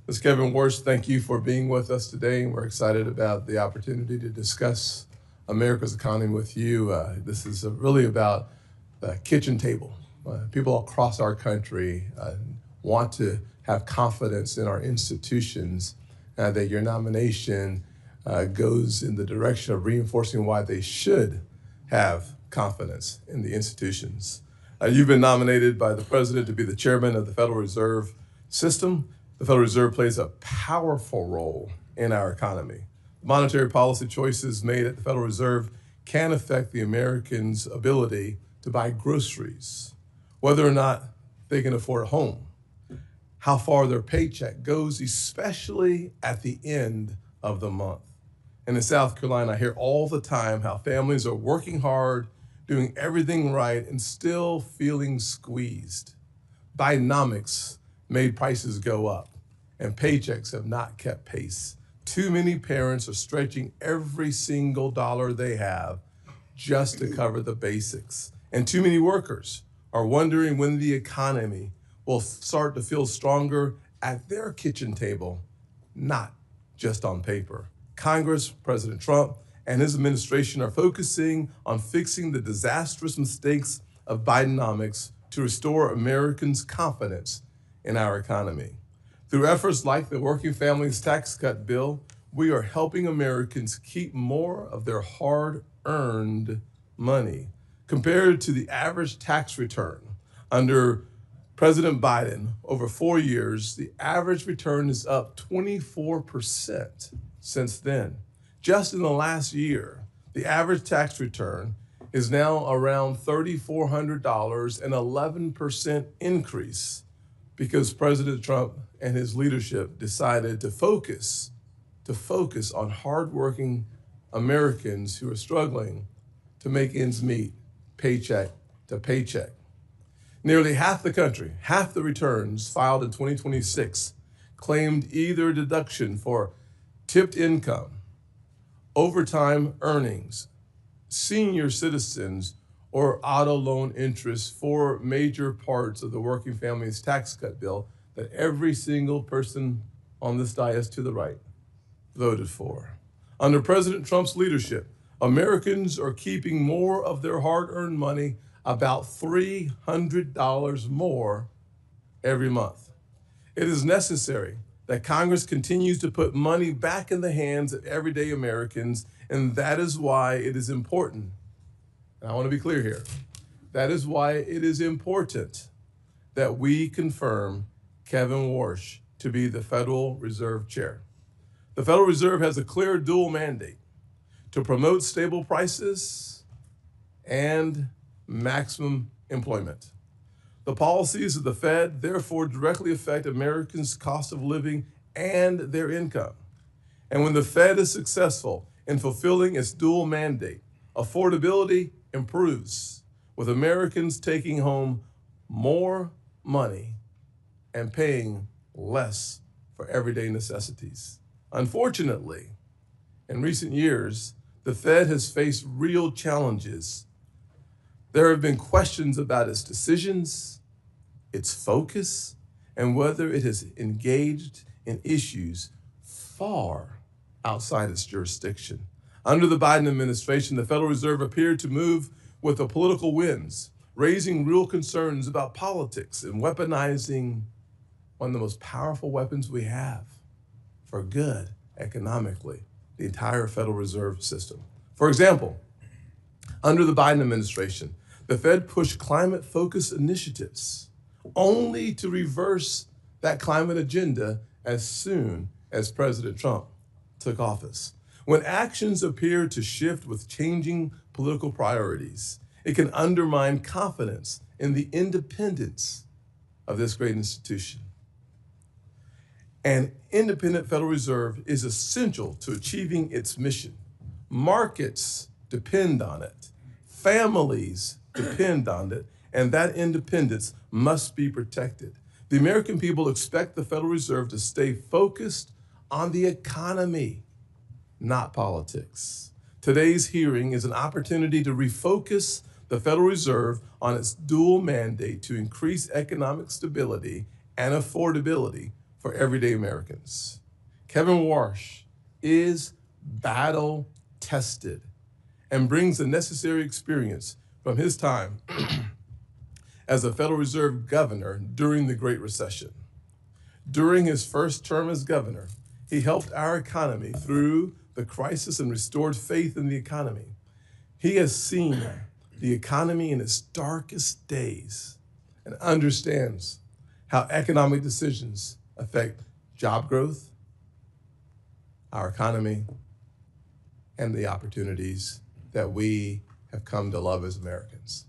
Ms. Kevin Warsh, thank you for being with us today. We're excited about the opportunity to discuss America's economy with you. This is really about the kitchen table. People across our country want to have confidence in our institutions that your nomination goes in the direction of reinforcing why they should have confidence in the institutions. You've been nominated by the president to be the chairman of the Federal Reserve System. The Federal Reserve plays a powerful role in our economy. Monetary policy choices made at the Federal Reserve can affect the Americans' ability to buy groceries, whether or not they can afford a home, how far their paycheck goes, especially at the end of the month. And in South Carolina, I hear all the time how families are working hard, doing everything right, and still feeling squeezed. Bidenomics made prices go up, and paychecks have not kept pace. Too many parents are stretching every single dollar they have just to cover the basics. And too many workers are wondering when the economy will start to feel stronger at their kitchen table, not just on paper. Congress, President Trump, and his administration are focusing on fixing the disastrous mistakes of Bidenomics to restore Americans' confidence in our economy. Through efforts like the Working Families Tax Cut bill, we are helping Americans keep more of their hard-earned money. Compared to the average tax return under President Biden over 4 years, the average return is up 24% since then. Just in the last year, the average tax return is now around $3,400, an 11% increase because President Trump and his leadership decided to focus on hardworking Americans who are struggling to make ends meet, paycheck to paycheck. Nearly half the country, half the returns filed in 2026 claimed either deduction for tipped income, overtime earnings, senior citizens, or auto loan interest for major parts of the Working Families Tax Cut bill that every single person on this dais to the right voted for. Under President Trump's leadership, Americans are keeping more of their hard-earned money, about $300 more every month. It is necessary that Congress continues to put money back in the hands of everyday Americans, and that is why it is important, and I want to be clear here, that is why it is important that we confirm Kevin Warsh to be the Federal Reserve Chair. The Federal Reserve has a clear dual mandate to promote stable prices and maximum employment. The policies of the Fed therefore directly affect Americans' cost of living and their income. And when the Fed is successful in fulfilling its dual mandate, affordability improves, with Americans taking home more money and paying less for everyday necessities. Unfortunately, in recent years, the Fed has faced real challenges. There have been questions about its decisions, its focus, and whether it has engaged in issues far outside its jurisdiction. Under the Biden administration, the Federal Reserve appeared to move with the political winds, raising real concerns about politics and weaponizing one of the most powerful weapons we have for good economically, the entire Federal Reserve System. For example, under the Biden administration, the Fed pushed climate-focused initiatives only to reverse that climate agenda as soon as President Trump took office. When actions appear to shift with changing political priorities, it can undermine confidence in the independence of this great institution. An independent Federal Reserve is essential to achieving its mission. Markets depend on it. Families depend on it, and that independence must be protected. The American people expect the Federal Reserve to stay focused on the economy, not politics. Today's hearing is an opportunity to refocus the Federal Reserve on its dual mandate to increase economic stability and affordability for everyday Americans. Kevin Warsh is battle tested and brings the necessary experience from his time as a Federal Reserve governor during the Great Recession. During his first term as governor, he helped our economy through the crisis and restored faith in the economy. He has seen the economy in its darkest days and understands how economic decisions affect job growth, our economy, and the opportunities that we have come to love as Americans.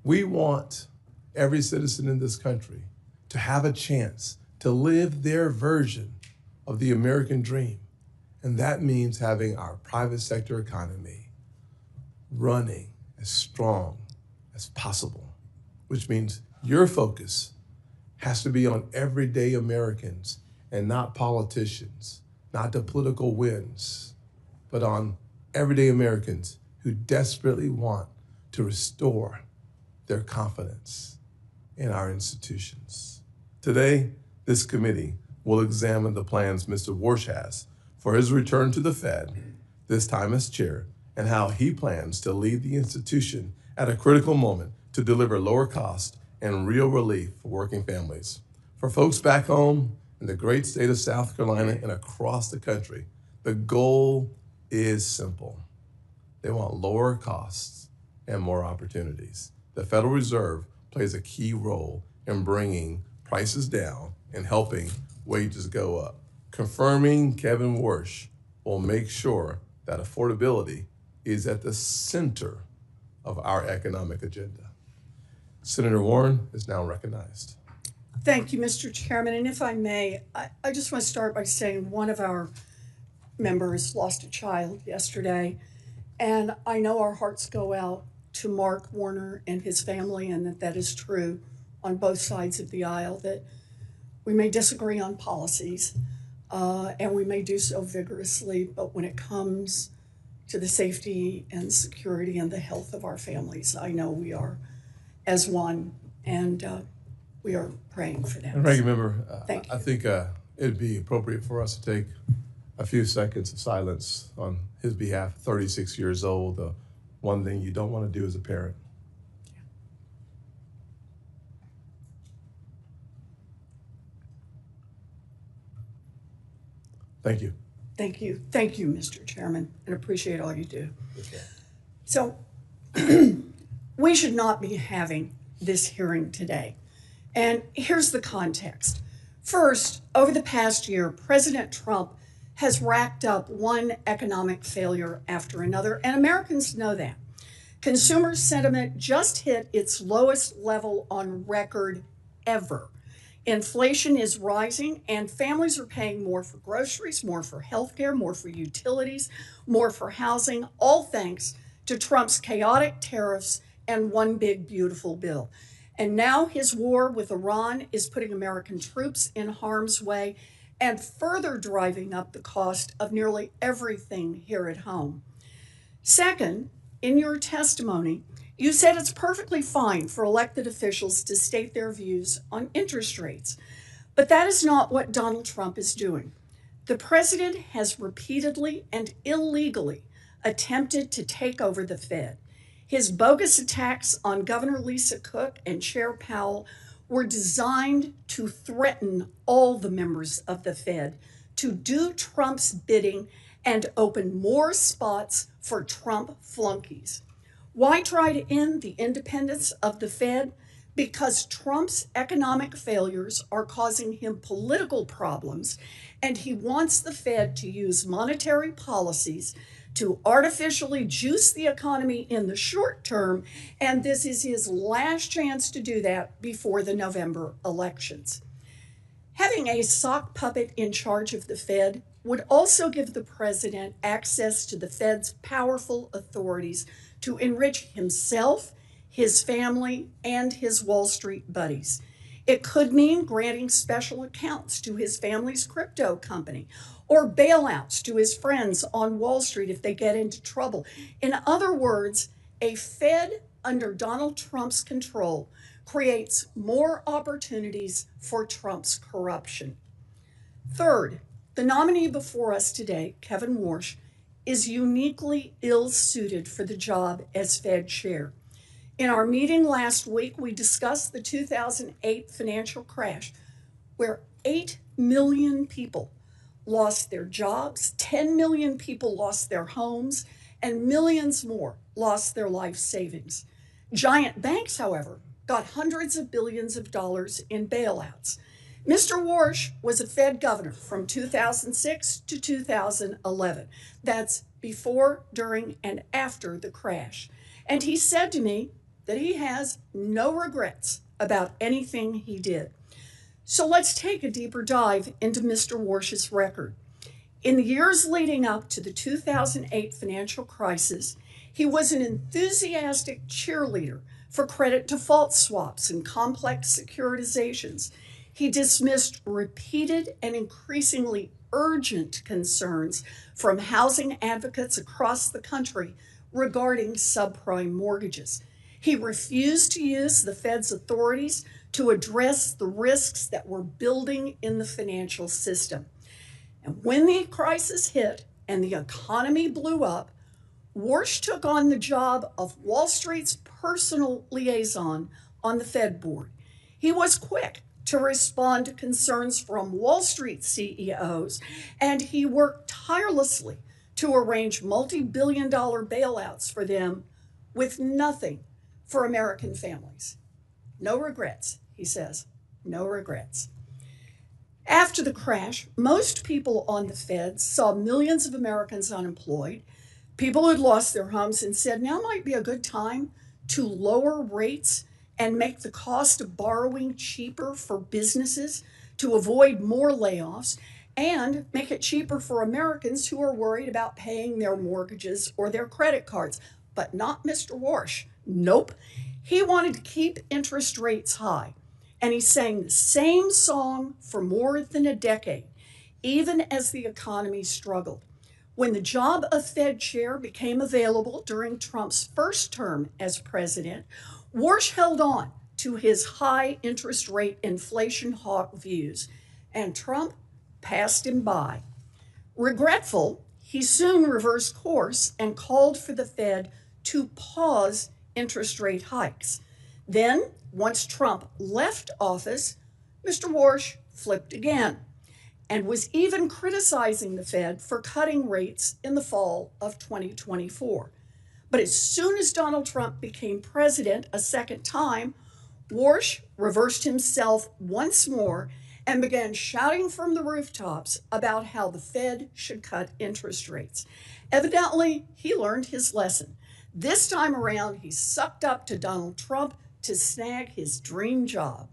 We want every citizen in this country to have a chance to live their version of the American dream. And that means having our private sector economy running as strong as possible, which means your focus has to be on everyday Americans and not politicians, not the political wins, but on everyday Americans who desperately want to restore their confidence in our institutions. Today, this committee will examine the plans Mr. Warsh has for his return to the Fed, this time as chair, and how he plans to lead the institution at a critical moment to deliver lower cost and real relief for working families. For folks back home in the great state of South Carolina and across the country, the goal is simple. They want lower costs and more opportunities. The Federal Reserve plays a key role in bringing prices down and helping wages go up. Confirming Kevin Warsh will make sure that affordability is at the center of our economic agenda. Senator Warren is now recognized. Thank you, Mr. Chairman. And if I may, I just want to start by saying one of our members lost a child yesterday. And I know our hearts go out to Mark Warner and his family, and that is true on both sides of the aisle, that we may disagree on policies, and we may do so vigorously, but when it comes to the safety and security and the health of our families, I know we are as one, and we are praying for them. And Ranking Member, Thank you. I think it'd be appropriate for us to take a few seconds of silence on his behalf. 36 years old, the one thing you don't want to do as a parent. Thank you. Thank you. Thank you, Mr. Chairman, and appreciate all you do. Okay. So we should not be having this hearing today. And here's the context. First, over the past year, President Trump has racked up one economic failure after another, and Americans know that. Consumer sentiment just hit its lowest level on record ever. Inflation is rising, and families are paying more for groceries, more for healthcare, more for utilities, more for housing, all thanks to Trump's chaotic tariffs and one big beautiful bill. And now his war with Iran is putting American troops in harm's way and further driving up the cost of nearly everything here at home. Second, in your testimony, you said it's perfectly fine for elected officials to state their views on interest rates, but that is not what Donald Trump is doing. The president has repeatedly and illegally attempted to take over the Fed. His bogus attacks on Governor Lisa Cook and Chair Powell were designed to threaten all the members of the Fed to do Trump's bidding and open more spots for Trump flunkies. Why try to end the independence of the Fed? Because Trump's economic failures are causing him political problems, and he wants the Fed to use monetary policies to artificially juice the economy in the short term, and this is his last chance to do that before the November elections. Having a sock puppet in charge of the Fed would also give the president access to the Fed's powerful authorities to enrich himself, his family, and his Wall Street buddies. It could mean granting special accounts to his family's crypto company or bailouts to his friends on Wall Street if they get into trouble. In other words, a Fed under Donald Trump's control creates more opportunities for Trump's corruption. Third, the nominee before us today, Kevin Warsh, is uniquely ill-suited for the job as Fed chair. In our meeting last week, we discussed the 2008 financial crash, where 8 million people lost their jobs, 10 million people lost their homes, and millions more lost their life savings. Giant banks, however, got hundreds of billions of dollars in bailouts. Mr. Warsh was a Fed governor from 2006 to 2011. That's before, during, and after the crash. And he said to me that he has no regrets about anything he did. So let's take a deeper dive into Mr. Warsh's record. In the years leading up to the 2008 financial crisis, he was an enthusiastic cheerleader for credit default swaps and complex securitizations. He dismissed repeated and increasingly urgent concerns from housing advocates across the country regarding subprime mortgages. He refused to use the Fed's authorities to address the risks that were building in the financial system. And when the crisis hit and the economy blew up, Warsh took on the job of Wall Street's personal liaison on the Fed board. He was quick to respond to concerns from Wall Street CEOs, and he worked tirelessly to arrange multi-billion-dollar bailouts for them with nothing for American families. No regrets, he says, no regrets. After the crash, most people on the Fed saw millions of Americans unemployed, people who'd lost their homes, and said now might be a good time to lower rates and make the cost of borrowing cheaper for businesses to avoid more layoffs and make it cheaper for Americans who are worried about paying their mortgages or their credit cards. But not Mr. Warsh. Nope. He wanted to keep interest rates high. And he sang the same song for more than a decade, even as the economy struggled. When the job of Fed chair became available during Trump's first term as president, Warsh held on to his high interest rate inflation hawk views, and Trump passed him by. Regretful, he soon reversed course and called for the Fed to pause interest rate hikes. Then, once Trump left office, Mr. Warsh flipped again and was even criticizing the Fed for cutting rates in the fall of 2024. But as soon as Donald Trump became president a second time, Warsh reversed himself once more and began shouting from the rooftops about how the Fed should cut interest rates. Evidently, he learned his lesson. This time around, he sucked up to Donald Trump to snag his dream job.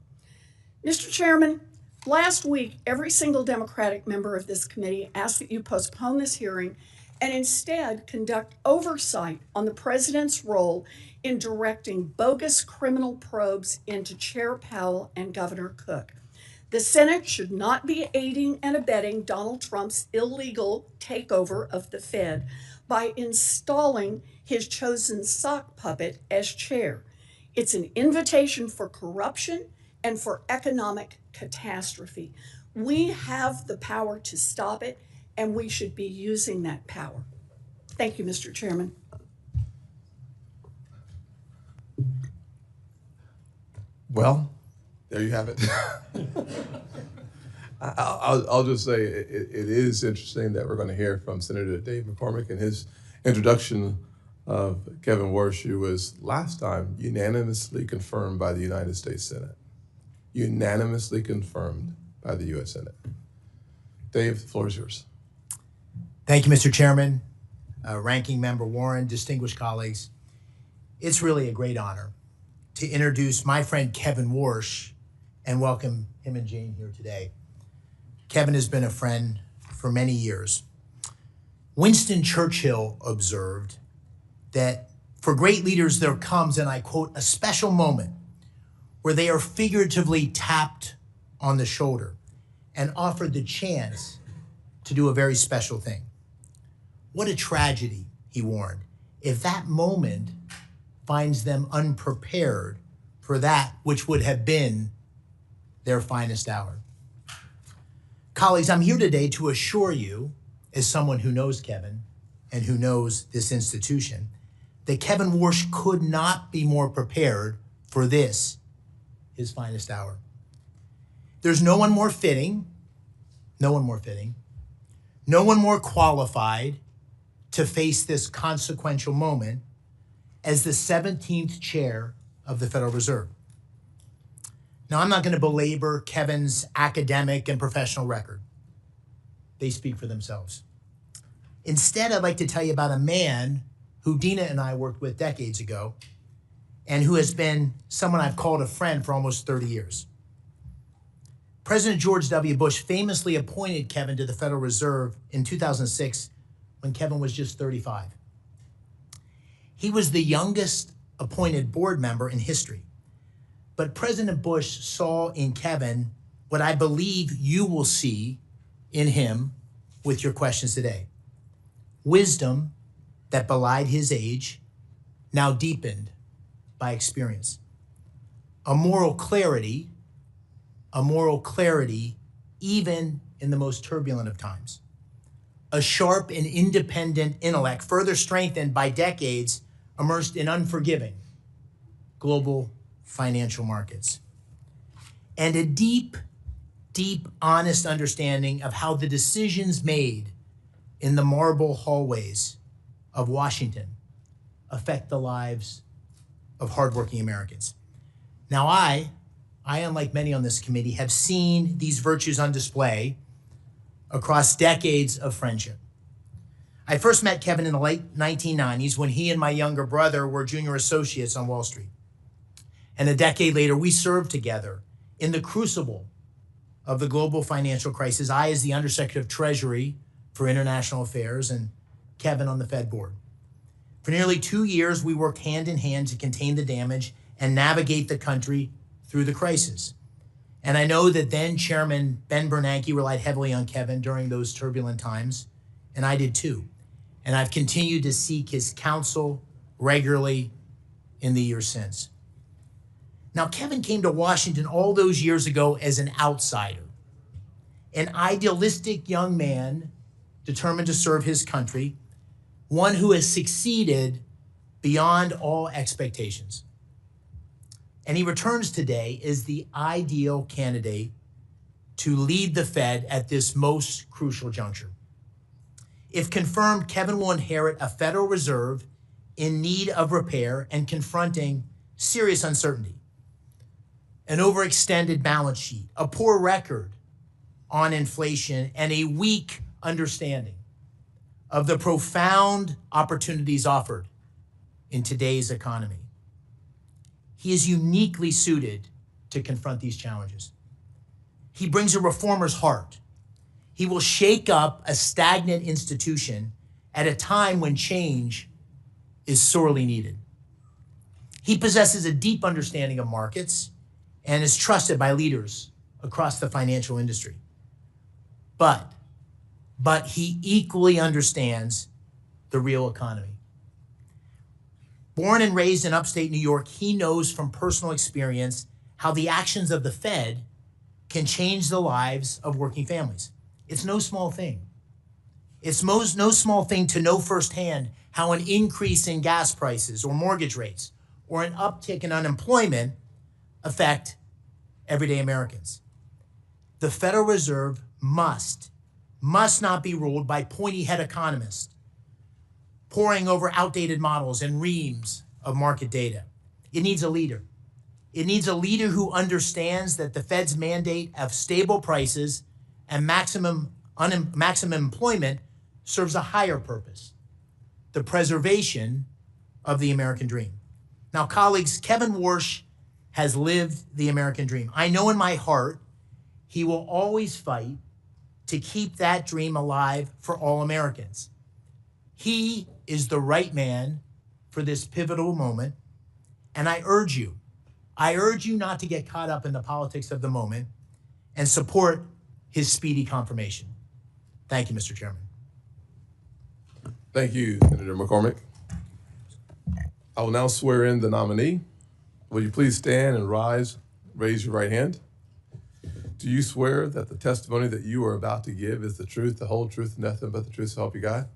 Mr. Chairman, last week, every single Democratic member of this committee asked that you postpone this hearing and instead conduct oversight on the president's role in directing bogus criminal probes into Chair Powell and Governor Cook. The Senate should not be aiding and abetting Donald Trump's illegal takeover of the Fed by installing his chosen sock puppet as chair. It's an invitation for corruption and for economic catastrophe. We have the power to stop it, and we should be using that power. Thank you, Mr. Chairman. Well, there you have it. I'll just say it is interesting that we're going to hear from Senator Dave McCormick in his introduction of Kevin Warsh, who was last time unanimously confirmed by the United States Senate. Unanimously confirmed by the U.S. Senate. Dave, the floor is yours. Thank you, Mr. Chairman, Ranking Member Warren, distinguished colleagues. It's really a great honor to introduce my friend Kevin Warsh and welcome him and Jane here today. Kevin has been a friend for many years. Winston Churchill observed that for great leaders there comes, and I quote, a special moment where they are figuratively tapped on the shoulder and offered the chance to do a very special thing. What a tragedy, he warned, if that moment finds them unprepared for that which would have been their finest hour. Colleagues, I'm here today to assure you, as someone who knows Kevin and who knows this institution, that Kevin Warsh could not be more prepared for this, his finest hour. There's no one more fitting, no one more qualified to face this consequential moment as the 17th chair of the Federal Reserve. Now, I'm not going to belabor Kevin's academic and professional record. They speak for themselves. Instead, I'd like to tell you about a man who Dina and I worked with decades ago and who has been someone I've called a friend for almost 30 years. President George W. Bush famously appointed Kevin to the Federal Reserve in 2006 when Kevin was just 35. He was the youngest appointed board member in history. But President Bush saw in Kevin what I believe you will see in him with your questions today. Wisdom that belied his age, now deepened by experience. A moral clarity even in the most turbulent of times. A sharp and independent intellect, further strengthened by decades immersed in unforgiving global financial markets. And a deep, honest understanding of how the decisions made in the marble hallways of Washington affect the lives of hardworking Americans. Now, I, unlike many on this committee, have seen these virtues on display across decades of friendship. I first met Kevin in the late 1990s when he and my younger brother were junior associates on Wall Street. And a decade later, we served together in the crucible of the global financial crisis. I as the Undersecretary of Treasury for International Affairs and Kevin on the Fed board. For nearly 2 years, we worked hand in hand to contain the damage and navigate the country through the crisis. And I know that then Chairman Ben Bernanke relied heavily on Kevin during those turbulent times, and I did too. And I've continued to seek his counsel regularly in the years since. Now, Kevin came to Washington all those years ago as an outsider, an idealistic young man determined to serve his country, one who has succeeded beyond all expectations. And he returns today as the ideal candidate to lead the Fed at this most crucial juncture. If confirmed, Kevin will inherit a Federal Reserve in need of repair and confronting serious uncertainty. An overextended balance sheet, a poor record on inflation, and a weak understanding of the profound opportunities offered in today's economy. He is uniquely suited to confront these challenges. He brings a reformer's heart. He will shake up a stagnant institution at a time when change is sorely needed. He possesses a deep understanding of markets and is trusted by leaders across the financial industry. But he equally understands the real economy. Born and raised in upstate New York, he knows from personal experience how the actions of the Fed can change the lives of working families. It's no small thing. It's no small thing to know firsthand how an increase in gas prices or mortgage rates or an uptick in unemployment affect everyday Americans. The Federal Reserve must not be ruled by pointy-head economists poring over outdated models and reams of market data. It needs a leader. It needs a leader who understands that the Fed's mandate of stable prices and maximum employment serves a higher purpose, the preservation of the American dream. Now, colleagues, Kevin Warsh has lived the American dream. I know in my heart he will always fight to keep that dream alive for all Americans. He is the right man for this pivotal moment, and I urge you not to get caught up in the politics of the moment and support his speedy confirmation. Thank you, Mr. Chairman. Thank you, Senator McCormick. I will now swear in the nominee. Will you please stand and raise your right hand? Do you swear that the testimony that you are about to give is the truth, the whole truth, and nothing but the truth, so help you God?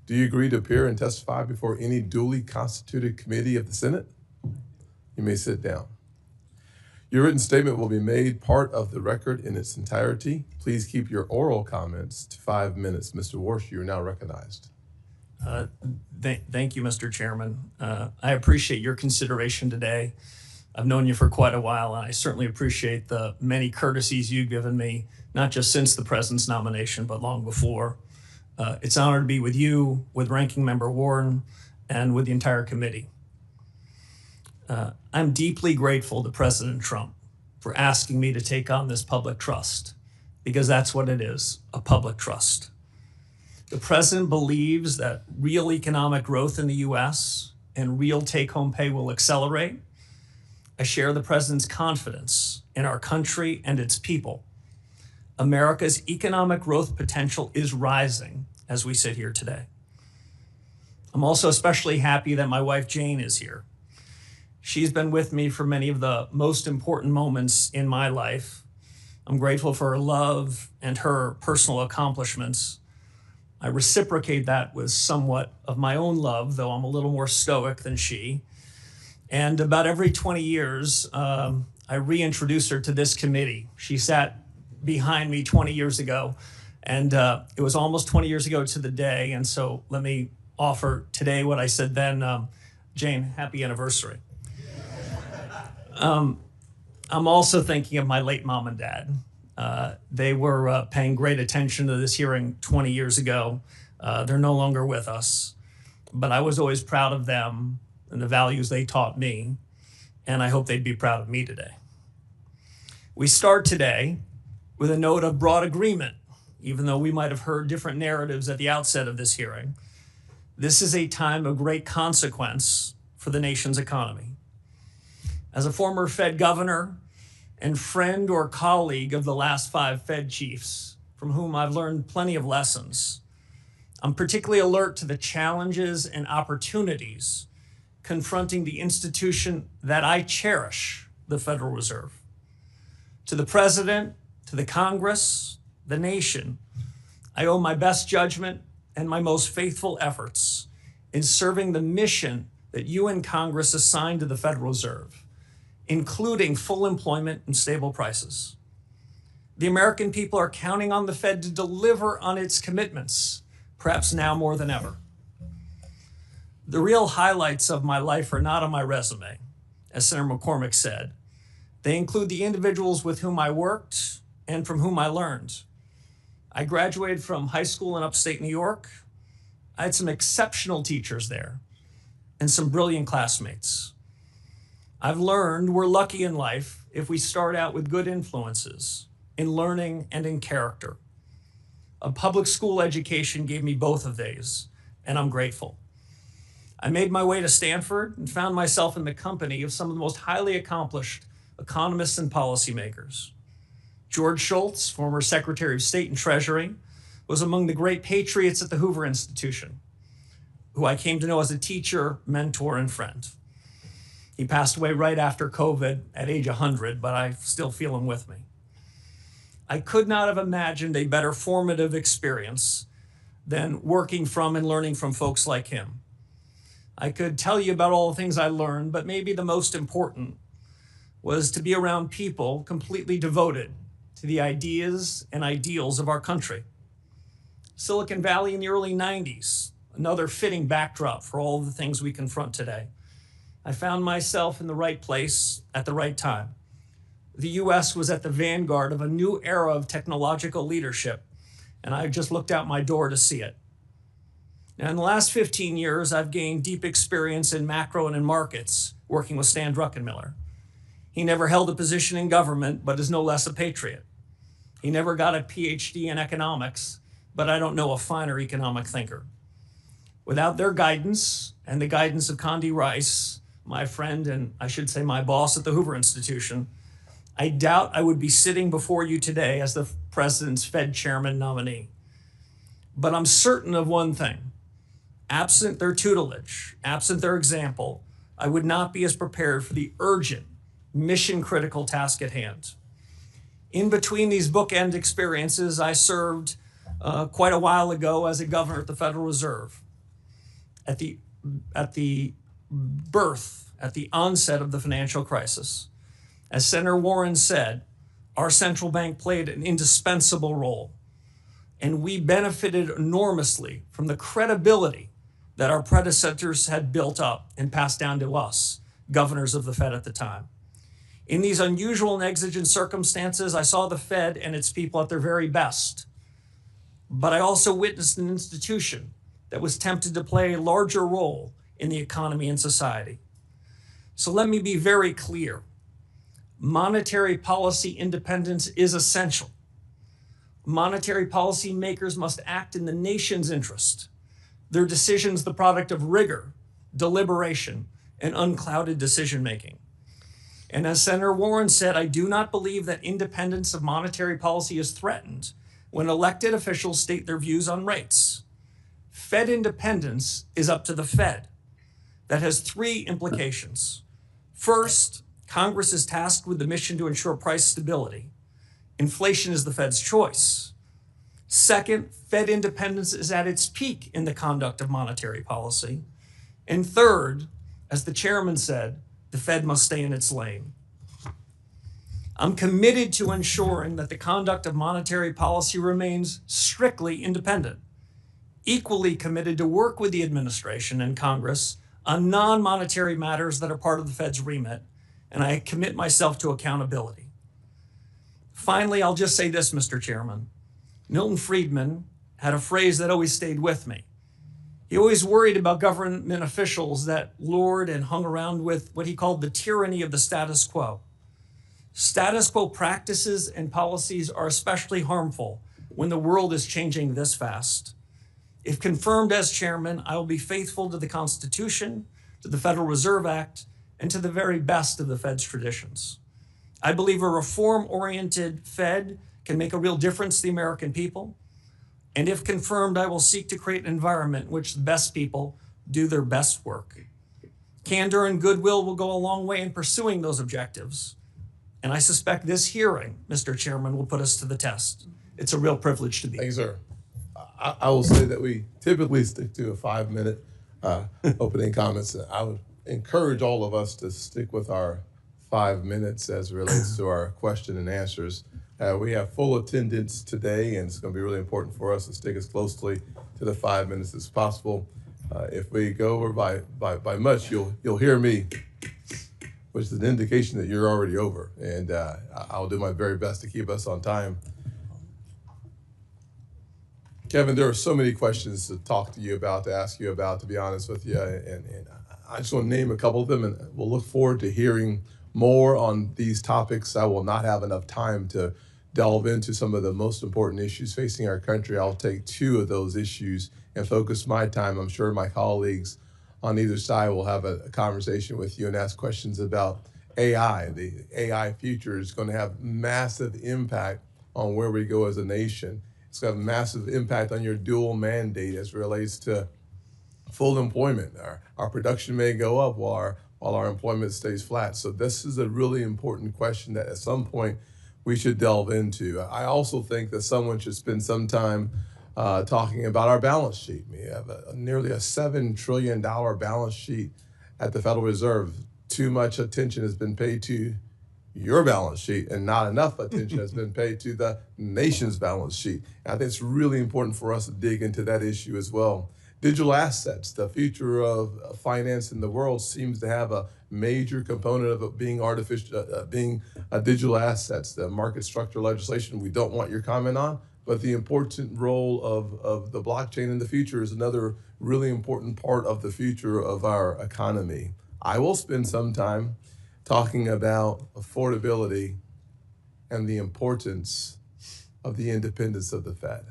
Do you agree to appear and testify before any duly constituted committee of the Senate? You may sit down. Your written statement will be made part of the record in its entirety. Please keep your oral comments to 5 minutes. Mr. Warsh, you are now recognized. Thank you, Mr. Chairman. I appreciate your consideration today. I've known you for quite a while, and I certainly appreciate the many courtesies you've given me, not just since the president's nomination, but long before. It's an honor to be with you, with Ranking Member Warren, and with the entire committee. I'm deeply grateful to President Trump for asking me to take on this public trust, because that's what it is, a public trust. The president believes that real economic growth in the U.S. and real take-home pay will accelerate. I share the president's confidence in our country and its people. America's economic growth potential is rising as we sit here today. I'm also especially happy that my wife Jane is here. She's been with me for many of the most important moments in my life. I'm grateful for her love and her personal accomplishments. I reciprocate that with somewhat of my own love, though I'm a little more stoic than she. And about every 20 years, I reintroduce her to this committee. She sat behind me 20 years ago, and it was almost 20 years ago to the day. And so let me offer today what I said then. Jane, happy anniversary. I'm also thinking of my late mom and dad. They were paying great attention to this hearing 20 years ago. They're no longer with us, but I was always proud of them and the values they taught me, and I hope they'd be proud of me today. We start today with a note of broad agreement, even though we might have heard different narratives at the outset of this hearing. This is a time of great consequence for the nation's economy. As a former Fed governor and friend or colleague of the last 5 Fed chiefs, from whom I've learned plenty of lessons, I'm particularly alert to the challenges and opportunities confronting the institution that I cherish, the Federal Reserve. To the president, to the Congress, the nation, I owe my best judgment and my most faithful efforts in serving the mission that you and Congress assigned to the Federal Reserve, including full employment and stable prices. The American people are counting on the Fed to deliver on its commitments, perhaps now more than ever. The real highlights of my life are not on my resume, as Senator McCormick said. They include the individuals with whom I worked and from whom I learned. I graduated from high school in upstate New York. I had some exceptional teachers there and some brilliant classmates. I've learned we're lucky in life if we start out with good influences in learning and in character. A public school education gave me both of these, and I'm grateful. I made my way to Stanford and found myself in the company of some of the most highly accomplished economists and policymakers. George Shultz, former Secretary of State and Treasury, was among the great patriots at the Hoover Institution, who I came to know as a teacher, mentor, and friend. He passed away right after COVID at age 100, but I still feel him with me. I could not have imagined a better formative experience than working from and learning from folks like him. I could tell you about all the things I learned, but maybe the most important was to be around people completely devoted to the ideas and ideals of our country. Silicon Valley in the early 90s, another fitting backdrop for all of the things we confront today. I found myself in the right place at the right time. The US was at the vanguard of a new era of technological leadership, and I just looked out my door to see it. Now, in the last 15 years, I've gained deep experience in macro and in markets, working with Stan Druckenmiller. He never held a position in government, but is no less a patriot. He never got a PhD in economics, but I don't know a finer economic thinker. Without their guidance and the guidance of Condi Rice, my friend and I should say my boss at the Hoover Institution, I doubt I would be sitting before you today as the president's Fed chairman nominee. But I'm certain of one thing. Absent their tutelage, absent their example, I would not be as prepared for the urgent, mission-critical task at hand. In between these bookend experiences, I served quite a while ago as a governor at the Federal Reserve. At the onset of the financial crisis, as Senator Warren said, our central bank played an indispensable role, and we benefited enormously from the credibility that our predecessors had built up and passed down to us, governors of the Fed at the time. In these unusual and exigent circumstances, I saw the Fed and its people at their very best. But I also witnessed an institution that was tempted to play a larger role in the economy and society. So let me be very clear. Monetary policy independence is essential. Monetary policy makers must act in the nation's interest. Their decisions the product of rigor, deliberation, and unclouded decision-making. And as Senator Warren said, I do not believe that independence of monetary policy is threatened when elected officials state their views on rates. Fed independence is up to the Fed. That has three implications. First, Congress is tasked with the mission to ensure price stability. Inflation is the Fed's choice. Second, Fed independence is at its peak in the conduct of monetary policy. And third, as the chairman said, the Fed must stay in its lane. I'm committed to ensuring that the conduct of monetary policy remains strictly independent, equally committed to work with the administration and Congress on non-monetary matters that are part of the Fed's remit, and I commit myself to accountability. Finally, I'll just say this, Mr. Chairman. Milton Friedman had a phrase that always stayed with me. He always worried about government officials that lured and hung around with what he called the tyranny of the status quo. Status quo practices and policies are especially harmful when the world is changing this fast. If confirmed as chairman, I will be faithful to the Constitution, to the Federal Reserve Act, and to the very best of the Fed's traditions. I believe a reform-oriented Fed can make a real difference to the American people. And if confirmed, I will seek to create an environment in which the best people do their best work. Candor and goodwill will go a long way in pursuing those objectives. And I suspect this hearing, Mr. Chairman, will put us to the test. It's a real privilege to be Thank you, sir. I will say that we typically stick to a 5-minute opening comments. I would encourage all of us to stick with our 5 minutes as it relates to our question and answers. We have full attendance today, and it's going to be really important for us to stick as closely to the 5 minutes as possible. If we go over by much, you'll hear me, which is an indication that you're already over. And I'll do my very best to keep us on time. Kevin, there are so many questions to talk to you about, to ask you about, to be honest with you. And I just want to name a couple of them, and we'll look forward to hearing more on these topics. I will not have enough time to delve into some of the most important issues facing our country. I'll take two of those issues and focus my time. I'm sure my colleagues on either side will have a conversation with you and ask questions about AI. The AI future is going to have massive impact on where we go as a nation. It's going to have a massive impact on your dual mandate as it relates to full employment. Our production may go up while our employment stays flat. So this is a really important question that at some point we should delve into. I also think that someone should spend some time talking about our balance sheet. We have nearly a $7 trillion balance sheet at the Federal Reserve. Too much attention has been paid to your balance sheet, and not enough attention has been paid to the nation's balance sheet. And I think it's really important for us to dig into that issue as well. Digital assets, the future of finance in the world seems to have a major component of it being digital assets. The market structure legislation, we don't want your comment on, but the important role of the blockchain in the future is another really important part of the future of our economy. I will spend some time talking about affordability and the importance of the independence of the Fed.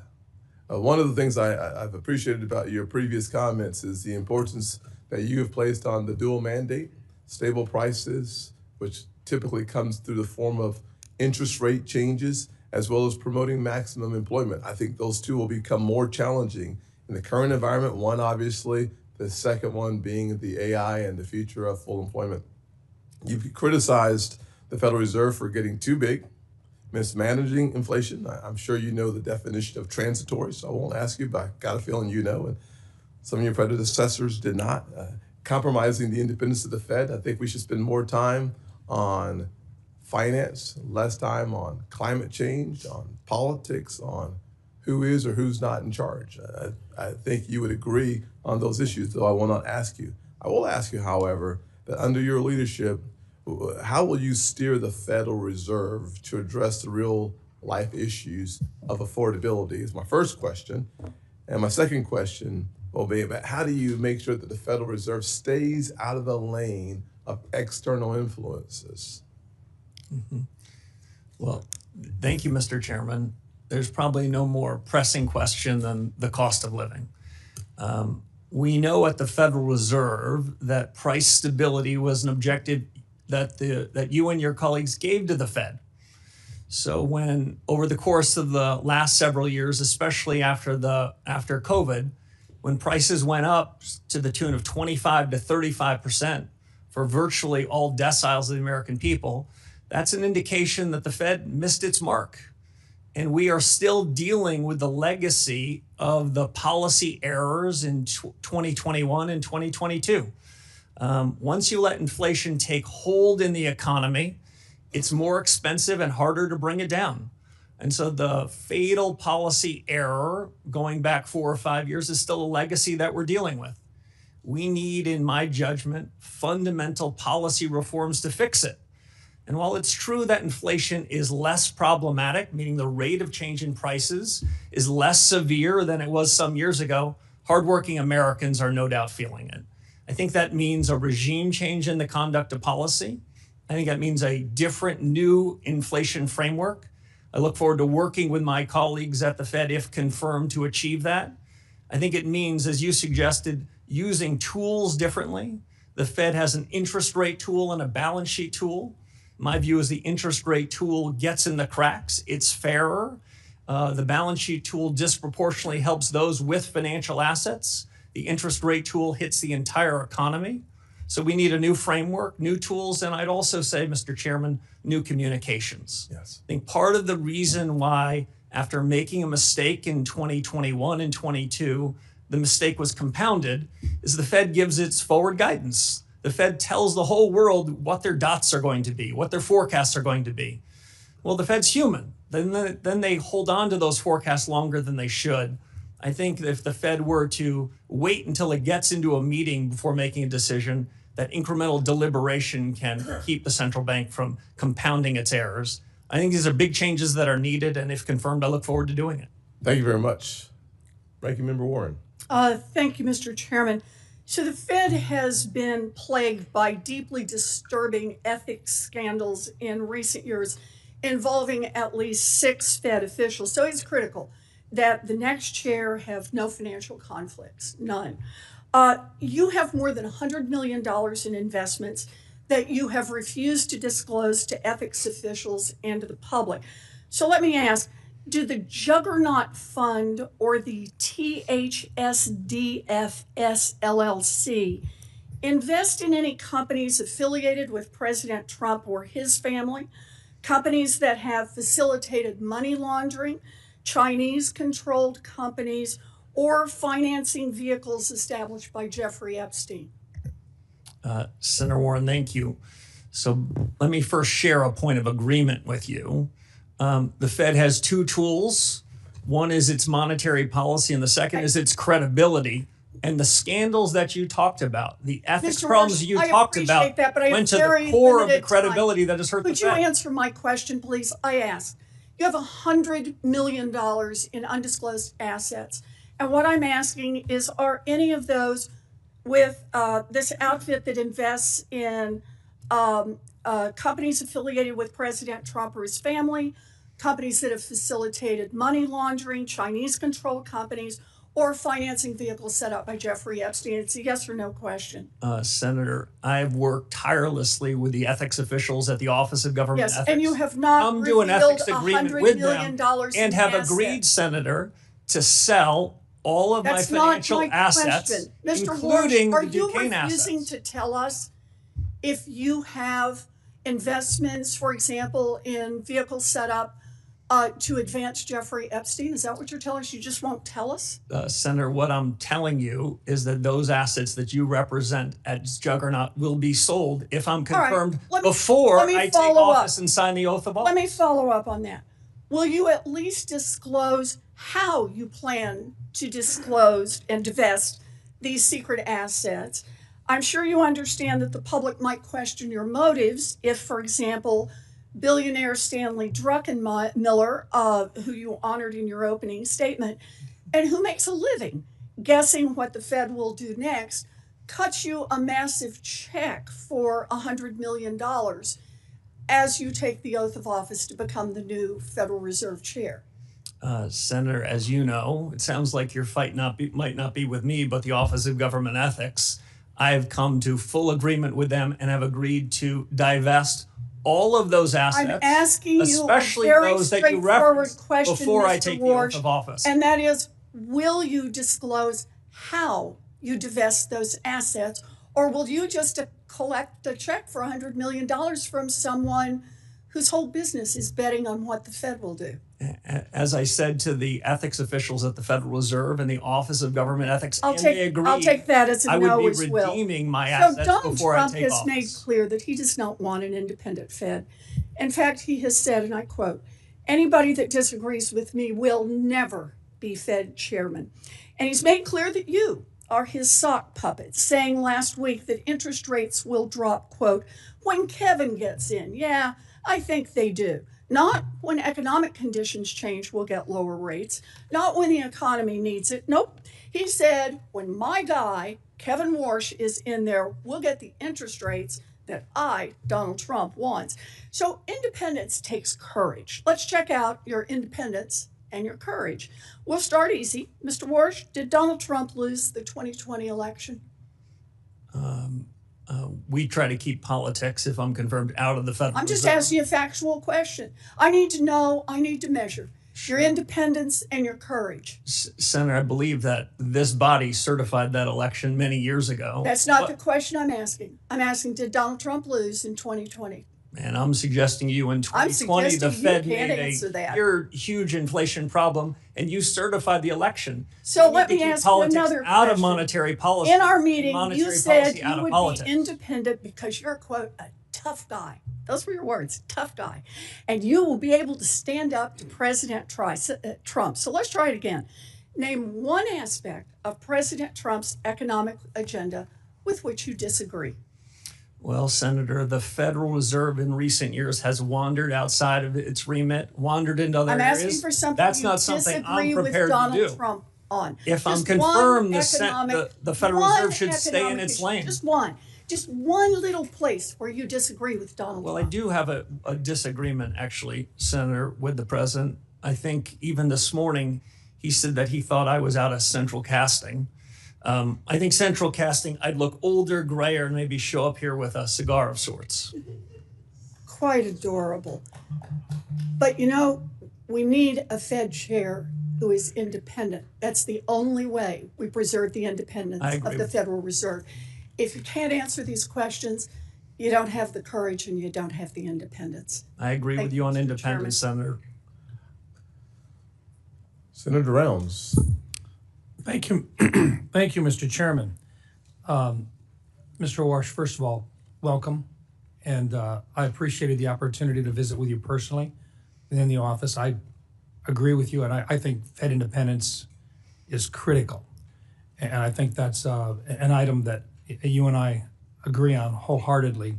One of the things I've appreciated about your previous comments is the importance that you have placed on the dual mandate, stable prices, which typically comes through the form of interest rate changes, as well as promoting maximum employment. I think those two will become more challenging in the current environment. One, obviously, the second one being the AI and the future of full employment. You've criticized the Federal Reserve for getting too big mismanaging inflation. I'm sure you know the definition of transitory, so I won't ask you, but I got a feeling you know, and some of your predecessors did not. Compromising the independence of the Fed. I think we should spend more time on finance, less time on climate change, on politics, on who is or who's not in charge. I think you would agree on those issues, though I will not ask you. I will ask you, however, that under your leadership, how will you steer the Federal Reserve to address the real life issues of affordability is my first question. And my second question will be about how do you make sure that the Federal Reserve stays out of the lane of external influences? Well, thank you, Mr. Chairman. There's probably no more pressing question than the cost of living. We know at the Federal Reserve that price stability was an objective that you and your colleagues gave to the Fed. So when over the course of the last several years, especially after COVID, when prices went up to the tune of 25 to 35% for virtually all deciles of the American people, that's an indication that the Fed missed its mark. And we are still dealing with the legacy of the policy errors in 2021 and 2022. Once you let inflation take hold in the economy, it's more expensive and harder to bring it down. And so the fatal policy error going back 4 or 5 years is still a legacy that we're dealing with. We need, in my judgment, fundamental policy reforms to fix it. And while it's true that inflation is less problematic, meaning the rate of change in prices is less severe than it was some years ago, hardworking Americans are no doubt feeling it. I think that means a regime change in the conduct of policy. I think that means a different new inflation framework. I look forward to working with my colleagues at the Fed, if confirmed, to achieve that. I think it means, as you suggested, using tools differently. The Fed has an interest rate tool and a balance sheet tool. My view is the interest rate tool gets in the cracks. It's fairer. The balance sheet tool disproportionately helps those with financial assets. The interest rate tool hits the entire economy. So we need a new framework, new tools, and I'd also say, Mr. Chairman, new communications. Yes. I think part of the reason why, after making a mistake in 2021 and 22, the mistake was compounded is the Fed gives its forward guidance. The Fed tells the whole world what their dots are going to be, what their forecasts are going to be. Well, the Fed's human. Then they hold on to those forecasts longer than they should. I think if the Fed were to wait until it gets into a meeting before making a decision, that incremental deliberation can keep the central bank from compounding its errors. I think these are big changes that are needed, and if confirmed, I look forward to doing it. Thank you very much. Ranking Member Warren. Thank you, Mr. Chairman. So the Fed has been plagued by deeply disturbing ethics scandals in recent years involving at least 6 Fed officials. So it's critical that the next chair have no financial conflicts, none. You have more than $100 million in investments that you have refused to disclose to ethics officials and to the public. So let me ask, do the Juggernaut Fund or the THSDFS LLC invest in any companies affiliated with President Trump or his family, companies that have facilitated money laundering, Chinese-controlled companies, or financing vehicles established by Jeffrey Epstein? Senator Warren, thank you. So let me first share a point of agreement with you. The Fed has 2 tools. One is its monetary policy, and the second is its credibility. And the scandals that you talked about, the ethics Mr. problems Warsh, you I talked appreciate about, that, but I have went to very the core of the limited credibility time. that has hurt the Could you Fed. answer my question, please? I asked. You have $100 million in undisclosed assets. And what I'm asking is, are any of those with this outfit that invests in companies affiliated with President Trump or his family, companies that have facilitated money laundering, Chinese-controlled companies, or financing vehicles set up by Jeffrey Epstein? It's a yes or no question. Senator, I've worked tirelessly with the ethics officials at the Office of Government Yes, Ethics. and you have not Come to an revealed ethics agreement $100 with million them and have in agreed, assets. Senator, to sell all of That's my not financial my assets, question. Mr. including Warsh, are the you Duquesne refusing assets. to tell us if you have investments, for example, in vehicle setup to advance Jeffrey Epstein? Is that what you're telling us? You just won't tell us? Senator, what I'm telling you is that those assets that you represent as Juggernaut will be sold if I'm All right, confirmed let me before I take follow up. office and sign the oath of office. Let me follow up on that. Will you at least disclose how you plan to disclose and divest these secret assets? I'm sure you understand that the public might question your motives if, for example, billionaire Stanley Druckenmiller, who you honored in your opening statement, and who makes a living guessing what the Fed will do next, cuts you a massive check for $100 million as you take the oath of office to become the new Federal Reserve Chair. Senator, as you know, it sounds like your fight might not be with me, but the Office of Government Ethics. I have come to full agreement with them and have agreed to divest all of those assets. I'm asking especially you a very those that you straightforward referenced question, before Mr. I take Warsh, the oath of office. and that is, will you disclose how you divest those assets, or will you just collect a check for $100 million from someone whose whole business is betting on what the Fed will do? As I said to the ethics officials at the Federal Reserve and the Office of Government Ethics, I'll they agreed take that as a I would no be as well. redeeming my So assets Donald before Trump I take has office. made clear that he does not want an independent Fed. In fact, he has said, and I quote, "Anybody that disagrees with me will never be Fed chairman." And he's made clear that you are his sock puppets, saying last week that interest rates will drop, quote, "when Kevin gets in." Yeah, I think they do. Not when economic conditions change, we'll get lower rates. Not when the economy needs it. Nope. He said, when my guy, Kevin Warsh, is in there, we'll get the interest rates that I, Donald Trump, wants. So independence takes courage. Let's check out your independence and your courage. We'll start easy. Mr. Warsh, did Donald Trump lose the 2020 election? We try to keep politics, if I'm confirmed, out of the Federal I'm just Reserve. asking you a factual question. I need to know, I need to measure your independence and your courage. Senator, I believe that this body certified that election many years ago. That's not the question I'm asking. I'm asking, did Donald Trump lose in 2020? And I'm suggesting you in 2020, the suggesting Fed you can't made answer that. a huge inflation problem, and you certified the election. So We let need to me keep ask you politics another out of question. monetary policy. In our meeting, monetary you said policy out you of would politics. be independent because you're, quote, a tough guy. Those were your words, tough guy. And you will be able to stand up to President Trump. So let's try it again. Name one aspect of President Trump's economic agenda with which you disagree. Well, Senator, the Federal Reserve in recent years has wandered outside of its remit, wandered into other I'm areas. asking for something That's you not something disagree I'm with prepared Donald to do. Trump on. If I'm Just confirmed, one the Federal one Reserve should stay in economic its issue. lane. Just one little place where you disagree with Donald Well, I Trump. do have a disagreement, actually, Senator, with the president. I think even this morning, he said that he thought I was out of central casting. I think central casting, I'd look older, grayer, and maybe show up here with a cigar of sorts. Quite adorable. But you know, we need a Fed chair who is independent. That's the only way we preserve the independence I agree of the with Federal Reserve. If you can't answer these questions, you don't have the courage and you don't have the independence. I agree Thank with you, you on Mr. independence, Senator. Senator Rounds. Thank you. Thank you, Mr. Chairman. Mr. Warsh, first of all, welcome. And I appreciated the opportunity to visit with you personally in the office. I agree with you, and I think Fed independence is critical. And I think that's an item that you and I agree on wholeheartedly.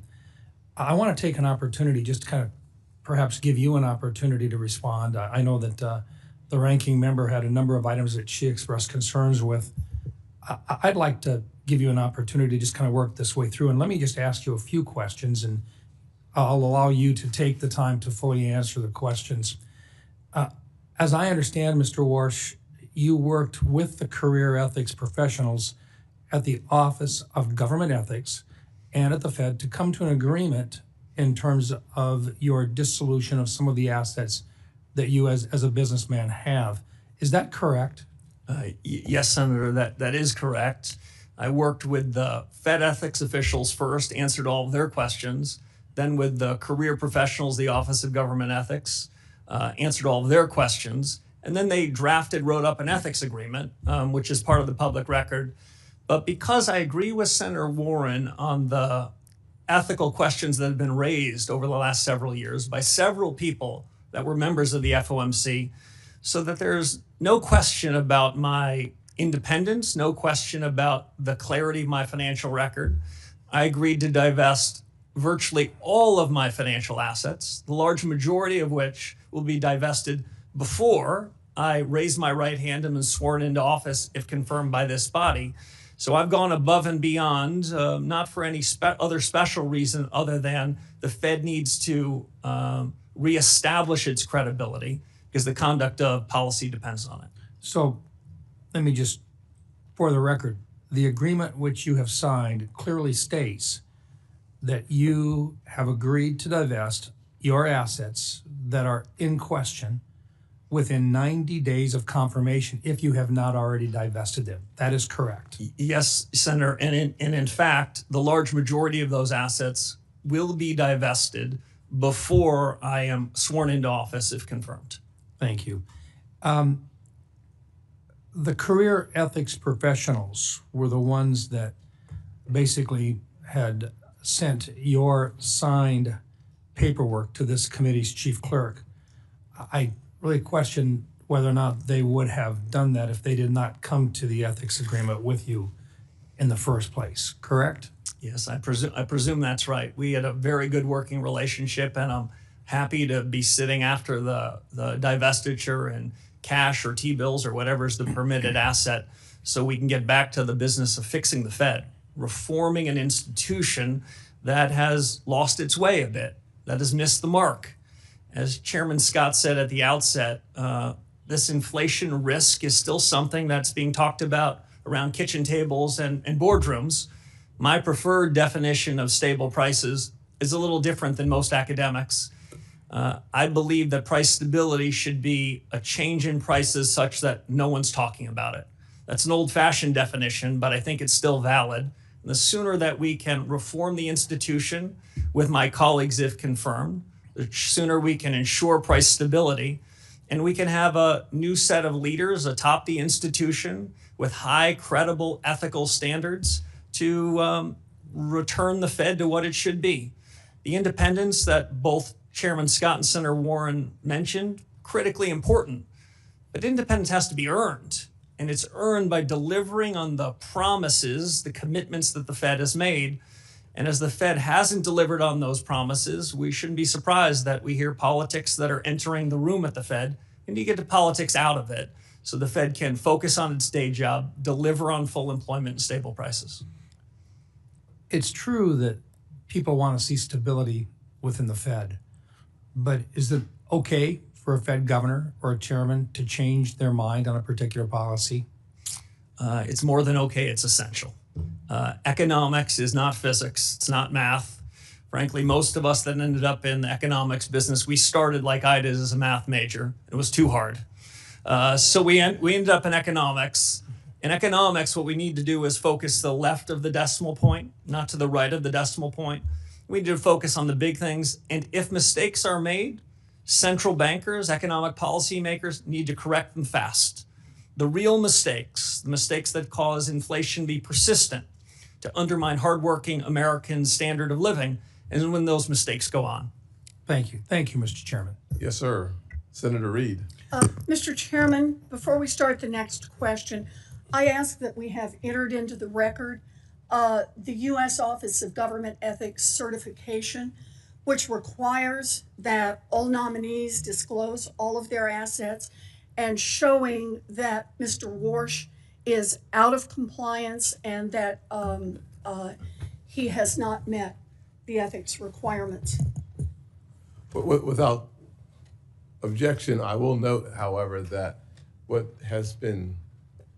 I want to take an opportunity just to kind of perhaps give you an opportunity to respond. I know that the ranking member had a number of items that she expressed concerns with. I'd like to give you an opportunity to just kind of work this way through. And let me just ask you a few questions, and I'll allow you to take the time to fully answer the questions. As I understand, Mr. Warsh, you worked with the career ethics professionals at the Office of Government Ethics and at the Fed to come to an agreement in terms of your dissolution of some of the assets that you as a businessman have. Is that correct? Yes, Senator, that is correct. I worked with the Fed ethics officials first, answered all of their questions. then with the career professionals, the Office of Government Ethics, answered all of their questions. And then they wrote up an ethics agreement, which is part of the public record. But because I agree with Senator Warren on the ethical questions that have been raised over the last several years by several people that were members of the FOMC, so that there's no question about my independence, no question about the clarity of my financial record, I agreed to divest virtually all of my financial assets, the large majority of which will be divested before I raise my right hand and am sworn into office if confirmed by this body. So I've gone above and beyond, not for any other special reason other than the Fed needs to reestablish its credibility because the conduct of policy depends on it. So let me just, for the record, the agreement which you have signed clearly states that you have agreed to divest your assets that are in question within 90 days of confirmation if you have not already divested them. That is correct. Yes, Senator. And in fact, the large majority of those assets will be divested before I am sworn into office if confirmed. Thank you. The career ethics professionals were the ones that basically had sent your signed paperwork to this committee's chief clerk. I really question whether or not they would have done that if they did not come to the ethics agreement with you in the first place, correct? Yes, I presume that's right. We had a very good working relationship, and I'm happy to be sitting after the divestiture and cash or T-bills or whatever is the permitted asset so we can get back to the business of fixing the Fed, reforming an institution that has lost its way a bit, that has missed the mark. As Chairman Scott said at the outset, this inflation risk is still something that's being talked about around kitchen tables and boardrooms. My preferred definition of stable prices is a little different than most academics. I believe that price stability should be a change in prices such that no one's talking about it. That's an old-fashioned definition, but I think it's still valid. And the sooner that we can reform the institution with my colleagues, if confirmed, the sooner we can ensure price stability, and we can have a new set of leaders atop the institution with high, credible, ethical standards to return the Fed to what it should be. The independence that both Chairman Scott and Senator Warren mentioned, critically important, but independence has to be earned, and it's earned by delivering on the promises, the commitments that the Fed has made. And as the Fed hasn't delivered on those promises, we shouldn't be surprised that we hear politics that are entering the room at the Fed, and you get the politics out of it so the Fed can focus on its day job, deliver on full employment and stable prices. It's true that people want to see stability within the Fed, but is it okay for a Fed governor or a chairman to change their mind on a particular policy? It's more than okay, it's essential. Economics is not physics, it's not math. Frankly, most of us that ended up in the economics business, we started like I did as a math major. It was too hard. So we ended up in economics. In economics, what we need to do is focus to the left of the decimal point, not to the right of the decimal point. We need to focus on the big things. And if mistakes are made, central bankers, economic policymakers need to correct them fast. The real mistakes, the mistakes that cause inflation to be persistent, to undermine hardworking Americans' standard of living, and when those mistakes go on. Thank you. Thank you, Mr. Chairman. Yes, sir. Senator Reed. Mr. Chairman, before we start the next question, I ask that we have entered into the record the U.S. Office of Government Ethics certification, which requires that all nominees disclose all of their assets and showing that Mr. Warsh is out of compliance and that he has not met the ethics requirements. Without objection, I will note, however, that what has been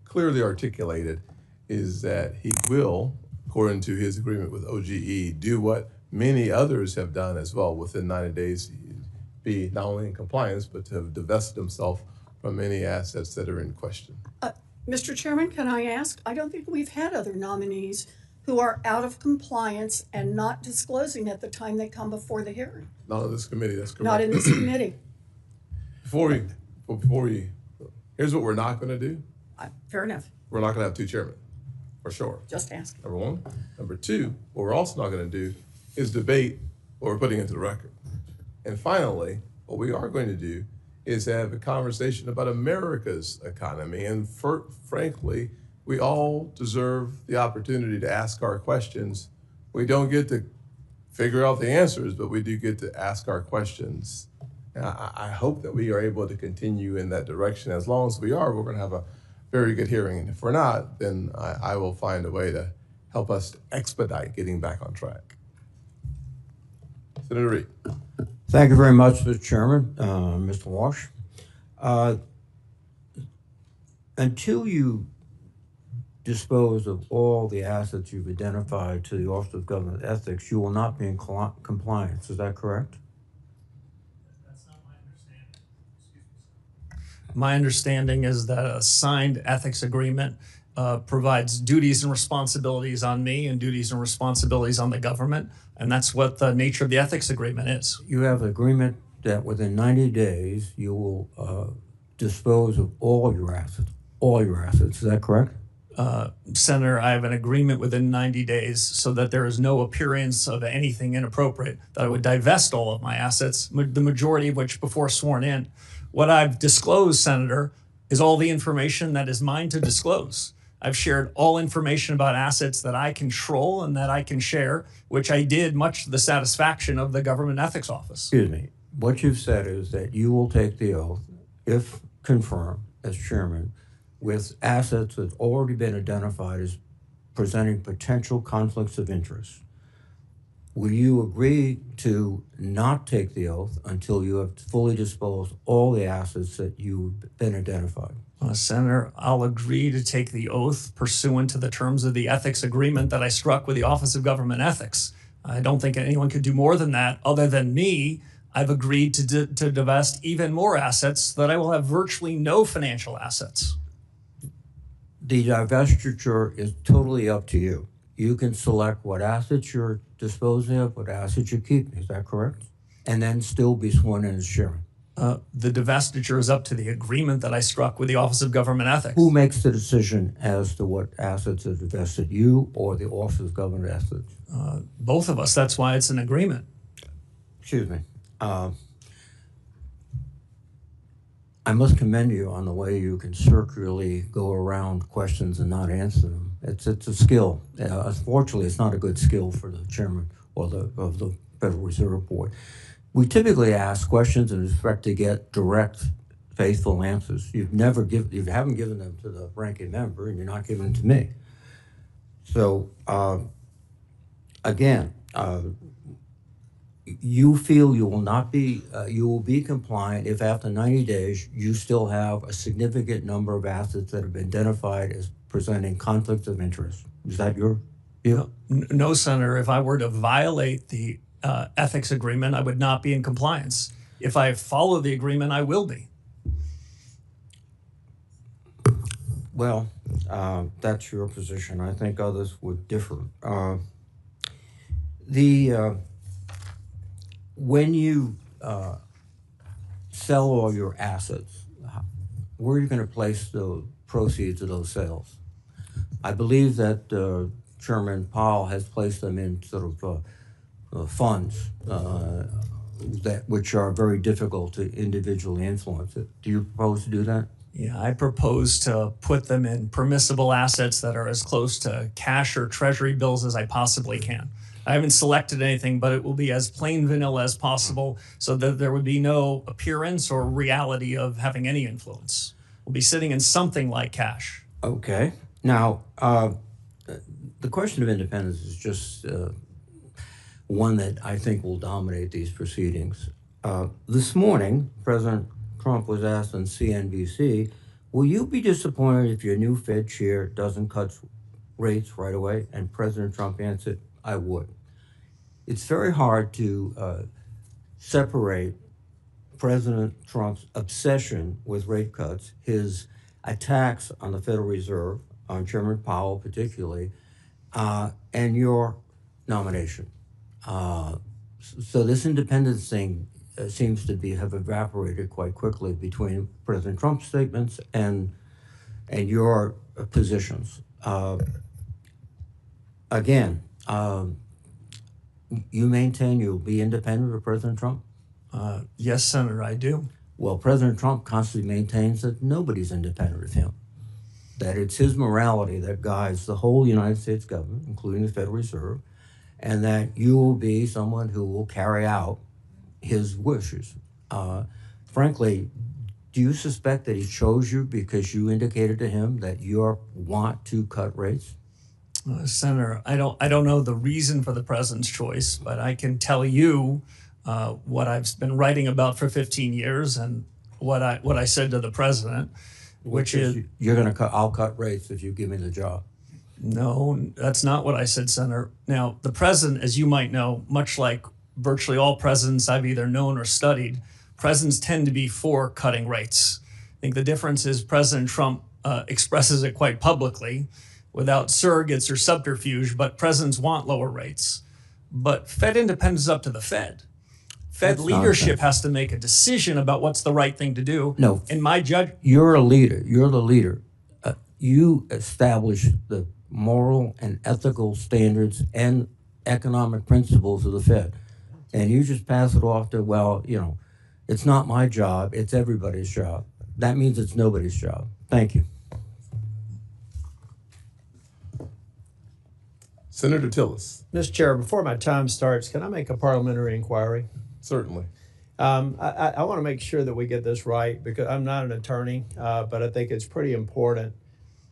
clearly articulated is that he will, according to his agreement with OGE, do what many others have done as well within 90 days, be not only in compliance, but to have divested himself from any assets that are in question. Mr. Chairman, can I ask? I don't think we've had other nominees who are out of compliance and not disclosing at the time they come before the hearing. Not on this committee, that's correct. Not in this committee. Before we, here's what we're not gonna do. Fair enough. We're not gonna have two chairmen, for sure. Just asking. Number one. Number two, what we're also not gonna do is debate what we're putting into the record. And finally, what we are going to do is have a conversation about America's economy. And frankly, we all deserve the opportunity to ask our questions. We don't get to figure out the answers, but we do get to ask our questions. And I hope that we are able to continue in that direction. As long as we are, we're gonna have a very good hearing. And if we're not, then I will find a way to help us expedite getting back on track. Senator Reid. Thank you very much, Mr. Chairman, Mr. Warsh. Until you dispose of all the assets you've identified to the Office of Government Ethics, you will not be in compliance. Is that correct? That's not my understanding. Excuse me, sir. My understanding is that a signed ethics agreement provides duties and responsibilities on me and duties and responsibilities on the government. And that's what the nature of the ethics agreement is. You have an agreement that within 90 days, you will dispose of all your assets. All your assets. Is that correct? Senator, I have an agreement within 90 days so that there is no appearance of anything inappropriate, that I would divest all of my assets, the majority of which before sworn in. What I've disclosed, Senator, is all the information that is mine to disclose. I've shared all information about assets that I control and that I can share, which I did much to the satisfaction of the Government Ethics Office. Excuse me. What you've said is that you will take the oath, if confirmed as chairman, with assets that have already been identified as presenting potential conflicts of interest. Will you agree to not take the oath until you have fully disposed all the assets that you've been identified? Senator, I'll agree to take the oath pursuant to the terms of the ethics agreement that I struck with the Office of Government Ethics. I don't think anyone could do more than that. Other than me, I've agreed to divest even more assets so that I will have virtually no financial assets. The divestiture is totally up to you. You can select what assets you're disposing of, what assets you keep. Is that correct? And then still be sworn in as chairman. The divestiture is up to the agreement that I struck with the Office of Government Ethics. Who makes the decision as to what assets are divested, you or the Office of Government Ethics? Both of us. That's why it's an agreement. Excuse me. I must commend you on the way you can circularly go around questions and not answer them. It's a skill. Unfortunately, it's not a good skill for the chairman or of the Federal Reserve Board. We typically ask questions and expect to get direct, faithful answers. You haven't given them to the ranking member, and you're not giving them to me. So again, you feel you will not be, you will be compliant if after 90 days you still have a significant number of assets that have been identified as presenting conflicts of interest. Is that your view? No, Senator. If I were to violate the ethics agreement, I would not be in compliance. If I follow the agreement, I will be. Well, that's your position. I think others would differ. When you sell all your assets, where are you going to place the proceeds of those sales? I believe that Chairman Powell has placed them in sort of funds which are very difficult to individually influence. Do you propose to do that? Yeah, I propose to put them in permissible assets that are as close to cash or treasury bills as I possibly can. I haven't selected anything, but it will be as plain vanilla as possible so that there would be no appearance or reality of having any influence. We'll be sitting in something like cash. Okay. Now, the question of independence is just one that I think will dominate these proceedings. This morning, President Trump was asked on CNBC, will you be disappointed if your new Fed chair doesn't cut rates right away? And President Trump answered, I would. It's very hard to separate President Trump's obsession with rate cuts, his attacks on the Federal Reserve, on Chairman Powell particularly, and your nomination. So this independence thing seems to have evaporated quite quickly between President Trump's statements and your positions. Again, you maintain you'll be independent of President Trump? Yes, Senator, I do. Well, President Trump constantly maintains that nobody's independent of him, that it's his morality that guides the whole United States government, including the Federal Reserve, and that you will be someone who will carry out his wishes. Frankly, do you suspect that he chose you because you indicated to him that you want to cut rates? Senator, I don't know the reason for the president's choice, but I can tell you what I've been writing about for 15 years and what I said to the president, which is I'll cut rates if you give me the job. No, that's not what I said, Senator. Now, the president, as you might know, much like virtually all presidents I've either known or studied, presidents tend to be for cutting rates. I think the difference is President Trump expresses it quite publicly without surrogates or subterfuge, but presidents want lower rates. But Fed independence is up to the Fed. Fed That's leadership nonsense. has to make a decision about what's the right thing to do. No. In my judgment, You're a leader. You're the leader. You establish the moral and ethical standards and economic principles of the Fed. And you just pass it off to, well, it's not my job, it's everybody's job. That means it's nobody's job. Thank you. Senator Tillis, Mr. Chair, before my time starts, can I make a parliamentary inquiry? certainly. I want to make sure that we get this right because I'm not an attorney, but I think it's pretty important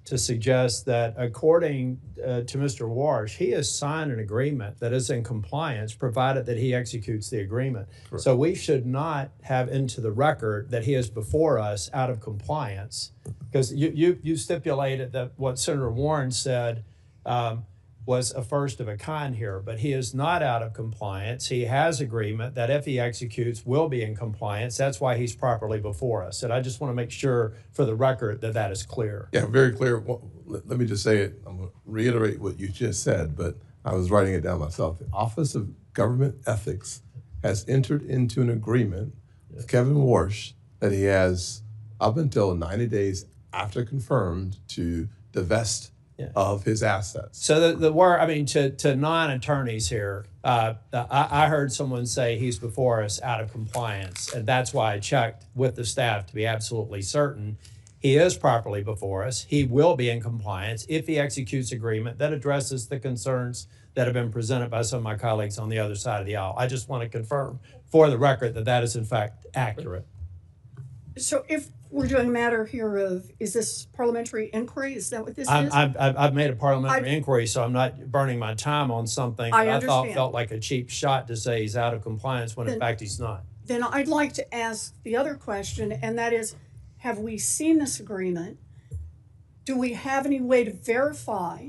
to suggest that according to Mr. Warsh, he has signed an agreement that is in compliance provided that he executes the agreement. Correct. So we should not have into the record that he is before us out of compliance because you stipulated that what Senator Warren said was a first of a kind here, but he is not out of compliance. He has agreement that if he executes, will be in compliance. That's why he's properly before us. And I just want to make sure for the record that that is clear. Yeah, very clear. Well, let me just say it. I'm going to reiterate what you just said, but I was writing it down myself. The Office of Government Ethics has entered into an agreement with Kevin Warsh that he has up until 90 days after confirmed to divest of his assets. So the word, I mean, to non-attorneys here, I heard someone say he's before us out of compliance, and that's why I checked with the staff to be absolutely certain. He is properly before us. He will be in compliance if he executes agreement that addresses the concerns that have been presented by some of my colleagues on the other side of the aisle. I just want to confirm for the record that that is in fact accurate. So if we're doing a matter here of, is this parliamentary inquiry? Is that what this is? I've made a parliamentary inquiry, so I'm not burning my time on something I that I thought understand. felt like a cheap shot to say he's out of compliance when in fact he's not. Then I'd like to ask the other question, and that is, have we seen this agreement? Do we have any way to verify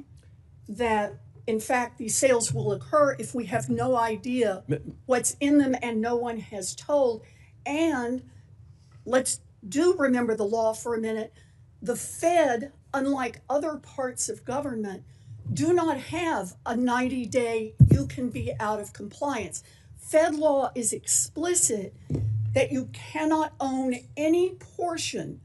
that, in fact, these sales will occur if we have no idea what's in them and no one has told? And let's remember the law for a minute. The Fed, unlike other parts of government, do not have a 90-day you can be out of compliance. Fed law is explicit that you cannot own any portion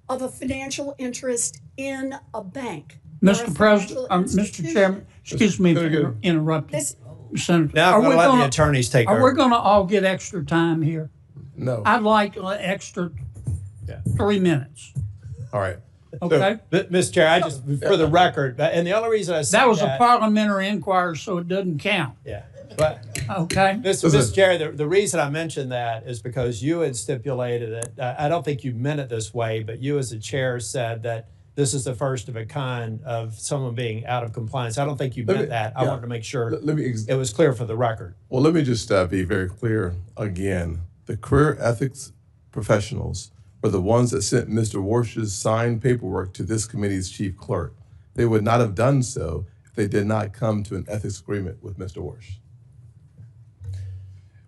of a financial interest in a bank. or a Mr. President, financial Mr. institution. Chairman, excuse me Very for good. interrupting. This- Senator, Now I'm going to let the attorneys take are we over. going to all get extra time here? No. I'd like extra 3 minutes, All right. okay? Mr. Chair, I just, for the record, and the only reason I said That was a parliamentary inquiry, so it doesn't count, Yeah, but okay? Mr. Chair, the reason I mentioned that is because you had stipulated it. I don't think you meant it this way, but you as a chair said that this is the first of a kind of someone being out of compliance. I don't think you meant that. I wanted to make sure Let me it was clear for the record. Well, let me just be very clear again. The career ethics professionals were the ones that sent Mr. Warsh's signed paperwork to this committee's chief clerk. They would not have done so if they did not come to an ethics agreement with Mr. Warsh.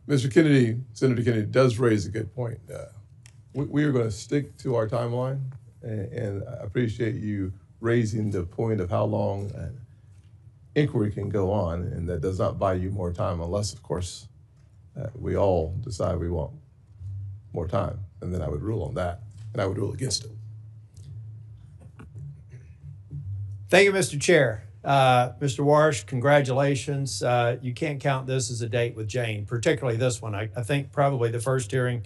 Mr. Kennedy, Senator Kennedy does raise a good point. We are going to stick to our timeline, and I appreciate you raising the point of how long inquiry can go on, and that does not buy you more time unless, of course, we all decide we want more time. And then I would rule on that, and I would rule against it. Thank you, Mr. Chair. Mr. Warsh, congratulations. You can't count this as a date with Jane, particularly this one. I think probably the first hearing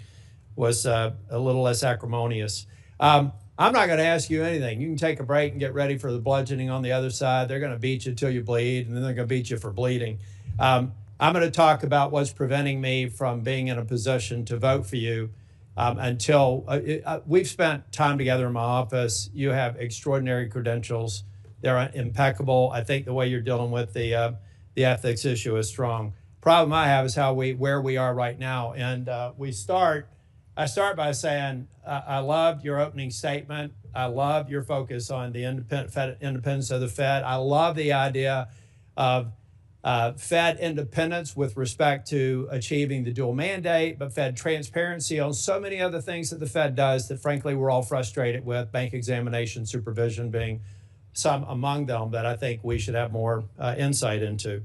was a little less acrimonious. I'm not going to ask you anything. You can take a break and get ready for the bludgeoning on the other side. They're going to beat you till you bleed, and then they're going to beat you for bleeding. I'm going to talk about what's preventing me from being in a position to vote for you until we've spent time together in my office. You have extraordinary credentials. They're impeccable. I think the way you're dealing with the ethics issue is strong. Problem I have is where we are right now, and I start by saying I loved your opening statement. I love your focus on the independence of the Fed. I love the idea of Fed independence with respect to achieving the dual mandate, but Fed transparency on so many other things that the Fed does that, frankly, we're all frustrated with, bank examination, supervision being some among them that I think we should have more insight into.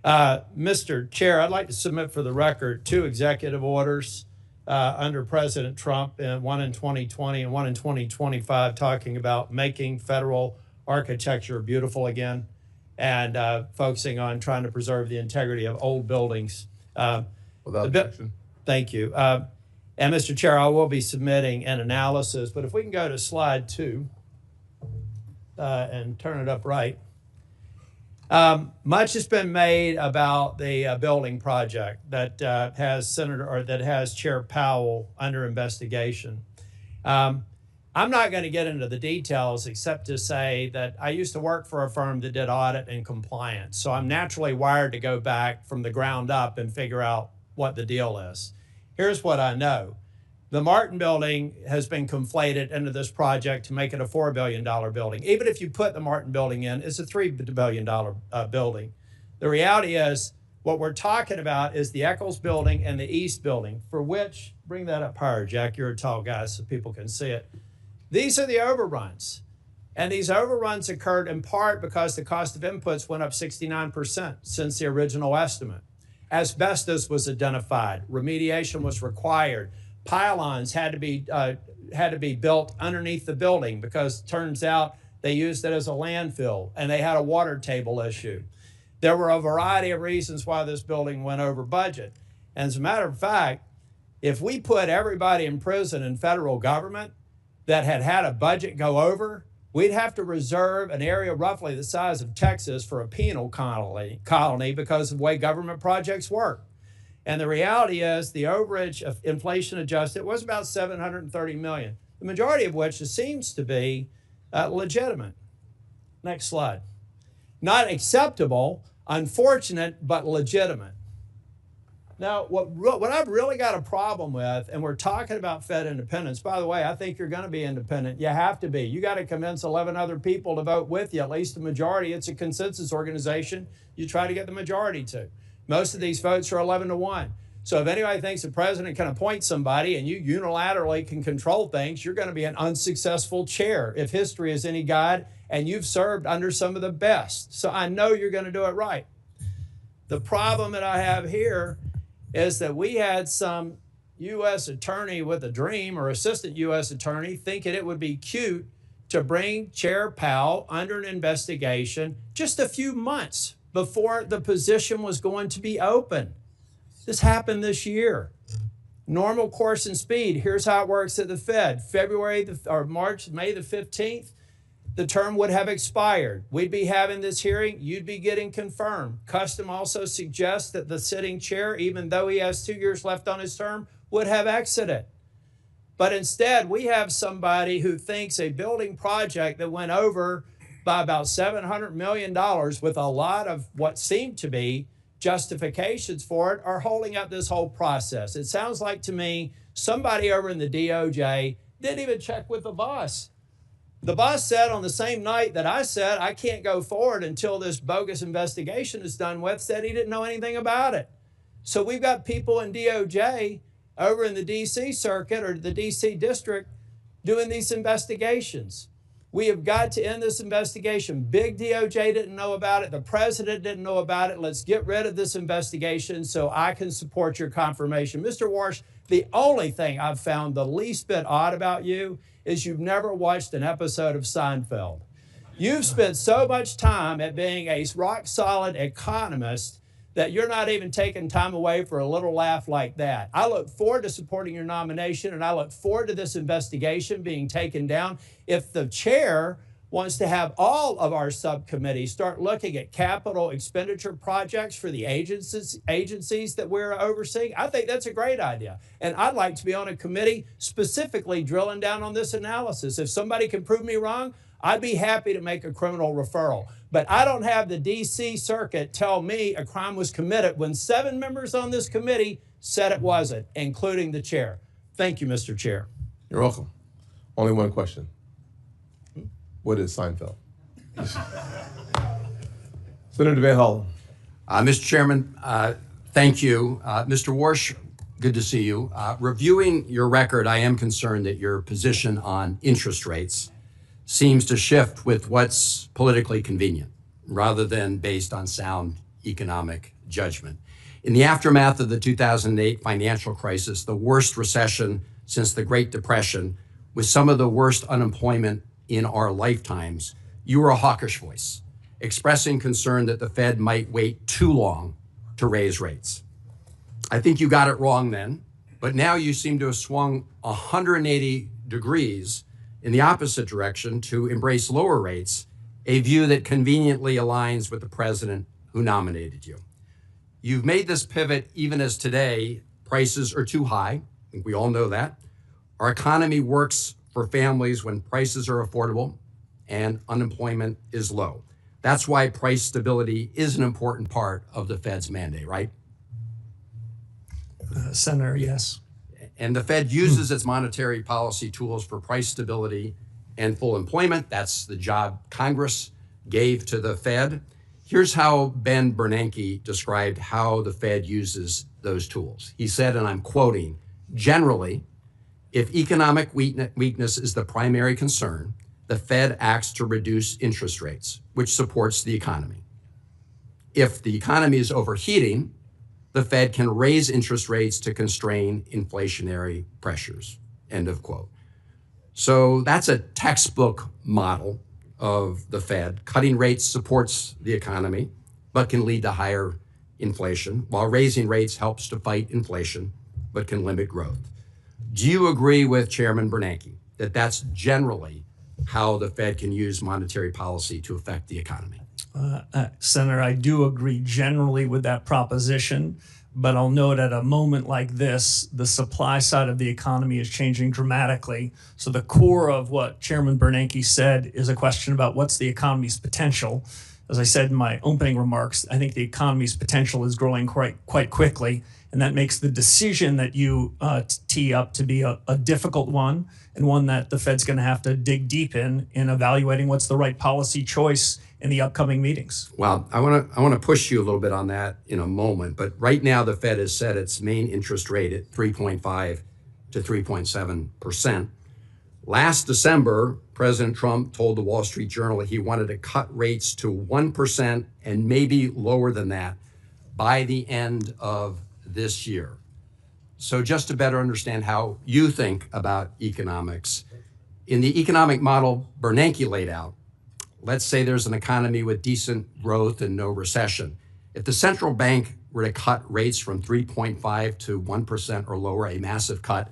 Mr. Chair, I'd like to submit for the record 2 executive orders under President Trump, and one in 2020 and one in 2025, talking about making federal architecture beautiful again and focusing on trying to preserve the integrity of old buildings. Without objection. Thank you. And Mr. Chair, I will be submitting an analysis, but if we can go to slide 2 and turn it up right. Much has been made about the building project that has Chair Powell under investigation. I'm not going to get into the details except to say that I used to work for a firm that did audit and compliance. So I'm naturally wired to go back from the ground up and figure out what the deal is. Here's what I know. The Martin building has been conflated into this project to make it a $4 billion building. Even if you put the Martin building in, it's a $3 billion building. The reality is what we're talking about is the Eccles building and the East building, for which, bring that up higher, Jack, you're a tall guy so people can see it. These are the overruns. And these overruns occurred in part because the cost of inputs went up 69% since the original estimate. Asbestos was identified, remediation was required. Pylons had to be built underneath the building because it turns out they used it as a landfill and they had a water table issue. There were a variety of reasons why this building went over budget. And as a matter of fact, if we put everybody in prison in federal government that had a budget go over, we'd have to reserve an area roughly the size of Texas for a penal colony because of the way government projects work. And the reality is the overage of inflation adjusted was about $730 million, the majority of which seems to be legitimate. Next slide. Not acceptable, unfortunate, but legitimate. Now, what I've really got a problem with, and we're talking about Fed independence. By the way, I think you're going to be independent. You have to be. You got to convince 11 other people to vote with you, at least the majority. It's a consensus organization. You try to get the majority to. Most of these votes are 11-1. So if anybody thinks the president can appoint somebody and you unilaterally can control things, you're going to be an unsuccessful chair if history is any guide, and you've served under some of the best. So I know you're going to do it right. The problem that I have here is that we had some U.S. attorney with a dream, or assistant U.S. attorney, thinking it would be cute to bring Chair Powell under an investigation just a few months before the position was going to be open. This happened this year. Normal course and speed. Here's how it works at the Fed. May the 15th, the term would have expired. We'd be having this hearing. You'd be getting confirmed. Custom also suggests that the sitting chair, even though he has 2 years left on his term, would have exited. But instead, we have somebody who thinks a building project that went over by about $700 million with a lot of what seemed to be justifications for it are holding up this whole process. It sounds like to me somebody over in the DOJ didn't even check with the boss. The boss said on the same night that I said I can't go forward until this bogus investigation is done with, said he didn't know anything about it. So we've got people in DOJ over in the DC circuit or the DC district doing these investigations. We have got to end this investigation. Big DOJ didn't know about it. The president didn't know about it. Let's get rid of this investigation so I can support your confirmation. Mr. Warsh, the only thing I've found the least bit odd about you is you've never watched an episode of Seinfeld. You've spent so much time at being a rock-solid economist that you're not even taking time away for a little laugh like that. I look forward to supporting your nomination, and I look forward to this investigation being taken down. If the chair wants to have all of our subcommittees start looking at capital expenditure projects for the agencies that we're overseeing, I think that's a great idea. And I'd like to be on a committee specifically drilling down on this analysis. If somebody can prove me wrong, I'd be happy to make a criminal referral. But I don't have the D.C. Circuit tell me a crime was committed when 7 members on this committee said it wasn't, including the chair. Thank you, Mr. Chair. You're welcome. Only one question. What is Seinfeld? Senator Van Hollen. Mr. Chairman, thank you. Mr. Warsh, good to see you. Reviewing your record, I am concerned that your position on interest rates seems to shift with what's politically convenient rather than based on sound economic judgment. In the aftermath of the 2008 financial crisis, the worst recession since the Great Depression, with some of the worst unemployment in our lifetimes, you were a hawkish voice, expressing concern that the Fed might wait too long to raise rates. I think you got it wrong then, but now you seem to have swung 180 degrees in the opposite direction to embrace lower rates, a view that conveniently aligns with the president who nominated you. You've made this pivot even as today prices are too high. I think we all know that. Our economy works for families when prices are affordable and unemployment is low. That's why price stability is an important part of the Fed's mandate, right? Senator, yes. And the Fed uses its monetary policy tools for price stability and full employment. That's the job Congress gave to the Fed. Here's how Ben Bernanke described how the Fed uses those tools. He said, and I'm quoting, "Generally, if economic weakness is the primary concern, the Fed acts to reduce interest rates, which supports the economy. If the economy is overheating, the Fed can raise interest rates to constrain inflationary pressures," end of quote. So that's a textbook model of the Fed. Cutting rates supports the economy, but can lead to higher inflation, while raising rates helps to fight inflation, but can limit growth. Do you agree with Chairman Bernanke that that's generally how the Fed can use monetary policy to affect the economy? Senator, I do agree generally with that proposition, but I'll note at a moment like this, the supply side of the economy is changing dramatically. So the core of what Chairman Bernanke said is a question about what's the economy's potential. As I said in my opening remarks, I think the economy's potential is growing quite quickly, and that makes the decision that you tee up to be a difficult one, and one that the Fed's going to have to dig deep in evaluating what's the right policy choice in the upcoming meetings. Well, I want to push you a little bit on that in a moment, but right now the Fed has set its main interest rate at 3.5 to 3.7%. Last December, President Trump told the Wall Street Journal he wanted to cut rates to 1% and maybe lower than that by the end of this year. So just to better understand how you think about economics, in the economic model Bernanke laid out, let's say there's an economy with decent growth and no recession. If the central bank were to cut rates from 3.5 to 1% or lower, a massive cut,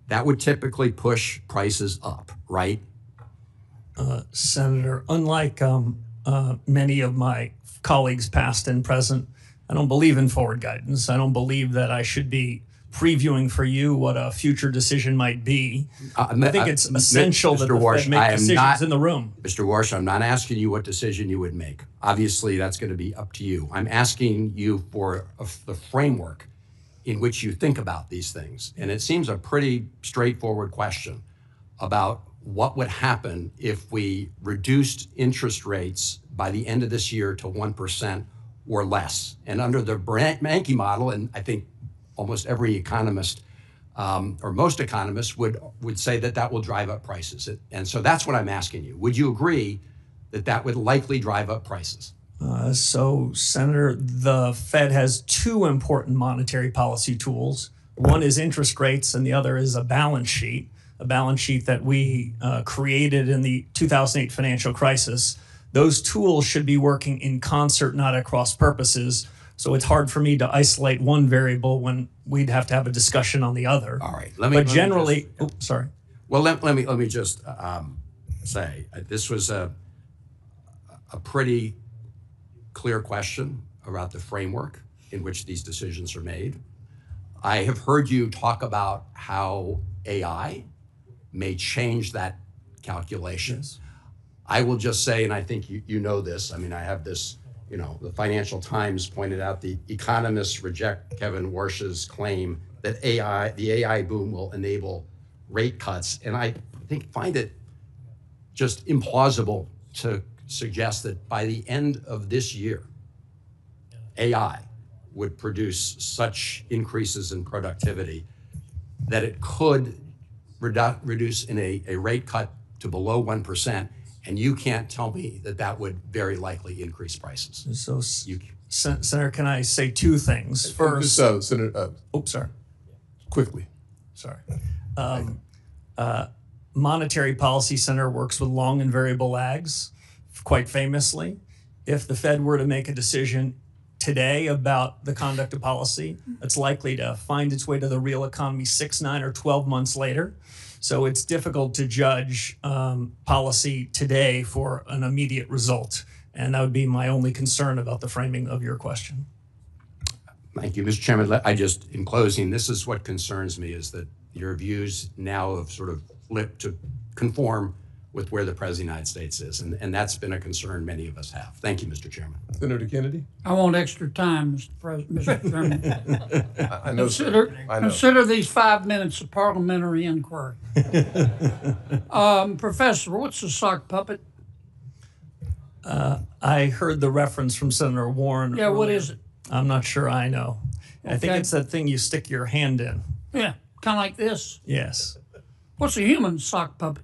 that would typically push prices up, right? Senator, unlike many of my colleagues, past and present, I don't believe in forward guidance. I don't believe that I should be previewing for you what a future decision might be. I think it's essential that the Fed make decisions in the room. Mr. Warsh, I'm not asking you what decision you would make. Obviously, that's going to be up to you. I'm asking you for the framework in which you think about these things. And it seems a pretty straightforward question about what would happen if we reduced interest rates by the end of this year to 1% or less. And under the Bernanke model, and I think almost every economist or most economists would say that that will drive up prices. And so that's what I'm asking you. Would you agree that that would likely drive up prices? So, Senator, the Fed has two important monetary policy tools. One is interest rates, and the other is a balance sheet that we created in the 2008 financial crisis. Those tools should be working in concert, not at cross purposes. So it's hard for me to isolate one variable when we'd have to have a discussion on the other. All right. Sorry. Well, let me just say this was a pretty clear question about the framework in which these decisions are made. I have heard you talk about how AI may change that calculation. Yes. I will just say, and I think you know this, I mean, I have this, the Financial Times pointed out the economists reject Kevin Warsh's claim that the AI boom will enable rate cuts. And I find it just implausible to suggest that by the end of this year, AI would produce such increases in productivity that it could reduce in a rate cut to below 1%. And you can't tell me that that would very likely increase prices. So, Senator, can I say two things? First, Senator, sorry. quickly. Sorry. Monetary Policy Center works with long and variable lags. Quite famously, if the Fed were to make a decision today about the conduct of policy, it's likely to find its way to the real economy 6, 9, or 12 months later. So it's difficult to judge policy today for an immediate result. And that would be my only concern about the framing of your question. Thank you, Mr. Chairman. In closing, this is what concerns me, is that your views now have sort of flipped to conform with where the President of the United States is. And that's been a concern many of us have. Thank you, Mr. Chairman. Senator Kennedy? I want extra time, Mr. Chairman. I know, sir. I know. Consider these 5 minutes a parliamentary inquiry. Professor, what's a sock puppet? I heard the reference from Senator Warren. Yeah, what earlier. is it? I'm not sure I know. I think Okay. it's that thing you stick your hand in. Yeah, kind of like this. Yes. What's a human sock puppet?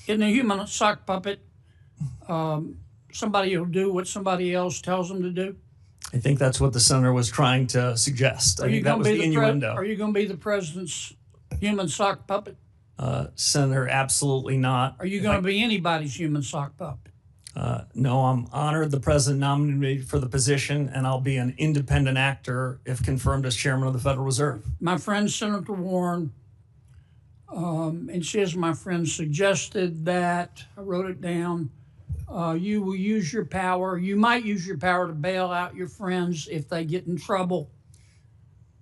Isn't a human sock puppet somebody who'll do what somebody else tells them to do? I think that's what the senator was trying to suggest. I think that was the innuendo. Are you going to be the president's human sock puppet? Senator, absolutely not. Are you going to be anybody's human sock puppet? No, I'm honored the president nominated me for the position, and I'll be an independent actor if confirmed as chairman of the Federal Reserve. My friend Senator Warren, and she, as my friend, suggested that, I wrote it down, you will use your power, you might use your power to bail out your friends if they get in trouble,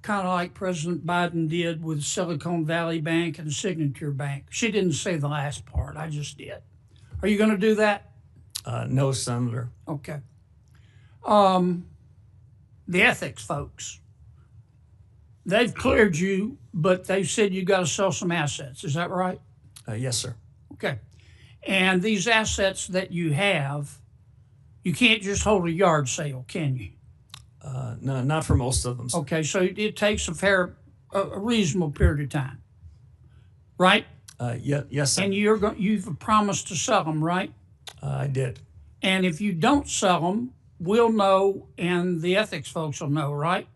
kind of like President Biden did with Silicon Valley Bank and Signature Bank. She didn't say the last part, I just did. Are you going to do that? No, Senator. Okay. The ethics folks, they've cleared you, but they said you got to sell some assets. Is that right? Yes, sir. Okay. And these assets that you have, you can't just hold a yard sale, can you? No, not for most of them. Sir. Okay, so it takes a reasonable period of time, right? Yes, sir. And you've promised to sell them, right? I did. And if you don't sell them, we'll know, and the ethics folks will know, right?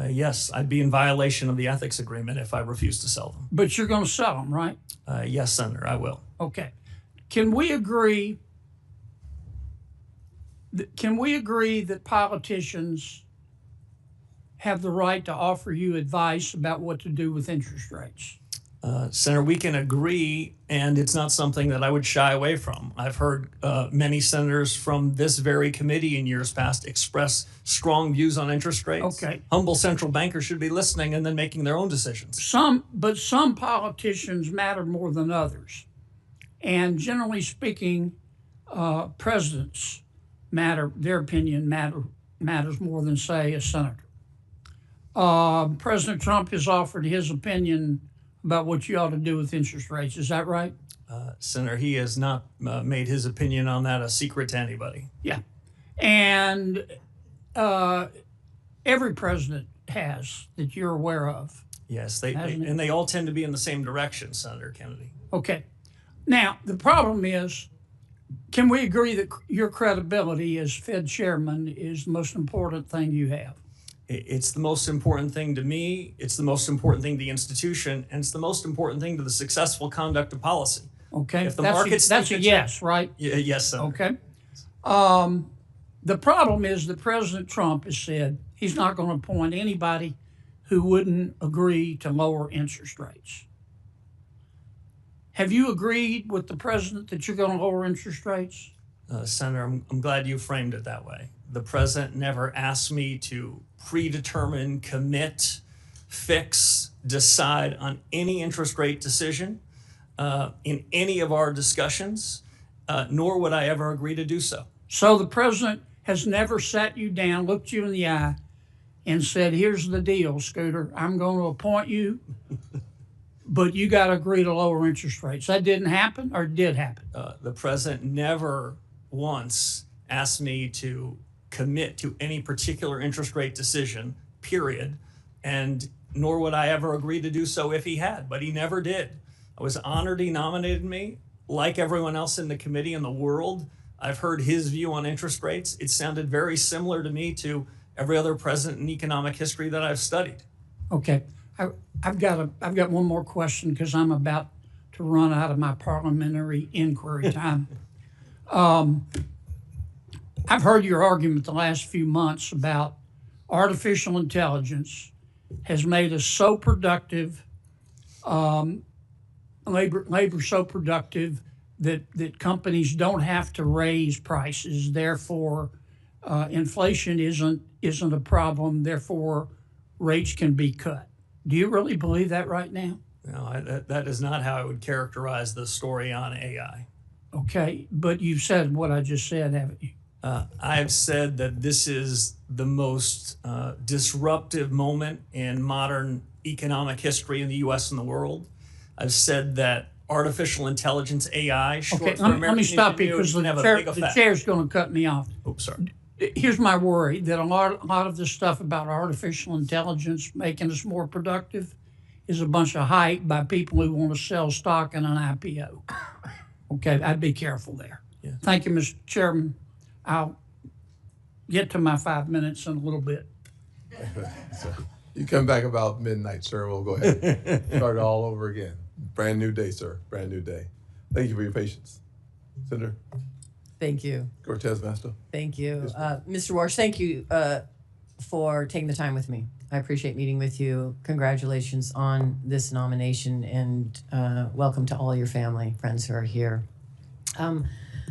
Yes, I'd be in violation of the ethics agreement if I refused to sell them. But you're going to sell them, right? Yes, Senator, I will. Okay. Can we agree that politicians have the right to offer you advice about what to do with interest rates? Senator, we can agree, and it's not something that I would shy away from. I've heard many senators from this very committee in years past express strong views on interest rates. Okay. Humble central bankers should be listening and then making their own decisions. Some politicians matter more than others. And generally speaking, presidents matter, their opinion matters more than, say, a senator. President Trump has offered his opinion about what you ought to do with interest rates. Is that right? Senator, he has not made his opinion on that a secret to anybody. Yeah. And every president has, that you're aware of. Yes, hasn't it? and they all tend to be in the same direction, Senator Kennedy. Okay. Now, the problem is, can we agree that your credibility as Fed chairman is the most important thing you have? It's the most important thing to me. It's the most important thing to the institution, and it's the most important thing to the successful conduct of policy. Okay. If the markets that's think a that yes, right? Yes, Senator. Okay. The problem is that President Trump has said he's not going to appoint anybody who wouldn't agree to lower interest rates. Have you agreed with the president that you're going to lower interest rates? Senator, I'm glad you framed it that way. The president never asked me to predetermine, commit, fix, decide on any interest rate decision in any of our discussions, nor would I ever agree to do so. So the president has never sat you down, looked you in the eye, and said, here's the deal, Scooter. I'm going to appoint you, but you got to agree to lower interest rates. That didn't happen, or did happen? The president never once asked me to commit to any particular interest rate decision, period, and nor would I ever agree to do so if he had, but he never did. I was honored he nominated me. Like everyone else in the committee in the world, I've heard his view on interest rates. It sounded very similar to me to every other president in economic history that I've studied. Okay, I've got one more question because I'm about to run out of my parliamentary inquiry time. I've heard your argument the last few months about artificial intelligence has made us so productive, labor so productive that companies don't have to raise prices. Therefore, inflation isn't a problem. Therefore, rates can be cut. Do you really believe that right now? No, that is not how I would characterize the story on AI. Okay, but you've said what I just said, haven't you? I've said that this is the most disruptive moment in modern economic history in the U.S. and the world. I've said that artificial intelligence, AI, short Okay, for let American me stop you ingenuity, because can have a big the effect. chair's going to cut me off. Oops, sorry. Here's my worry, that a lot of this stuff about artificial intelligence making us more productive is a bunch of hype by people who want to sell stock in an IPO. Okay, I'd be careful there. Yeah. Thank you, Mr. Chairman. I'll get to my 5 minutes in a little bit. So you come back about midnight, sir. We'll go ahead and start all over again. Brand new day, sir. Brand new day. Thank you for your patience. Senator Thank you. Cortez Masto. Thank you. Mr. Warsh, thank you for taking the time with me. I appreciate meeting with you. Congratulations on this nomination, and welcome to all your family, friends who are here.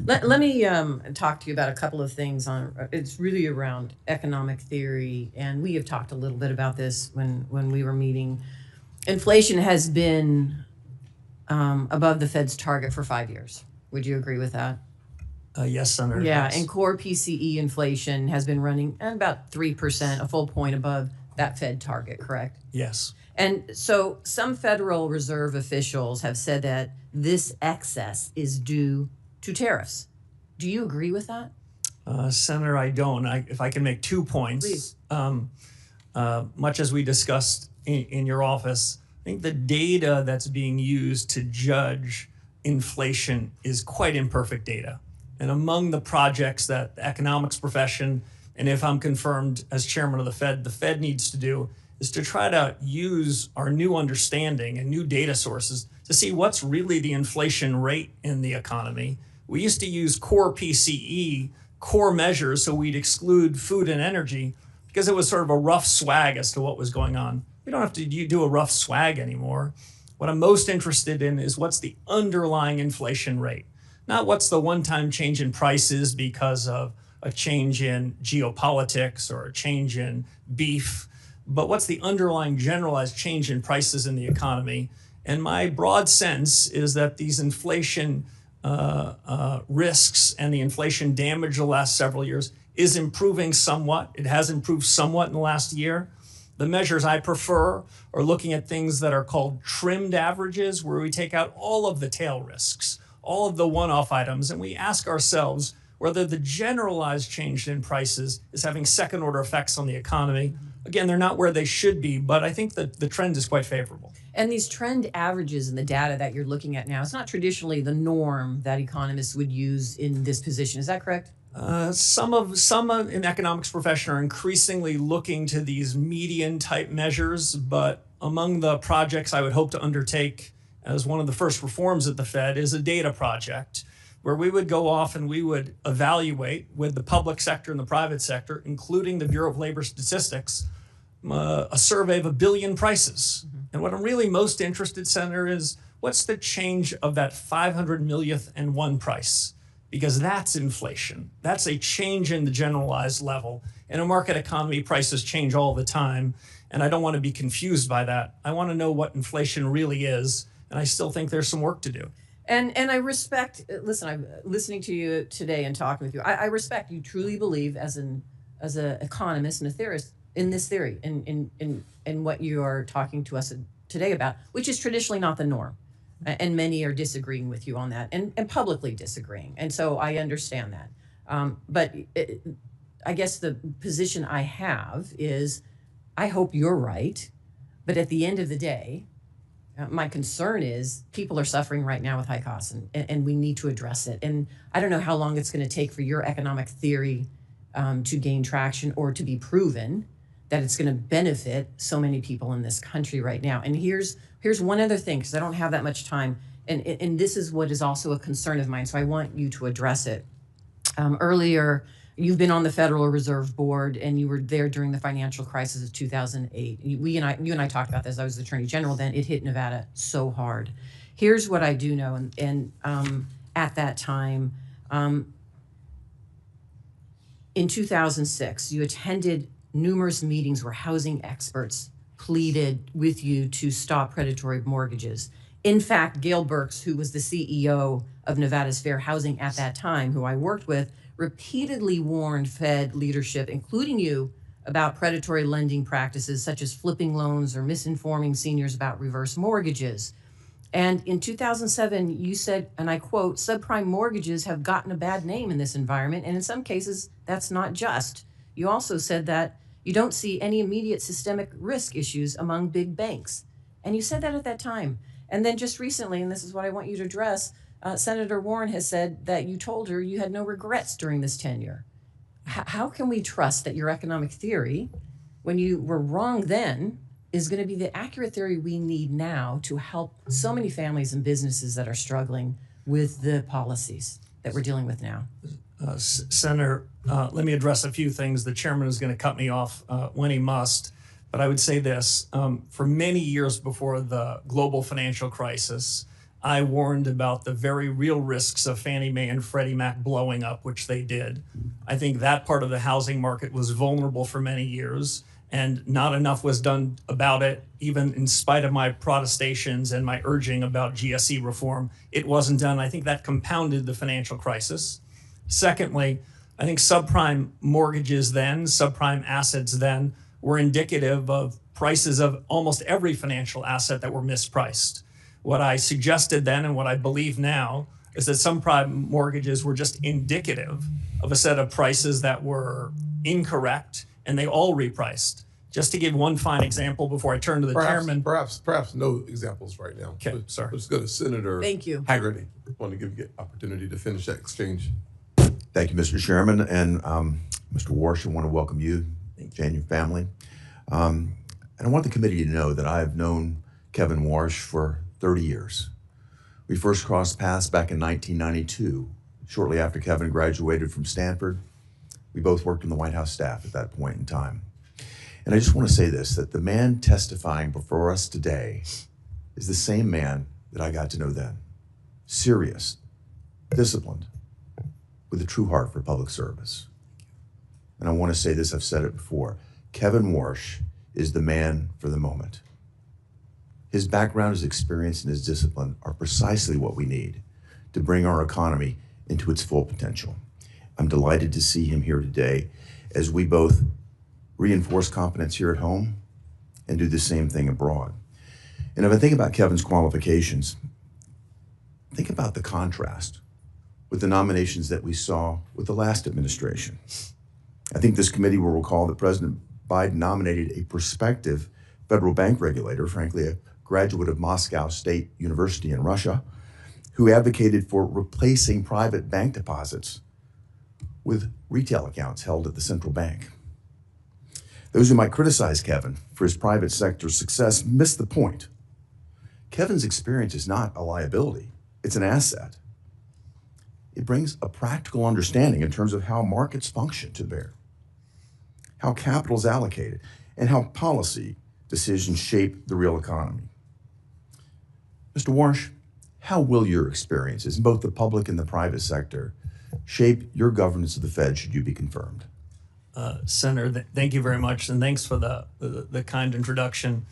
Let me talk to you about a couple of things. It's really around economic theory, and we have talked a little bit about this when we were meeting. Inflation has been above the Fed's target for 5 years. Would you agree with that? Yes, Senator. Yeah, yes. and core PCE inflation has been running at about 3%, a full point above that Fed target, correct? Yes. And so some Federal Reserve officials have said that this excess is due to tariffs. Do you agree with that? Senator, I don't. If I can make 2 points. Please. Much as we discussed in your office, I think the data that's being used to judge inflation is quite imperfect data. And among the projects that the economics profession, and if I'm confirmed as chairman of the Fed needs to do, is to try to use our new understanding and new data sources to see what's really the inflation rate in the economy. We used to use core PCE, core measures, so we'd exclude food and energy because it was sort of a rough swag as to what was going on. We don't have to do a rough swag anymore. What I'm most interested in is what's the underlying inflation rate, not what's the one-time change in prices because of a change in geopolitics or a change in beef, but what's the underlying generalized change in prices in the economy. And my broad sense is that these inflation risks and the inflation damage the last several years is improving somewhat. It has improved somewhat in the last year. The measures I prefer are looking at things that are called trimmed averages, where we take out all of the tail risks, all of the one-off items, and we ask ourselves, whether the generalized change in prices is having second order effects on the economy. Again, they're not where they should be, but I think that the trend is quite favorable. And these trend averages and the data that you're looking at now, it's not traditionally the norm that economists would use in this position. Is that correct? Some in economics profession are increasingly looking to these median type measures, but among the projects I would hope to undertake as one of the first reforms at the Fed is a data project where we would go off and we would evaluate with the public sector and the private sector, including the Bureau of Labor Statistics, a survey of 1 billion prices. And what I'm really most interested, Senator, is what's the change of that 500 millionth and one price? Because that's inflation. That's a change in the generalized level. In a market economy, prices change all the time, and I don't want to be confused by that. I want to know what inflation really is, and I still think there's some work to do. And I respect, listen, I'm listening to you today and talking with you. I respect you truly believe as an economist and a theorist in this theory, in what you are talking to us today about, which is traditionally not the norm. And many are disagreeing with you on that and publicly disagreeing. And so I understand that. But I guess the position I have is I hope you're right. But at the end of the day, my concern is people are suffering right now with high costs and we need to address it. And I don't know how long it's going to take for your economic theory to gain traction or to be proven that it's going to benefit so many people in this country right now. And here's one other thing, because I don't have that much time. And this is what is also a concern of mine. So I want you to address it. Earlier, you've been on the Federal Reserve Board and you were there during the financial crisis of 2008. You and I talked about this. I was the Attorney General then. It hit Nevada so hard. Here's what I do know. And at that time, in 2006, you attended numerous meetings where housing experts pleaded with you to stop predatory mortgages. In fact, Gail Burks, who was the CEO of Nevada's Fair Housing at that time, who I worked with, repeatedly warned Fed leadership, including you, about predatory lending practices such as flipping loans or misinforming seniors about reverse mortgages. And in 2007, you said, and I quote, subprime mortgages have gotten a bad name in this environment, and in some cases, that's not just. You also said that you don't see any immediate systemic risk issues among big banks. And you said that at that time. And then just recently, and this is what I want you to address, Senator Warren has said that you told her you had no regrets during this tenure. How can we trust that your economic theory, when you were wrong then, is going to be the accurate theory we need now to help so many families and businesses that are struggling with the policies that we're dealing with now? Senator, let me address a few things. The chairman is going to cut me off when he must, but I would say this. For many years before the global financial crisis, I warned about the very real risks of Fannie Mae and Freddie Mac blowing up, which they did. I think that part of the housing market was vulnerable for many years, and not enough was done about it, even in spite of my protestations and my urging about GSE reform. It wasn't done. I think that compounded the financial crisis. Secondly, I think subprime mortgages then, subprime assets then, were indicative of prices of almost every financial asset that were mispriced. What I suggested then and what I believe now is that subprime mortgages were just indicative of a set of prices that were incorrect, and they all repriced. Just to give one fine example before I turn to the chairman. Perhaps no examples right now. Okay, sorry. Let's go to Senator Thank you. Haggerty. I want to give you the opportunity to finish that exchange. Thank you, Mr. Chairman. And Mr. Warsh, I want to welcome you, Jane, and your family. And I want the committee to know that I have known Kevin Warsh for 30 years. We first crossed paths back in 1992, shortly after Kevin graduated from Stanford. We both worked in the White House staff at that point in time. And I just want to say this, that the man testifying before us today is the same man that I got to know then. Serious, disciplined, with a true heart for public service. And I want to say this, I've said it before, Kevin Warsh is the man for the moment. His background, his experience, and his discipline are precisely what we need to bring our economy into its full potential. I'm delighted to see him here today as we both reinforce competence here at home and do the same thing abroad. And if I think about Kevin's qualifications, think about the contrast with the nominations that we saw with the last administration. I think this committee will recall that President Biden nominated a prospective federal bank regulator, frankly, a graduate of Moscow State University in Russia, who advocated for replacing private bank deposits with retail accounts held at the central bank. Those who might criticize Kevin for his private sector success miss the point. Kevin's experience is not a liability, it's an asset. It brings a practical understanding in terms of how markets function to bear, how capital is allocated, and how policy decisions shape the real economy. Mr. Warsh, how will your experiences in both the public and the private sector shape your governance of the Fed should you be confirmed? Senator, thank you very much, and thanks for the kind introduction.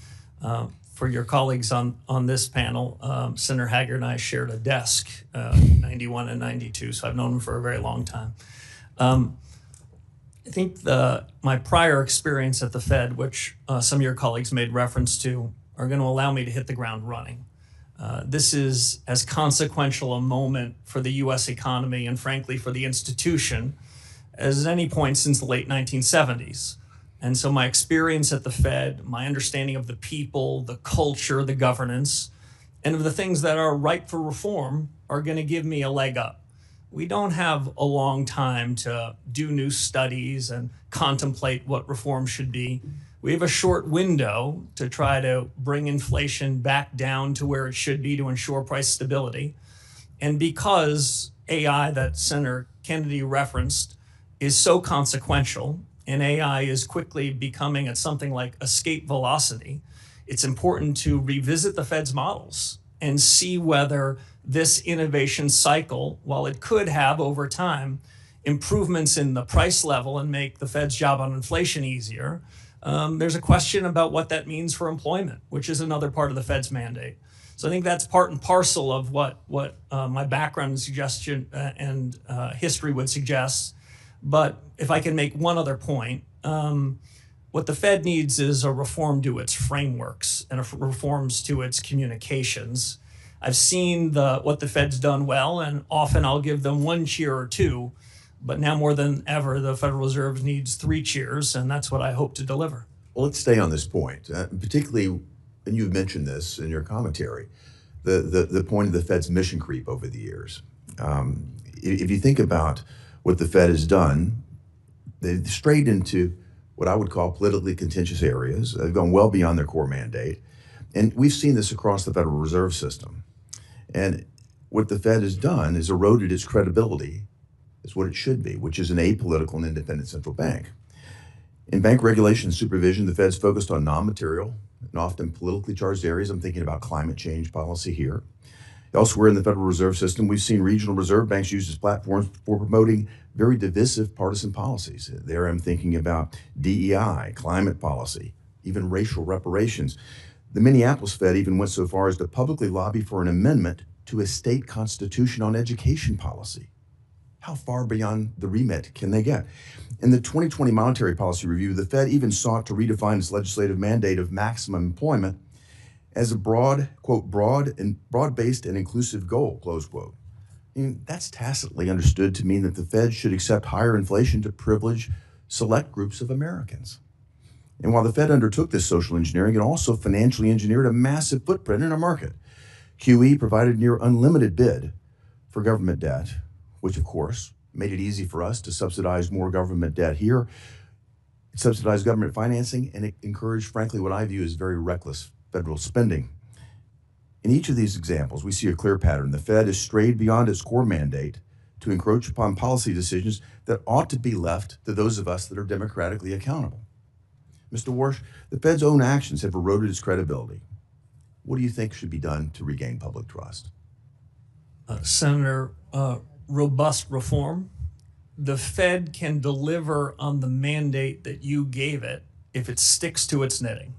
For your colleagues on this panel, Senator Haggard and I shared a desk, 91 and 92, so I've known him for a very long time. I think my prior experience at the Fed, which some of your colleagues made reference to, are going to allow me to hit the ground running. This is as consequential a moment for the U.S. economy and frankly for the institution as at any point since the late 1970s. And so my experience at the Fed, my understanding of the people, the culture, the governance, and of the things that are ripe for reform are going to give me a leg up. We don't have a long time to do new studies and contemplate what reform should be. We have a short window to try to bring inflation back down to where it should be to ensure price stability. And because AI that Senator Kennedy referenced is so consequential, and AI is quickly becoming at something like escape velocity, it's important to revisit the Fed's models and see whether this innovation cycle, while it could have over time improvements in the price level and make the Fed's job on inflation easier, there's a question about what that means for employment, which is another part of the Fed's mandate. So I think that's part and parcel of what my background and suggestion and history would suggest. But if I can make one other point, what the Fed needs is a reform to its frameworks and reforms to its communications. I've seen what the Fed's done well, and often I'll give them one cheer or two, but now more than ever, the Federal Reserve needs 3 cheers, and that's what I hope to deliver. Well, let's stay on this point, particularly, and you've mentioned this in your commentary, the point of the Fed's mission creep over the years. If you think about what the Fed has done, they've strayed into what I would call politically contentious areas. They've gone well beyond their core mandate. And we've seen this across the Federal Reserve System. And what the Fed has done is eroded its credibility as what it should be, which is an apolitical and independent central bank. In bank regulation and supervision, the Fed's focused on non-material and often politically charged areas. I'm thinking about climate change policy here. Elsewhere in the Federal Reserve System, we've seen regional reserve banks used as platforms for promoting very divisive partisan policies. There I'm thinking about DEI, climate policy, even racial reparations. The Minneapolis Fed even went so far as to publicly lobby for an amendment to a state constitution on education policy. How far beyond the remit can they get? In the 2020 Monetary Policy Review, the Fed even sought to redefine its legislative mandate of maximum employment as a broad, quote, broad-based and inclusive goal, close quote. I mean, that's tacitly understood to mean that the Fed should accept higher inflation to privilege select groups of Americans. And while the Fed undertook this social engineering, it also financially engineered a massive footprint in our market. QE provided near unlimited bid for government debt, which of course made it easy for us to subsidize more government debt here. It subsidized government financing, and it encouraged, frankly, what I view as very reckless federal spending. In each of these examples, we see a clear pattern. The Fed has strayed beyond its core mandate to encroach upon policy decisions that ought to be left to those of us that are democratically accountable. Mr. Warsh, the Fed's own actions have eroded its credibility. What do you think should be done to regain public trust? Senator, robust reform. The Fed can deliver on the mandate that you gave it if it sticks to its knitting.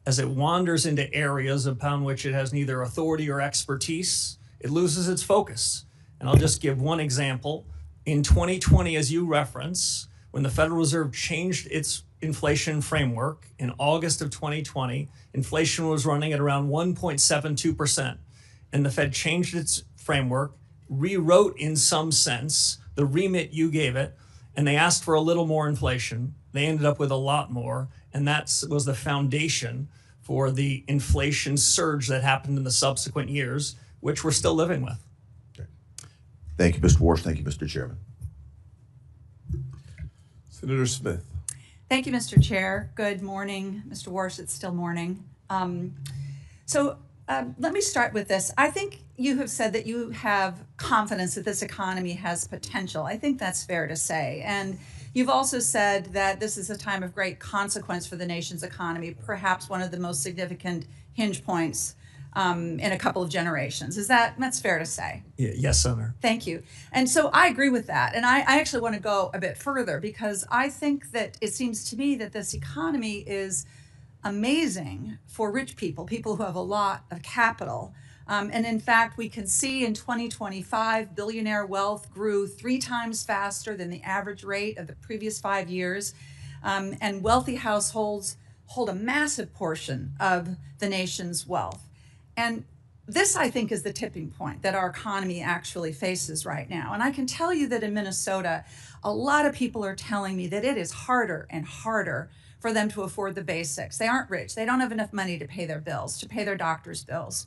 As it wanders into areas upon which it has neither authority or expertise, it loses its focus. And I'll just give one example. In 2020, as you reference, when the Federal Reserve changed its inflation framework in August of 2020, inflation was running at around 1.72%. And the Fed changed its framework rewrote in some sense the remit you gave it, and they asked for a little more inflation. They ended up with a lot more, and that was the foundation for the inflation surge that happened in the subsequent years, which we're still living with. Thank you, Mr. Warsh. Thank you, Mr. Chairman. Senator Smith. Thank you, Mr. Chair. Good morning, Mr. Warsh. It's still morning. Let me start with this. I think you have said that you have confidence that this economy has potential. I think that's fair to say. And you've also said that this is a time of great consequence for the nation's economy, perhaps one of the most significant hinge points in a couple of generations. That's fair to say? Yes, Senator. Thank you. And so I agree with that. And I actually want to go a bit further because I think that it seems to me that this economy is amazing for rich people, people who have a lot of capital. And in fact, we can see in 2025, billionaire wealth grew 3 times faster than the average rate of the previous 5 years. And wealthy households hold a massive portion of the nation's wealth. And this, I think, is the tipping point that our economy actually faces right now. And I can tell you that in Minnesota, a lot of people are telling me that it is harder and harder for them to afford the basics. They aren't rich. They don't have enough money to pay their bills, to pay their doctor's bills.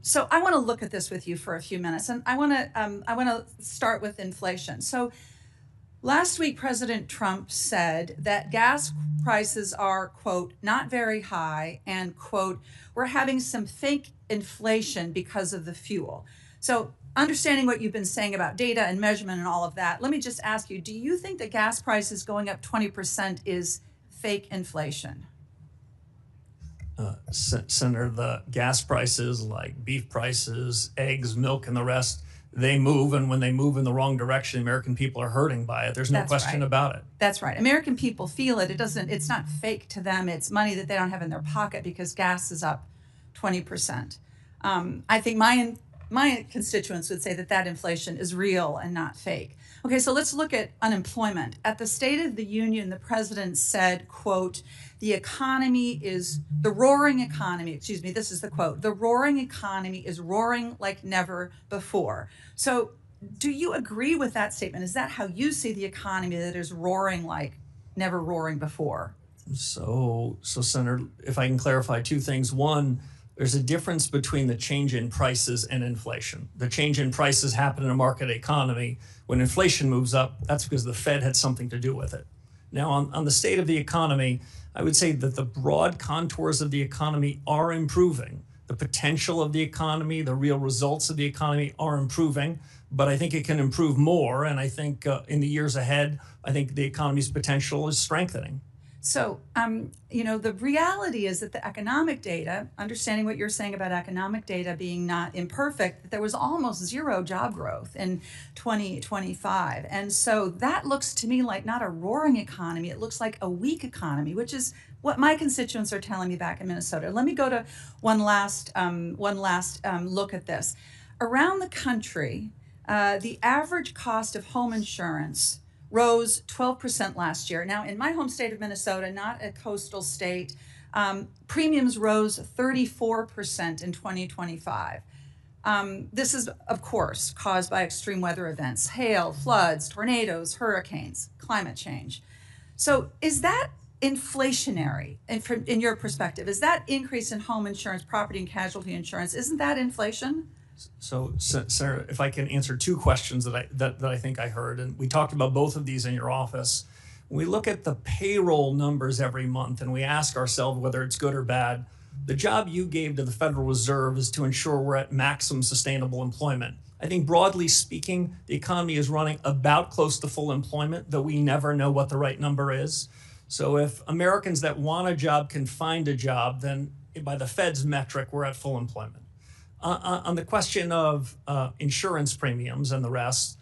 So I want to look at this with you for a few minutes, and I want to start with inflation. So last week, President Trump said that gas prices are, quote, not very high, and, quote, we're having some fake inflation because of the fuel. So understanding what you've been saying about data and measurement and all of that, let me just ask you, do you think that gas prices going up 20% is fake inflation? Senator, the gas prices like beef prices, eggs, milk, and the rest, they move. And when they move in the wrong direction, American people are hurting by it. There's no question about it. That's right. American people feel it. It's not fake to them. It's money that they don't have in their pocket because gas is up 20%. I think my constituents would say that inflation is real and not fake. Okay, so let's look at unemployment. At the State of the Union, the president said, quote, the roaring economy, this is the quote, the roaring economy is roaring like never before. So do you agree with that statement? Is that how you see the economy, that is roaring like never roaring before? So Senator, if I can clarify 2 things. One, there's a difference between the change in prices and inflation. The change in prices happen in a market economy. When inflation moves up, that's because the Fed had something to do with it. Now, on the state of the economy, I would say that the broad contours of the economy are improving. The potential of the economy, the real results of the economy are improving, but I think it can improve more. And I think in the years ahead, I think the economy's potential is strengthening. So, the reality is that the economic data, understanding what you're saying about economic data being not imperfect, that there was almost 0 job growth in 2025. And so that looks to me like not a roaring economy. It looks like a weak economy, which is what my constituents are telling me back in Minnesota. Let me go to one last look at this. Around the country, the average cost of home insurance rose 12% last year. Now, in my home state of Minnesota, not a coastal state, premiums rose 34% in 2025. This is, of course, caused by extreme weather events, hail, floods, tornadoes, hurricanes, climate change. So is that inflationary in your perspective? Is that increase in home insurance, property and casualty insurance, isn't that inflation? So, Senator, if I can answer 2 questions that I think I heard, and we talked about both of these in your office. When we look at the payroll numbers every month and we ask ourselves whether it's good or bad, the job you gave to the Federal Reserve is to ensure we're at maximum sustainable employment. I think broadly speaking, the economy is running about close to full employment, though we never know what the right number is. So if Americans that want a job can find a job, then by the Fed's metric, we're at full employment. On the question of insurance premiums and the rest,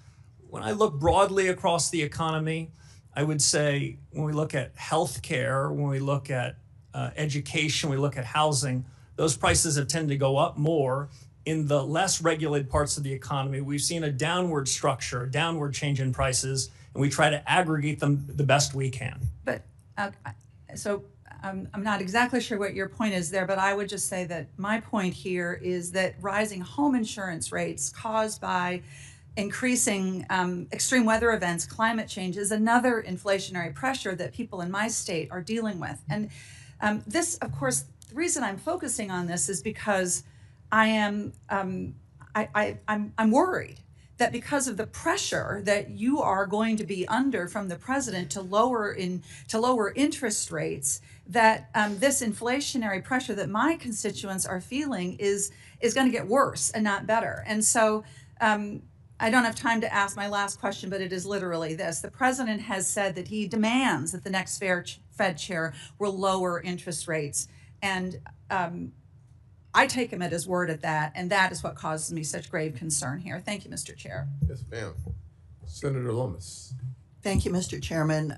when I look broadly across the economy, I would say when we look at healthcare, when we look at education, we look at housing, those prices have tended to go up more. In the less regulated parts of the economy, we've seen a downward structure, a downward change in prices, and we try to aggregate them the best we can. But so I'm not exactly sure what your point is there, but I would just say that my point here is that rising home insurance rates caused by increasing extreme weather events, climate change, is another inflationary pressure that people in my state are dealing with. And this, of course, the reason I'm focusing on this is because I'm worried that because of the pressure that you are going to be under from the president to lower interest rates, that this inflationary pressure that my constituents are feeling is going to get worse and not better. And so I don't have time to ask my last question, but it is literally this. The president has said that he demands that the next Fed chair will lower interest rates. And I take him at his word at that, and that is what causes me such grave concern here. Thank you, Mr. Chair. Yes, ma'am. Senator Lomas. Thank you, Mr. Chairman.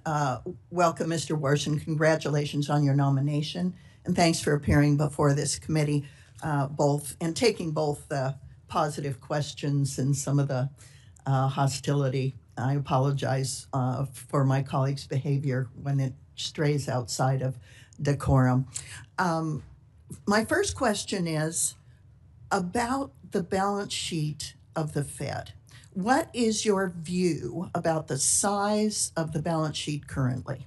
Welcome, Mr. Warsh, and congratulations on your nomination. And thanks for appearing before this committee, and taking both positive questions and some of the hostility. I apologize for my colleagues' behavior when it strays outside of decorum. My first question is about the balance sheet of the Fed. What is your view about the size of the balance sheet currently?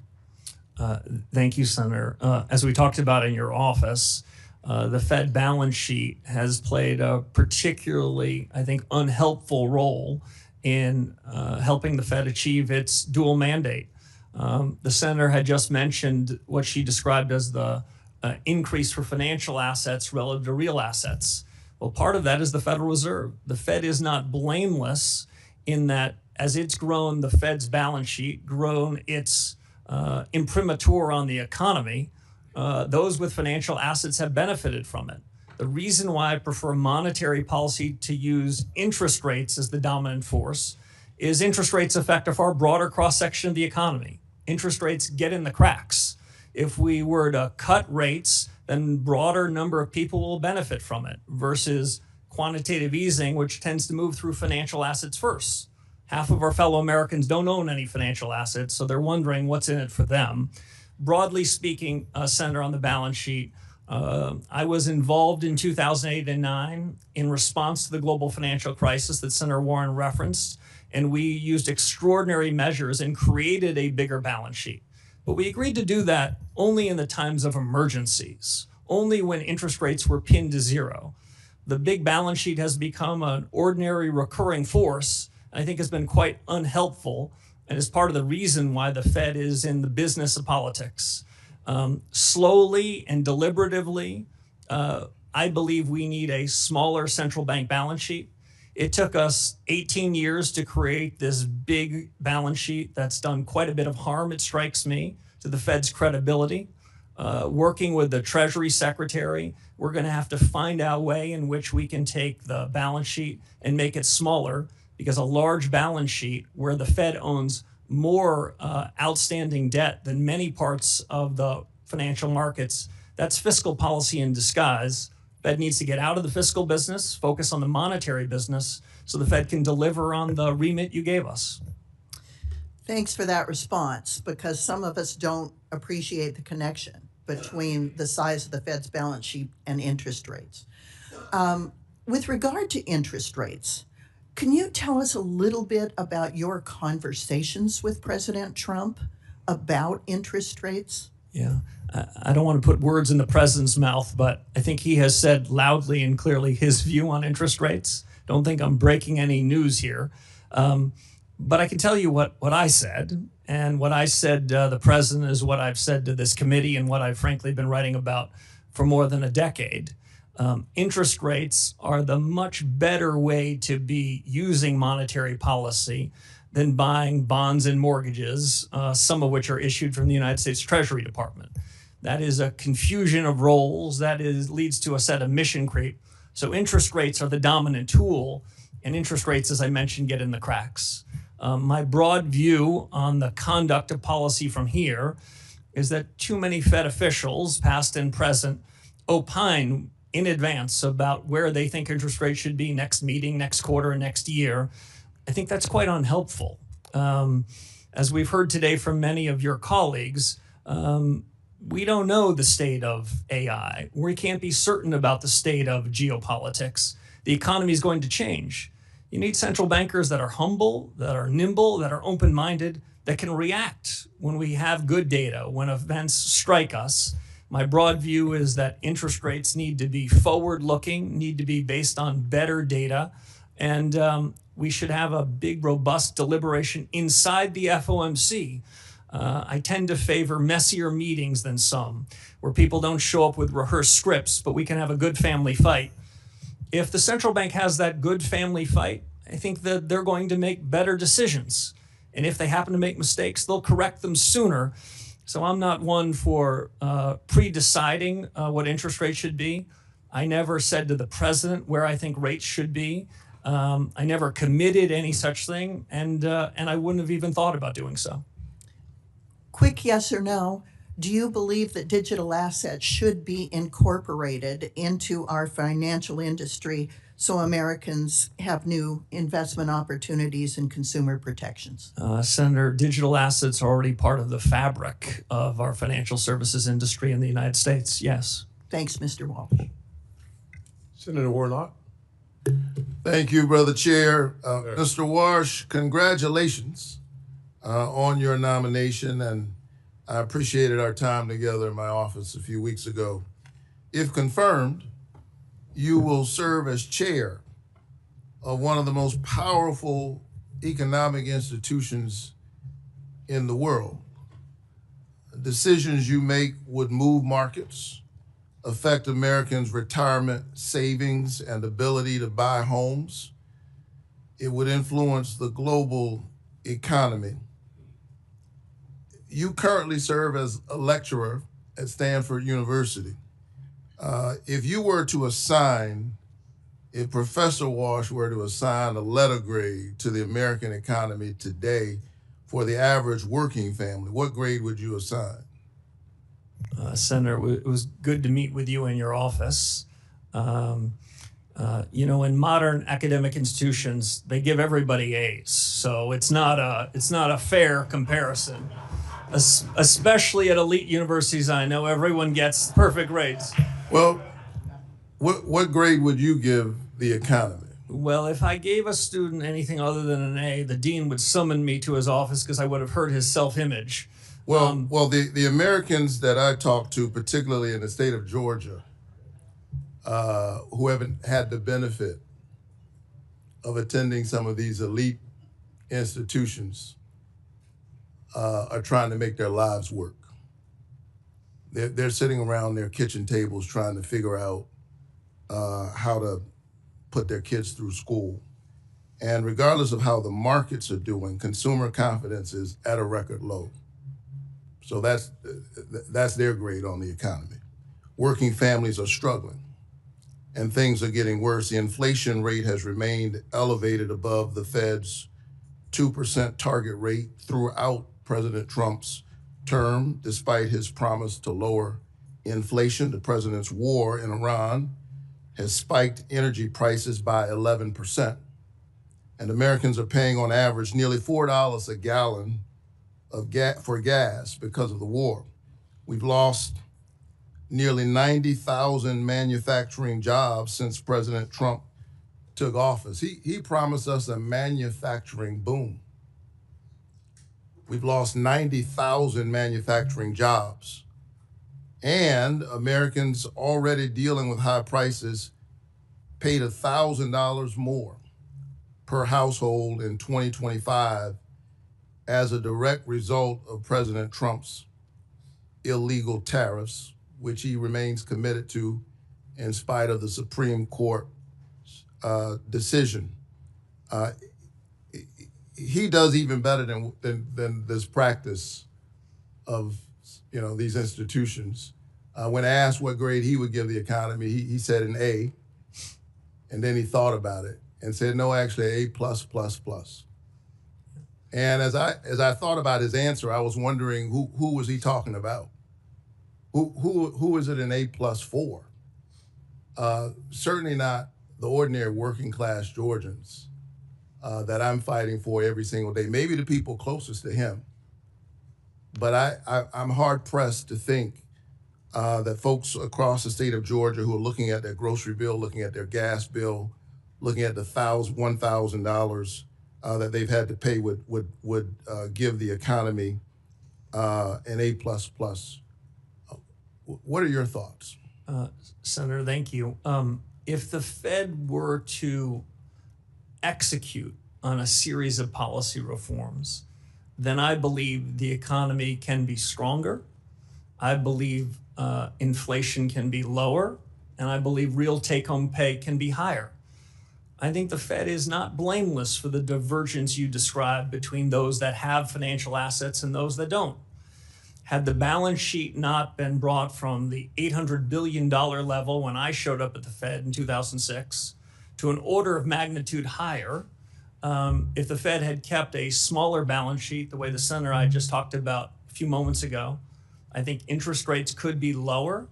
Thank you, Senator. As we talked about in your office, the Fed balance sheet has played a particularly, I think, unhelpful role in helping the Fed achieve its dual mandate. The senator had just mentioned what she described as the increase for financial assets relative to real assets. Well, part of that is the Federal Reserve. The Fed is not blameless in that as it's grown the Fed's balance sheet, grown its imprimatur on the economy, those with financial assets have benefited from it. The reason why I prefer monetary policy to use interest rates as the dominant force is interest rates affect a far broader cross-section of the economy. Interest rates get in the cracks. If we were to cut rates, then broader number of people will benefit from it versus quantitative easing, which tends to move through financial assets first. Half of our fellow Americans don't own any financial assets, so they're wondering what's in it for them. Broadly speaking, Senator, on the balance sheet, I was involved in 2008 and 2009 in response to the global financial crisis that Senator Warren referenced, and we used extraordinary measures and created a bigger balance sheet. But we agreed to do that only in the times of emergencies, only when interest rates were pinned to zero. The big balance sheet has become an ordinary recurring force, and I think has been quite unhelpful, and is part of the reason why the Fed is in the business of politics. Slowly and deliberatively, I believe we need a smaller central bank balance sheet. It took us 18 years to create this big balance sheet that's done quite a bit of harm, it strikes me, to the Fed's credibility. Working with the Treasury Secretary, we're going to have to find a way in which we can take the balance sheet and make it smaller, because a large balance sheet where the Fed owns more outstanding debt than many parts of the financial markets, that's fiscal policy in disguise. Fed needs to get out of the fiscal business, focus on the monetary business, so the Fed can deliver on the remit you gave us. Thanks for that response, because some of us don't appreciate the connection between the size of the Fed's balance sheet and interest rates. With regard to interest rates, can you tell us a little bit about your conversations with President Trump about interest rates? Yeah, I don't want to put words in the president's mouth, but I think he has said loudly and clearly his view on interest rates. Don't think I'm breaking any news here. But I can tell you what I said, and what I said to the president is what I've said to this committee and what I've frankly been writing about for more than a decade. Interest rates are the much better way to be using monetary policy than buying bonds and mortgages, some of which are issued from the United States Treasury Department. That is a confusion of roles. That leads to a set of mission creep. So interest rates are the dominant tool, and interest rates, as I mentioned, get in the cracks. My broad view on the conduct of policy from here is that too many Fed officials, past and present, opine in advance about where they think interest rates should be next meeting, next quarter, and next year. I think that's quite unhelpful. As we've heard today from many of your colleagues, we don't know the state of AI. We can't be certain about the state of geopolitics. The economy is going to change. You need central bankers that are humble, that are nimble, that are open-minded, that can react when we have good data, when events strike us. My broad view is that interest rates need to be forward-looking, need to be based on better data, and we should have a big, robust deliberation inside the FOMC. I tend to favor messier meetings than some, where people don't show up with rehearsed scripts, but we can have a good family fight. If the central bank has that good family fight, I think that they're going to make better decisions. And if they happen to make mistakes, they'll correct them sooner. So I'm not one for pre-deciding what interest rates should be. I never said to the president where I think rates should be. I never committed any such thing, and I wouldn't have even thought about doing so. Quick yes or no. Do you believe that digital assets should be incorporated into our financial industry so Americans have new investment opportunities and consumer protections? Senator, digital assets are already part of the fabric of our financial services industry in the United States, yes. Thanks, Mr. Walsh. Senator Warnock. Thank you, Brother Chair. Mr. Warsh, congratulations on your nomination, and I appreciated our time together in my office a few weeks ago. If confirmed, you will serve as chair of one of the most powerful economic institutions in the world. Decisions you make would move markets, affect Americans' retirement savings and ability to buy homes. It would influence the global economy. You currently serve as a lecturer at Stanford University. If Professor Warsh were to assign a letter grade to the American economy today for the average working family, what grade would you assign? Senator, it was good to meet with you in your office. In modern academic institutions, they give everybody A's, so it's not a fair comparison. Especially at elite universities, I know everyone gets perfect grades. Well, what grade would you give the economy? Well, if I gave a student anything other than an A, the dean would summon me to his office because I would have hurt his self-image. Well, the Americans that I talk to, particularly in the state of Georgia, who haven't had the benefit of attending some of these elite institutions, are trying to make their lives work. They're sitting around their kitchen tables trying to figure out how to put their kids through school. And regardless of how the markets are doing, consumer confidence is at a record low. So that's their grade on the economy. Working families are struggling, and things are getting worse. The inflation rate has remained elevated above the Fed's 2% target rate throughout President Trump's term, despite his promise to lower inflation. The president's war in Iran has spiked energy prices by 11%. And Americans are paying on average nearly $4 a gallon for gas because of the war. We've lost nearly 90,000 manufacturing jobs since President Trump took office. He promised us a manufacturing boom. We've lost 90,000 manufacturing jobs. And Americans already dealing with high prices paid $1,000 more per household in 2025 as a direct result of President Trump's illegal tariffs, which he remains committed to in spite of the Supreme Court decision. He does even better than this practice of these institutions. When asked what grade he would give the economy, he said an A, and then he thought about it and said, no, actually A+++. And as I thought about his answer, I was wondering who was he talking about? Who is it an A+ for? Certainly not the ordinary working class Georgians that I'm fighting for every single day. Maybe the people closest to him. But I'm hard pressed to think that folks across the state of Georgia who are looking at their grocery bill, looking at their gas bill, looking at the $1,000 that they've had to pay would give the economy an A++. What are your thoughts? Senator, thank you. If the Fed were to execute on a series of policy reforms, then I believe the economy can be stronger. I believe inflation can be lower, and I believe real take-home pay can be higher. I think the Fed is not blameless for the divergence you described between those that have financial assets and those that don't. Had the balance sheet not been brought from the $800 billion level when I showed up at the Fed in 2006 to an order of magnitude higher, if the Fed had kept a smaller balance sheet, the way the senator I just talked about a few moments ago, I think interest rates could be lower,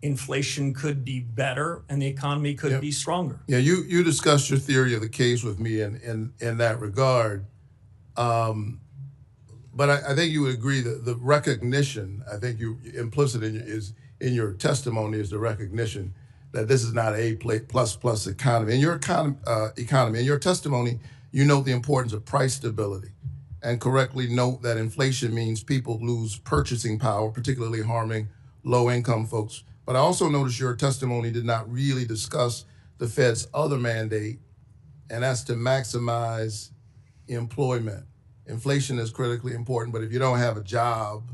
inflation could be better, and the economy could be stronger. Yeah, you discussed your theory of the case with me in that regard. But I think you would agree that the recognition, I think you implicit in your testimony is the recognition that this is not a A++ economy. In your economy, in your testimony, you note the importance of price stability and correctly note that inflation means people lose purchasing power, particularly harming low-income folks. But I also noticed your testimony did not really discuss the Fed's other mandate, and that's to maximize employment. Inflation is critically important, but if you don't have a job,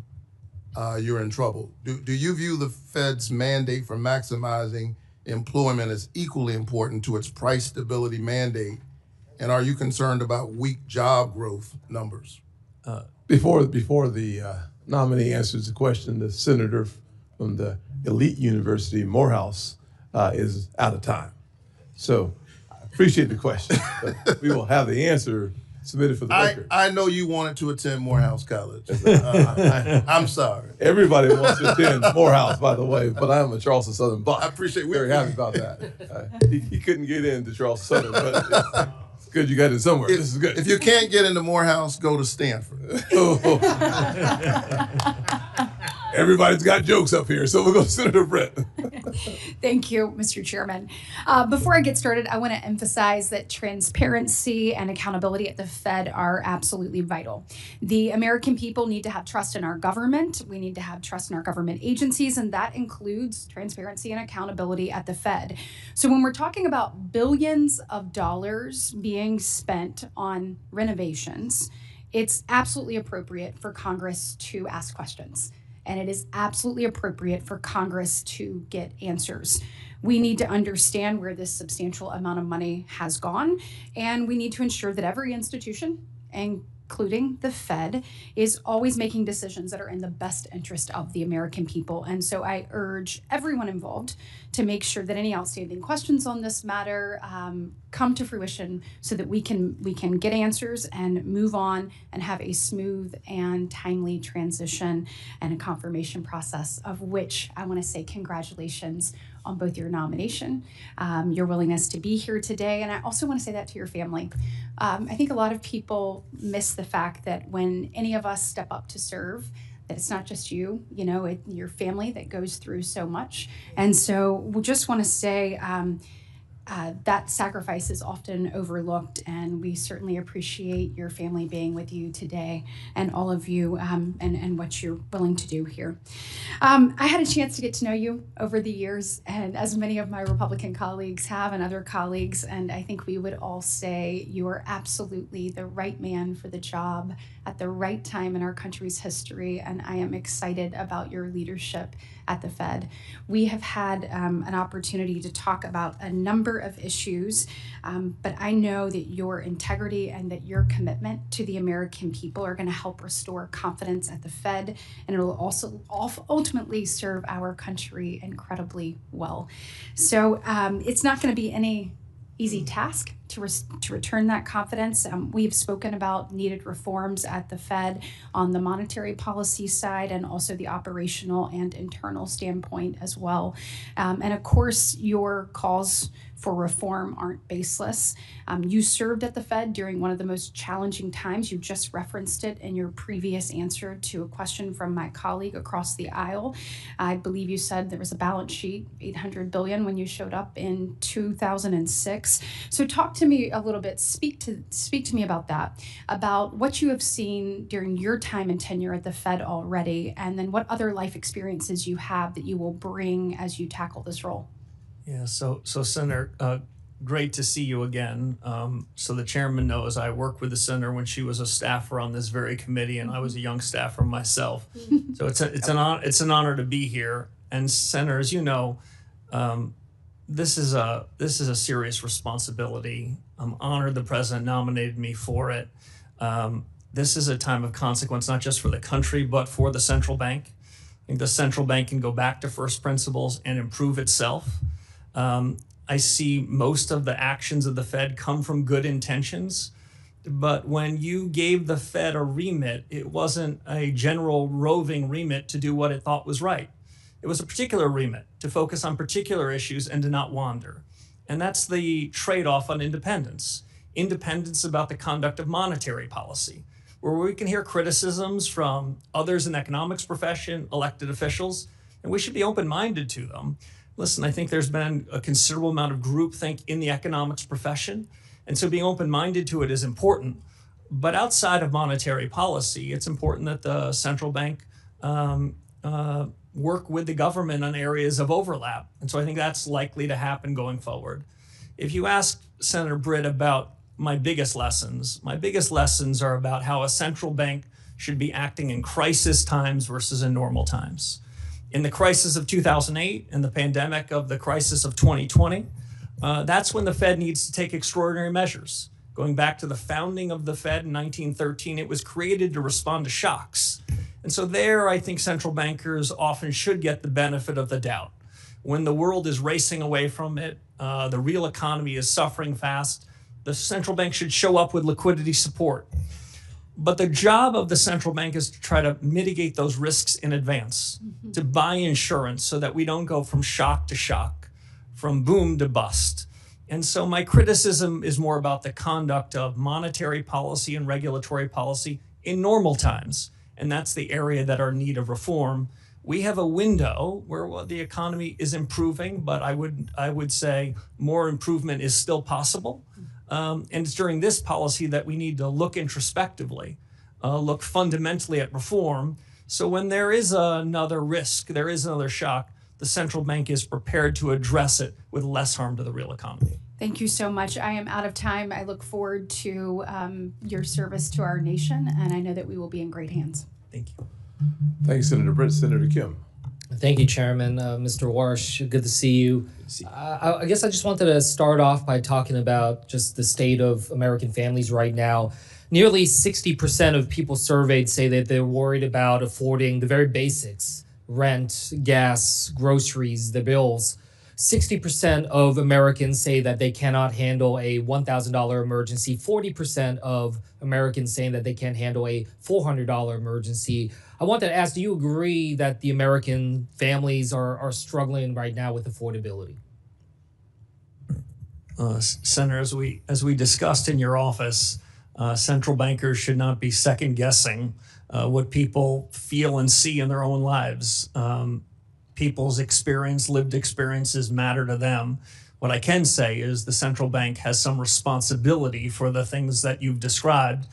you're in trouble. Do you view the Fed's mandate for maximizing employment as equally important to its price stability mandate? And are you concerned about weak job growth numbers? Before the nominee answers the question, the senator from the elite university, Morehouse, is out of time. So I appreciate the question, but we will have the answer submitted for the record. I know you wanted to attend Morehouse College. I'm sorry. Everybody wants to attend Morehouse, by the way, but I am a Charleston Southern buck. I appreciate it. Very happy about that. He couldn't get into Charleston Southern, but it's good you got in somewhere. This is good. If you can't get into Morehouse, go to Stanford. Everybody's got jokes up here, so we'll go to Senator Brett. Thank you, Mr. Chairman. Before I get started, I want to emphasize that transparency and accountability at the Fed are absolutely vital. The American people need to have trust in our government. We need to have trust in our government agencies, and that includes transparency and accountability at the Fed. So when we're talking about billions of dollars being spent on renovations, it's absolutely appropriate for Congress to ask questions. And it is absolutely appropriate for Congress to get answers. We need to understand where this substantial amount of money has gone, and we need to ensure that every institution, including the Fed, is always making decisions that are in the best interest of the American people. And so I urge everyone involved to make sure that any outstanding questions on this matter come to fruition so that we can get answers and move on and have a smooth and timely transition and a confirmation process, of which I want to say congratulations on both your nomination, your willingness to be here today, and I also want to say that to your family. I think a lot of people miss the fact that when any of us step up to serve, that it's not just you, your family that goes through so much. And so we just want to say that sacrifice is often overlooked, and we certainly appreciate your family being with you today and all of you and what you're willing to do here. I had a chance to get to know you over the years, and as many of my Republican colleagues have and other colleagues, and I think we would all say you are absolutely the right man for the job at the right time in our country's history, and I am excited about your leadership at the Fed. We have had an opportunity to talk about a number of issues, but I know that your integrity and that your commitment to the American people are going to help restore confidence at the Fed, and it will also ultimately serve our country incredibly well. So it's not going to be any easy task, to return that confidence. We've spoken about needed reforms at the Fed on the monetary policy side and also the operational and internal standpoint as well. And of course, your calls for reform aren't baseless. You served at the Fed during one of the most challenging times. You just referenced it in your previous answer to a question from my colleague across the aisle. I believe you said there was a balance sheet, $800 billion, when you showed up in 2006. So talk to me a little bit, speak to me about that, about what you have seen during your time and tenure at the Fed already, and then what other life experiences you have that you will bring as you tackle this role. Yeah, so Senator, great to see you again. So the chairman knows I worked with the senator when she was a staffer on this very committee, and I was a young staffer myself. So it's an honor to be here. And Senator, as you know, this is a serious responsibility. I'm honored the president nominated me for it. This is a time of consequence, not just for the country, but for the central bank. I think the central bank can go back to first principles and improve itself. I see most of the actions of the Fed come from good intentions, but when you gave the Fed a remit, it wasn't a general roving remit to do what it thought was right. It was a particular remit to focus on particular issues and to not wander. And that's the trade-off on independence. Independence about the conduct of monetary policy, where we can hear criticisms from others in the economics profession, elected officials, and we should be open-minded to them. Listen, I think there's been a considerable amount of groupthink in the economics profession, and so being open-minded to it is important. But outside of monetary policy, it's important that the central bank work with the government on areas of overlap. And so I think that's likely to happen going forward. If you ask Senator Britt about my biggest lessons are about how a central bank should be acting in crisis times versus in normal times. In the crisis of 2008 and the pandemic of the crisis of 2020, that's when the Fed needs to take extraordinary measures. Going back to the founding of the Fed in 1913, it was created to respond to shocks. And so there, I think central bankers often should get the benefit of the doubt. When the world is racing away from it, the real economy is suffering fast, the central bank should show up with liquidity support. But the job of the central bank is to try to mitigate those risks in advance, to buy insurance so that we don't go from shock to shock, from boom to bust. And so my criticism is more about the conduct of monetary policy and regulatory policy in normal times. And that's the area that are in need of reform. We have a window where the economy is improving, but I would say more improvement is still possible. And it's during this policy that we need to look introspectively, look fundamentally at reform. So when there is another risk, there is another shock, the central bank is prepared to address it with less harm to the real economy. Thank you so much. I am out of time. I look forward to your service to our nation, and I know that we will be in great hands. Thank you. Thanks, Senator Britt. Senator Kim. Thank you, Chairman. Mr. Warsh, good to see you. I guess I just wanted to start off by talking about just the state of American families right now. Nearly 60% of people surveyed say that they're worried about affording the very basics, rent, gas, groceries, the bills. 60% of Americans say that they cannot handle a $1,000 emergency. 40% of Americans saying that they can't handle a $400 emergency. I wanted to ask, do you agree that the American families are struggling right now with affordability? Senator, as we discussed in your office, central bankers should not be second guessing what people feel and see in their own lives. People's lived experiences matter to them. What I can say is the central bank has some responsibility for the things that you've described,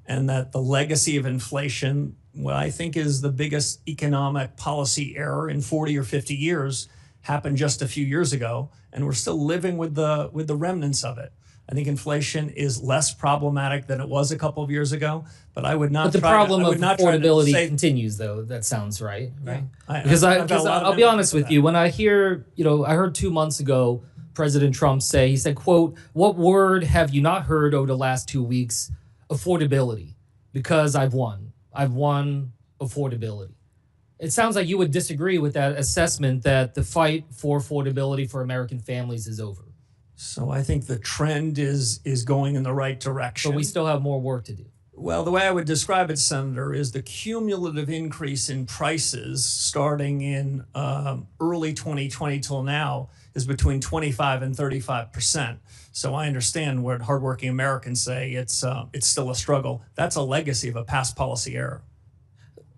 and that the legacy of inflation, what I think is the biggest economic policy error in 40 or 50 years, happened just a few years ago, and we're still living with the remnants of it. I think inflation is less problematic than it was a couple of years ago, but I would not. But the problem of affordability continues, though. That sounds right, right? Because I'll be honest with you. When I hear, I heard 2 months ago President Trump say, he said, "quote What word have you not heard over the last 2 weeks? Affordability, because I've won. I've won affordability." It sounds like you would disagree with that assessment that the fight for affordability for American families is over. So I think the trend is going in the right direction. But we still have more work to do. Well, the way I would describe it, Senator, is the cumulative increase in prices starting in early 2020 till now is between 25 and 35%. So I understand what hardworking Americans say. It's still a struggle. That's a legacy of a past policy error.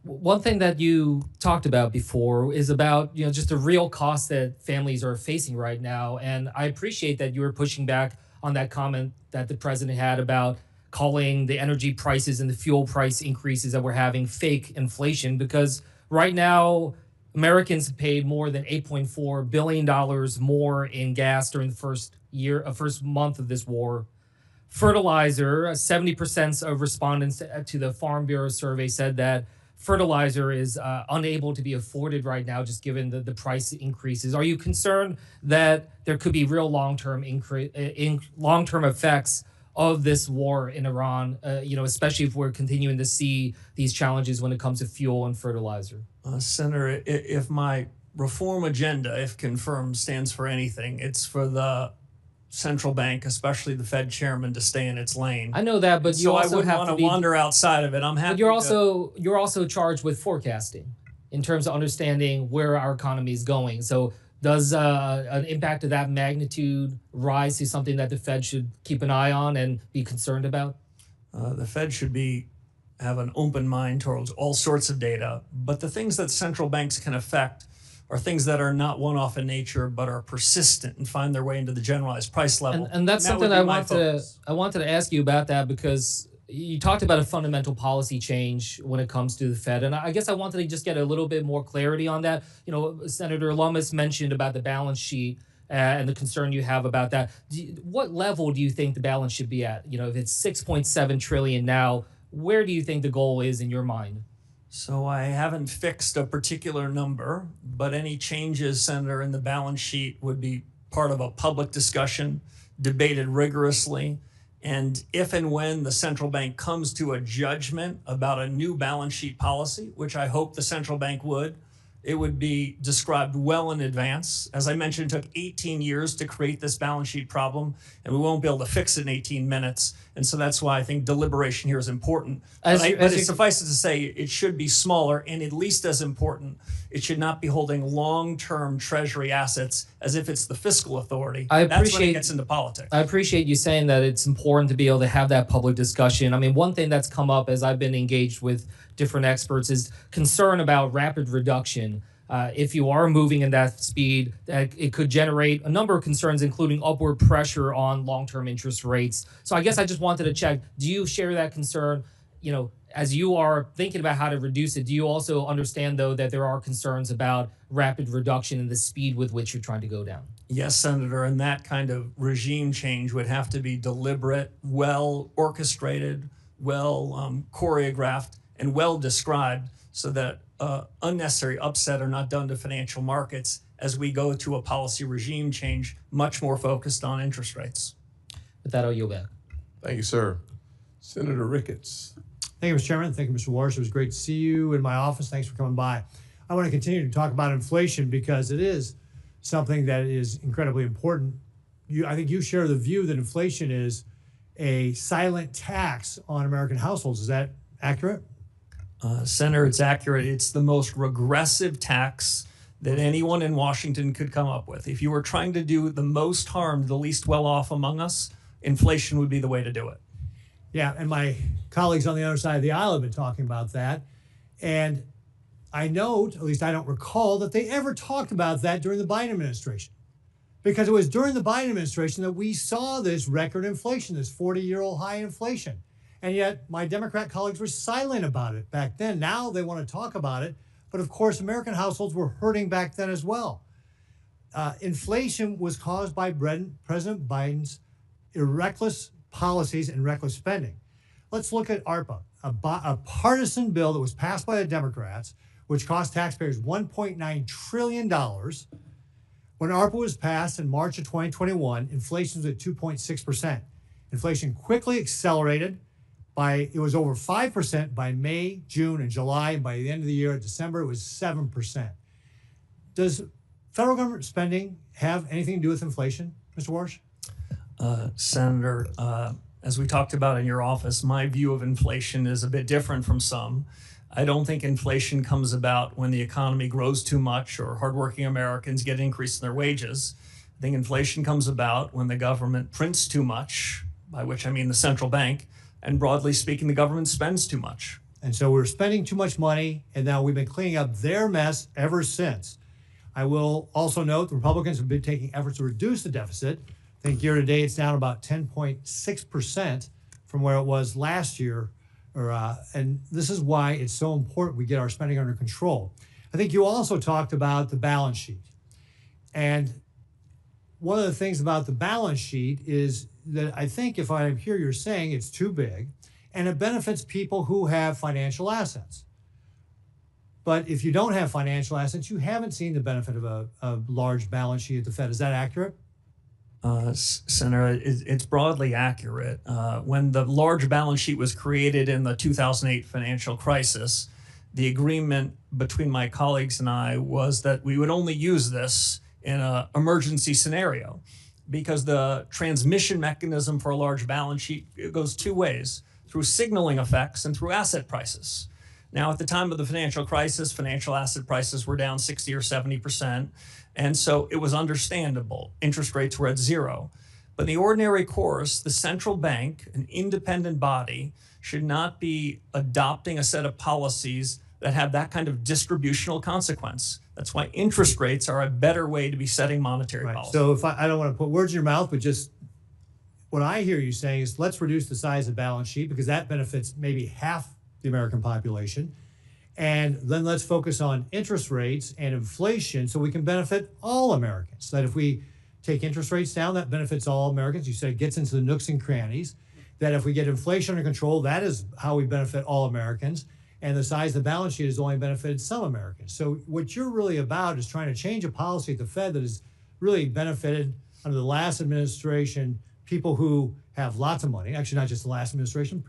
One thing that you talked about before is about, just the real costs that families are facing right now. And I appreciate that you were pushing back on that comment that the president had about calling the energy prices and the fuel price increases that we're having fake inflation, because right now Americans paid more than $8.4 billion more in gas during the first month of this war. Fertilizer, 70% of respondents to the Farm Bureau survey said that fertilizer is unable to be afforded right now, just given the price increases. Are you concerned that there could be real long-term effects of this war in Iran, especially if we're continuing to see these challenges when it comes to fuel and fertilizer? Senator, if my reform agenda, if confirmed, stands for anything, it's for the central bank, especially the Fed chairman, to stay in its lane. I know that, but you also I wouldn't have want to wander outside of it. I'm happy. But you're also charged with forecasting in terms of understanding where our economy is going. So does an impact of that magnitude rise to something that the Fed should keep an eye on and be concerned about? The Fed should have an open mind towards all sorts of data, but the things that central banks can affect are things that are not one-off in nature, but are persistent and find their way into the generalized price level. And that's something I wanted to ask you about that, because you talked about a fundamental policy change when it comes to the Fed. And I guess I wanted to just get a little bit more clarity on that. Senator Lummis mentioned about the balance sheet and the concern you have about that. What level do you think the balance should be at? If it's $6.7 trillion now, where do you think the goal is in your mind? So I haven't fixed a particular number, but any changes, Senator, in the balance sheet would be part of a public discussion, debated rigorously. And if and when the central bank comes to a judgment about a new balance sheet policy, which I hope the central bank would, it would be described well in advance. As I mentioned, it took 18 years to create this balance sheet problem, and we won't be able to fix it in 18 minutes. And so that's why I think deliberation here is important. But it suffices to say it should be smaller, and at least as important, it should not be holding long-term treasury assets as if it's the fiscal authority. That's when it gets into politics. I appreciate you saying that it's important to be able to have that public discussion. I mean, one thing that's come up as I've been engaged with different experts is concern about rapid reduction. If you are moving in that speed, it could generate a number of concerns, including upward pressure on long-term interest rates. So I guess I just wanted to check, do you share that concern? As you are thinking about how to reduce it, do you also understand, though, that there are concerns about rapid reduction in the speed with which you're trying to go down? Yes, Senator, and that kind of regime change would have to be deliberate, well orchestrated, well choreographed, and well described so that unnecessary upset are not done to financial markets as we go to a policy regime change much more focused on interest rates. With that, I'll yield back. Thank you, sir. Senator Ricketts. Thank you, Mr. Chairman. Thank you, Mr. Warsh. It was great to see you in my office. Thanks for coming by. I want to continue to talk about inflation because it is something that is incredibly important. I think you share the view that inflation is a silent tax on American households. Is that accurate? Senator, it's accurate. It's the most regressive tax that anyone in Washington could come up with. If you were trying to do the most harm to the least well-off among us, inflation would be the way to do it. Yeah, and my colleagues on the other side of the aisle have been talking about that. And I note, at least I don't recall, that they ever talked about that during the Biden administration. Because it was during the Biden administration that we saw this record inflation, this 40-year-old high inflation. And yet my Democrat colleagues were silent about it back then. Now they want to talk about it. But of course, American households were hurting back then as well. Inflation was caused by President Biden's reckless policies and reckless spending. Let's look at ARPA, a partisan bill that was passed by the Democrats, which cost taxpayers $1.9 trillion. When ARPA was passed in March of 2021, inflation was at 2.6%. Inflation quickly accelerated. It was over 5% by May, June, and July, and by the end of the year, December, it was 7%. Does federal government spending have anything to do with inflation, Mr. Warsh? Senator, as we talked about in your office, my view of inflation is a bit different from some. I don't think inflation comes about when the economy grows too much or hardworking Americans get an increase in their wages. I think inflation comes about when the government prints too much, by which I mean the central bank, and broadly speaking, the government spends too much. And so we're spending too much money, and now we've been cleaning up their mess ever since. I will also note the Republicans have been taking efforts to reduce the deficit. I think year to date it's down about 10.6% from where it was last year. And this is why it's so important we get our spending under control. I think you also talked about the balance sheet. And one of the things about the balance sheet is that I think if I hear you're saying it's too big, and it benefits people who have financial assets. But if you don't have financial assets, you haven't seen the benefit of a large balance sheet at the Fed. Is that accurate? Senator, it's broadly accurate. When the large balance sheet was created in the 2008 financial crisis, the agreement between my colleagues and I was that we would only use this in an emergency scenario, because the transmission mechanism for a large balance sheet, it goes two ways, through signaling effects and through asset prices. Now, at the time of the financial crisis, financial asset prices were down 60 or 70%. And so it was understandable. Interest rates were at zero. But in the ordinary course, the central bank, an independent body, should not be adopting a set of policies that have that kind of distributional consequence. That's why interest rates are a better way to be setting monetary policy. So if I don't want to put words in your mouth, but just what I hear you saying is let's reduce the size of the balance sheet because that benefits maybe half the American population. And then let's focus on interest rates and inflation so we can benefit all Americans. That if we take interest rates down, that benefits all Americans. You said it gets into the nooks and crannies. That if we get inflation under control, that is how we benefit all Americans. And the size of the balance sheet has only benefited some Americans. So what you're really about is trying to change a policy at the Fed that has really benefited under the last administration people who have lots of money. Actually, not just the last administration,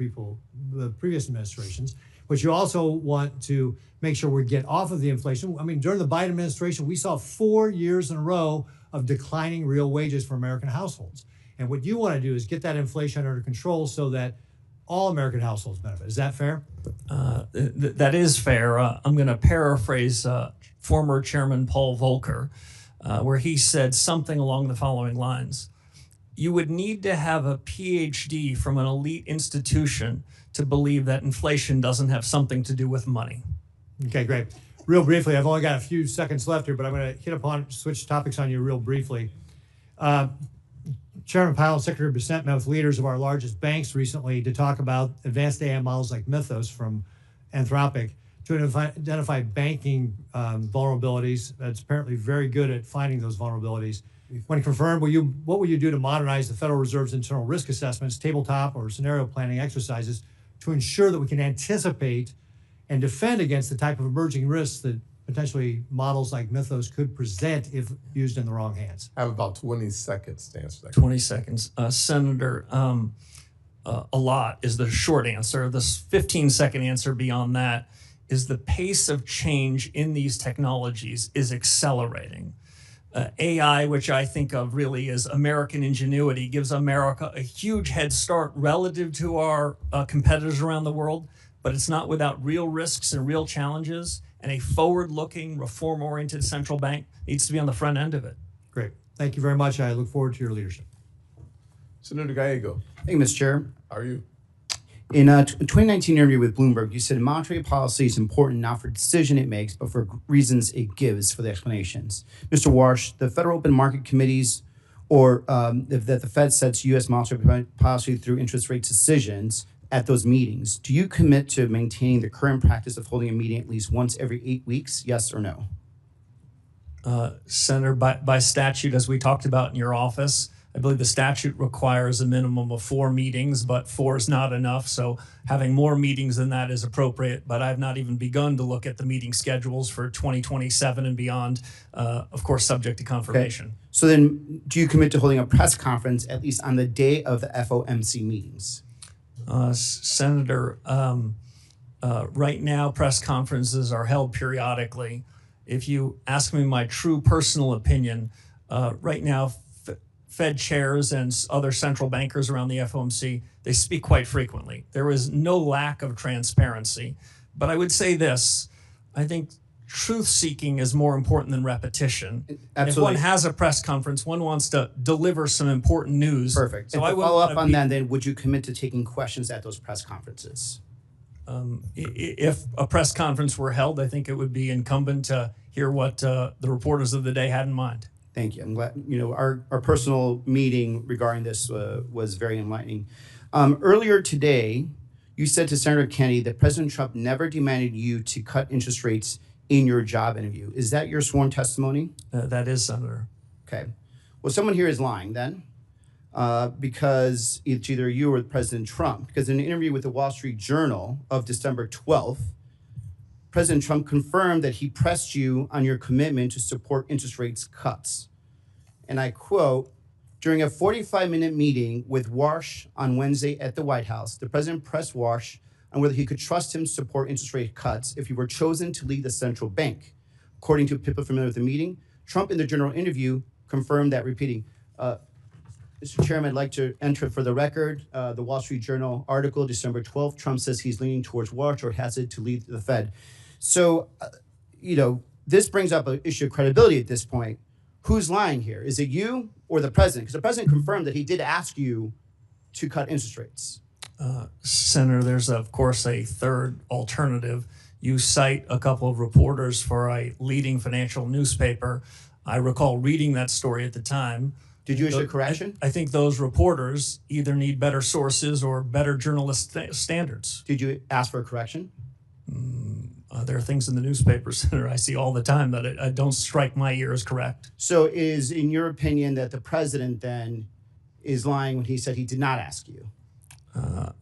the previous administrations. But you also want to make sure we get off of the inflation. I mean, during the Biden administration, we saw 4 years in a row of declining real wages for American households. And what you want to do is get that inflation under control so that all American households benefit. Is that fair? That is fair. I'm going to paraphrase former Chairman Paul Volcker, where he said something along the following lines. You would need to have a PhD from an elite institution to believe that inflation doesn't have something to do with money. Okay, great. Real briefly, I've only got a few seconds left here, but I'm going to switch topics on you real briefly. Chairman Powell and Secretary Bissett met with leaders of our largest banks recently to talk about advanced AI models like Mythos from Anthropic to identify banking vulnerabilities. That's apparently very good at finding those vulnerabilities. When confirmed, what will you do to modernize the Federal Reserve's internal risk assessments, tabletop or scenario planning exercises to ensure that we can anticipate and defend against the type of emerging risks that potentially models like Mythos could present if used in the wrong hands? I have about 20 seconds to answer that. 20 seconds. Senator, a lot is the short answer. The 15-second answer beyond that is the pace of change in these technologies is accelerating. AI, which I think of really as American ingenuity, gives America a huge head start relative to our competitors around the world, but it's not without real risks and real challenges, and a forward-looking, reform-oriented central bank needs to be on the front end of it. Great. Thank you very much. I look forward to your leadership. Senator Gallego. Thank you, Mr. Chair. How are you? In a 2019 interview with Bloomberg, you said monetary policy is important not for the decision it makes, but for reasons it gives for the explanations. Mr. Warsh, the Federal Open Market Committees, or that the Fed sets U.S. monetary policy through interest rate decisions at those meetings, do you commit to maintaining the current practice of holding a meeting at least once every 8 weeks, yes or no? Senator, by statute, as we talked about in your office, I believe the statute requires a minimum of 4 meetings, but 4 is not enough. So having more meetings than that is appropriate. But I've not even begun to look at the meeting schedules for 2027 and beyond, of course, subject to confirmation. Okay. So then do you commit to holding a press conference at least on the day of the FOMC meetings? Senator, right now, press conferences are held periodically. If you ask me my true personal opinion, right now, Fed chairs and other central bankers around the FOMC, they speak quite frequently. There is no lack of transparency. But I would say this, I think truth-seeking is more important than repetition. Absolutely. If one has a press conference, one wants to deliver some important news. Perfect. So And I to would follow up on that, then, would you commit to taking questions at those press conferences? If a press conference were held, I think it would be incumbent to hear what the reporters of the day had in mind. Thank you. I'm glad, our personal meeting regarding this was very enlightening. Earlier today, you said to Senator Kennedy that President Trump never demanded you to cut interest rates in your job interview. Is that your sworn testimony? That is, Senator. Okay. Well, someone here is lying then, because it's either you or President Trump. Because in an interview with the Wall Street Journal of December 12th, President Trump confirmed that he pressed you on your commitment to support interest rates cuts. And I quote, during a 45-minute meeting with Warsh on Wednesday at the White House, the president pressed Warsh on whether he could trust him to support interest rate cuts if he were chosen to lead the central bank. According to people familiar with the meeting, Trump in the general interview confirmed that, repeating, Mr. Chairman, I'd like to enter for the record the Wall Street Journal article, December 12th. Trump says he's leaning towards Warsh or has it to lead the Fed. So, this brings up an issue of credibility at this point. Who's lying here? Is it you or the president? Because the president confirmed that he did ask you to cut interest rates. Senator, there's of course a third alternative. You cite a couple of reporters for a leading financial newspaper. I recall reading that story at the time. Did you issue a correction? I think those reporters either need better sources or better journalist standards. Did you ask for a correction? There are things in the newspaper, Senator, I see all the time that don't strike my ear as correct. So is, in your opinion, that the president then is lying when he said he did not ask you?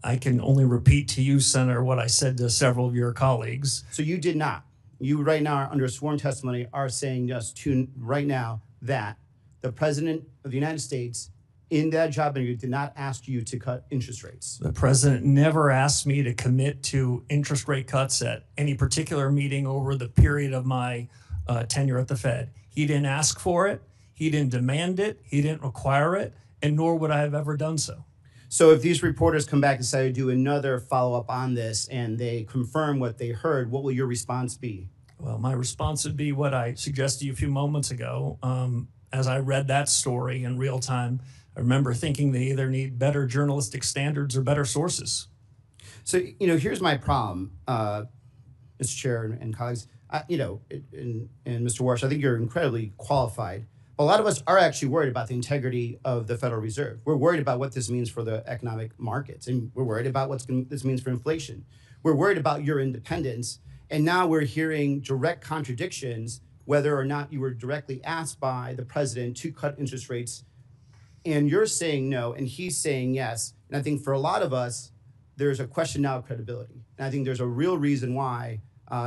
I can only repeat to you, Senator, what I said to several of your colleagues. So you did not. You right now, under sworn testimony, are saying just to right now that the president of the United States in that job interview did not ask you to cut interest rates. The president never asked me to commit to interest rate cuts at any particular meeting over the period of my tenure at the Fed. He didn't ask for it. He didn't demand it. He didn't require it. And nor would I have ever done so. So if these reporters come back and say do another follow-up on this and they confirm what they heard, what will your response be? Well, my response would be what I suggested to you a few moments ago. As I read that story in real time, I remember thinking they either need better journalistic standards or better sources. So, here's my problem, Mr. Chair and colleagues. And Mr. Warsh, I think you're incredibly qualified. A lot of us are actually worried about the integrity of the Federal Reserve. We're worried about what this means for the economic markets, and we're worried about what this means for inflation. We're worried about your independence, and now we're hearing direct contradictions whether or not you were directly asked by the president to cut interest rates, and you're saying no, and he's saying yes. And I think for a lot of us, there's a question now of credibility. And I think there's a real reason why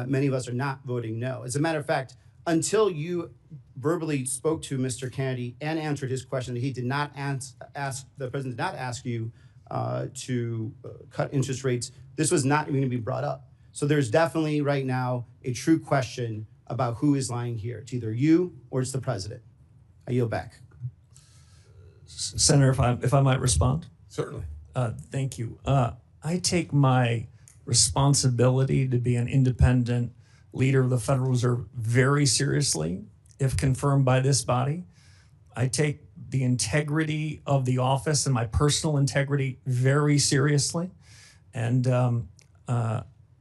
many of us are not voting no. As a matter of fact, until you verbally spoke to Mr. Kennedy and answered his question, he did not the president did not ask you to cut interest rates, this was not even going to be brought up. So there's definitely right now a true question about who is lying here. It's either you or it's the president. I yield back. Senator, if I might respond? Certainly. Thank you. I take my responsibility to be an independent leader of the Federal Reserve very seriously, if confirmed by this body. I take the integrity of the office and my personal integrity very seriously. And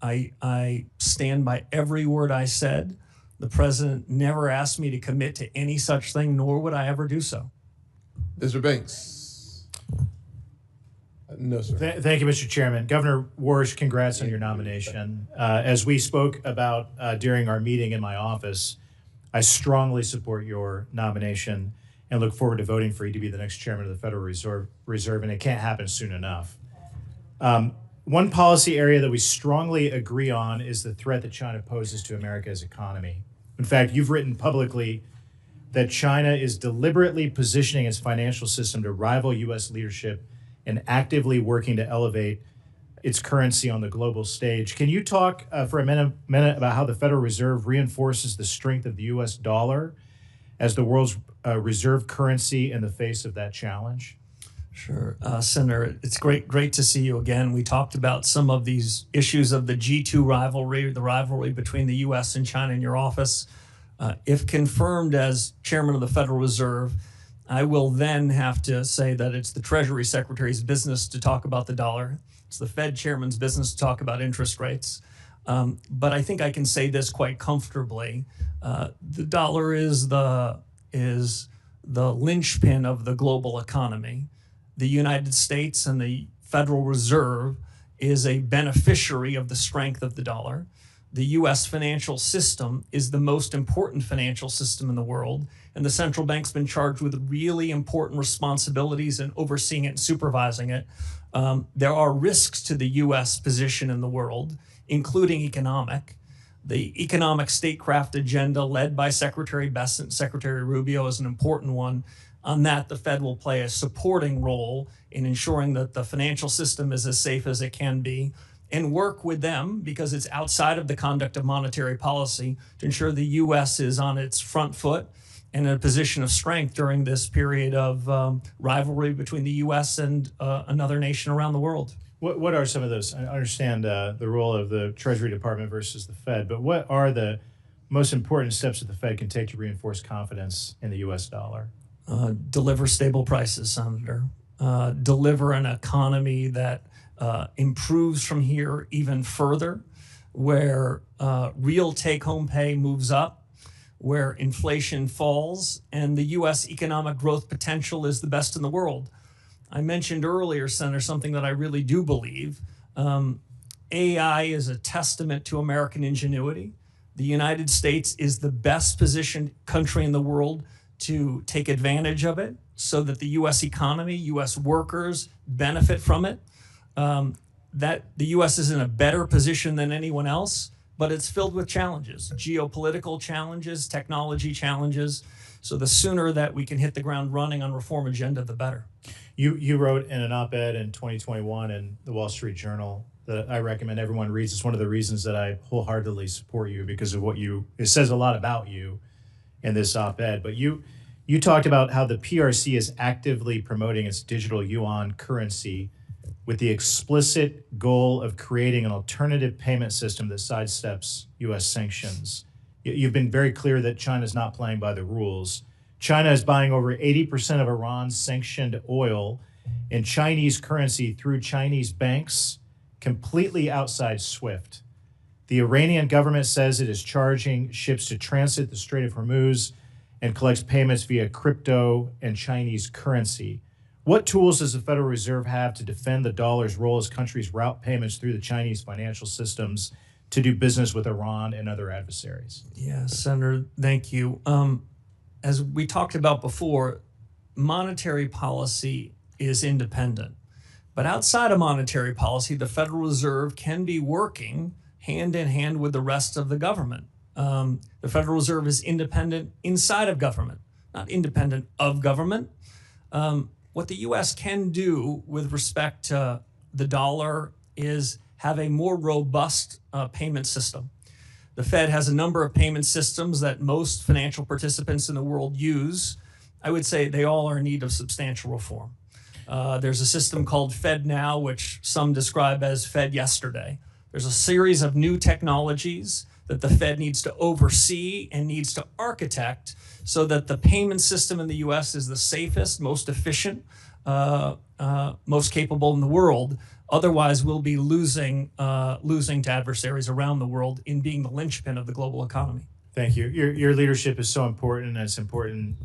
I stand by every word I said. The president never asked me to commit to any such thing, nor would I ever do so. Mr. Banks. No, sir. Thank you, Mr. Chairman. Governor Warsh, congrats on your nomination. As we spoke about during our meeting in my office, I strongly support your nomination and look forward to voting for you to be the next chairman of the Federal Reserve, and it can't happen soon enough. One policy area that we strongly agree on is the threat that China poses to America's economy. In fact, you've written publicly that China is deliberately positioning its financial system to rival U.S. leadership and actively working to elevate its currency on the global stage. Can you talk for a minute about how the Federal Reserve reinforces the strength of the U.S. dollar as the world's reserve currency in the face of that challenge? Sure. Senator, it's great to see you again. We talked about some of these issues of the G2 rivalry, the rivalry between the U.S. and China in your office. If confirmed as chairman of the Federal Reserve, I will then have to say that it's the Treasury Secretary's business to talk about the dollar. It's the Fed chairman's business to talk about interest rates. But I think I can say this quite comfortably. The dollar is the linchpin of the global economy. The United States and the Federal Reserve is a beneficiary of the strength of the dollar. The U.S. financial system is the most important financial system in the world, and the central bank's been charged with really important responsibilities in overseeing it and supervising it. There are risks to the U.S. position in the world, including economic. The economic statecraft agenda led by Secretary Bessent and Secretary Rubio is an important one. On that, the Fed will play a supporting role in ensuring that the financial system is as safe as it can be, and work with them, because it's outside of the conduct of monetary policy, to ensure the U.S. is on its front foot and in a position of strength during this period of rivalry between the U.S. and another nation around the world. What are some of those? I understand the role of the Treasury Department versus the Fed, but what are the most important steps that the Fed can take to reinforce confidence in the U.S. dollar? Deliver stable prices, Senator. Deliver an economy that improves from here even further, where real take-home pay moves up, where inflation falls, and the U.S. economic growth potential is the best in the world. I mentioned earlier, Senator, something that I really do believe. AI is a testament to American ingenuity. The United States is the best positioned country in the world to take advantage of it so that the U.S. economy, U.S. workers benefit from it. That the U.S. is in a better position than anyone else, but it's filled with challenges, geopolitical challenges, technology challenges. So the sooner that we can hit the ground running on reform agenda, the better. You wrote in an op-ed in 2021 in the Wall Street Journal that I recommend everyone reads. It's one of the reasons that I wholeheartedly support you, because of it says a lot about you in this op-ed. But you talked about how the PRC is actively promoting its digital yuan currency with the explicit goal of creating an alternative payment system that sidesteps U.S. sanctions. You've been very clear that China's not playing by the rules. China is buying over 80% of Iran's sanctioned oil in Chinese currency through Chinese banks, completely outside SWIFT. The Iranian government says it is charging ships to transit the Strait of Hormuz and collects payments via crypto and Chinese currency. What tools does the Federal Reserve have to defend the dollar's role as countries route payments through the Chinese financial systems to do business with Iran and other adversaries? Yeah, Senator, thank you. As we talked about before, monetary policy is independent. But outside of monetary policy, the Federal Reserve can be working hand in hand with the rest of the government. The Federal Reserve is independent inside of government, not independent of government. What the U.S. can do with respect to the dollar is have a more robust payment system. The Fed has a number of payment systems that most financial participants in the world use. I would say they all are in need of substantial reform. There's a system called Fed Now, which some describe as Fed Yesterday. There's a series of new technologies that the Fed needs to oversee and needs to architect so that the payment system in the U.S. is the safest, most efficient, most capable in the world. Otherwise, we'll be losing to adversaries around the world in being the linchpin of the global economy. Thank you. Your leadership is so important, and it's important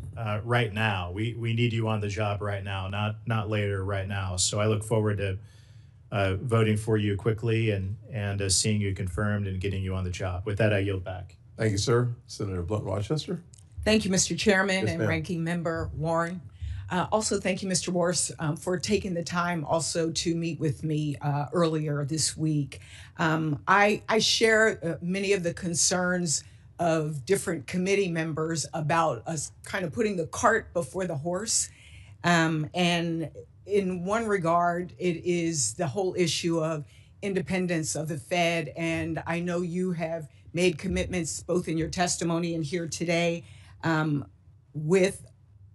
right now. We need you on the job right now, not later, right now. So I look forward to voting for you quickly and seeing you confirmed and getting you on the job. With that, I yield back. Thank you, sir. Senator Blunt Rochester. Thank you, Mr. Chairman Yes, and ma'am. Ranking Member Warren. Also, thank you, Mr. Warsh, for taking the time also to meet with me earlier this week. I share many of the concerns of different committee members about us kind of putting the cart before the horse. And in one regard, it is the whole issue of independence of the Fed. And I know you have made commitments both in your testimony and here today. with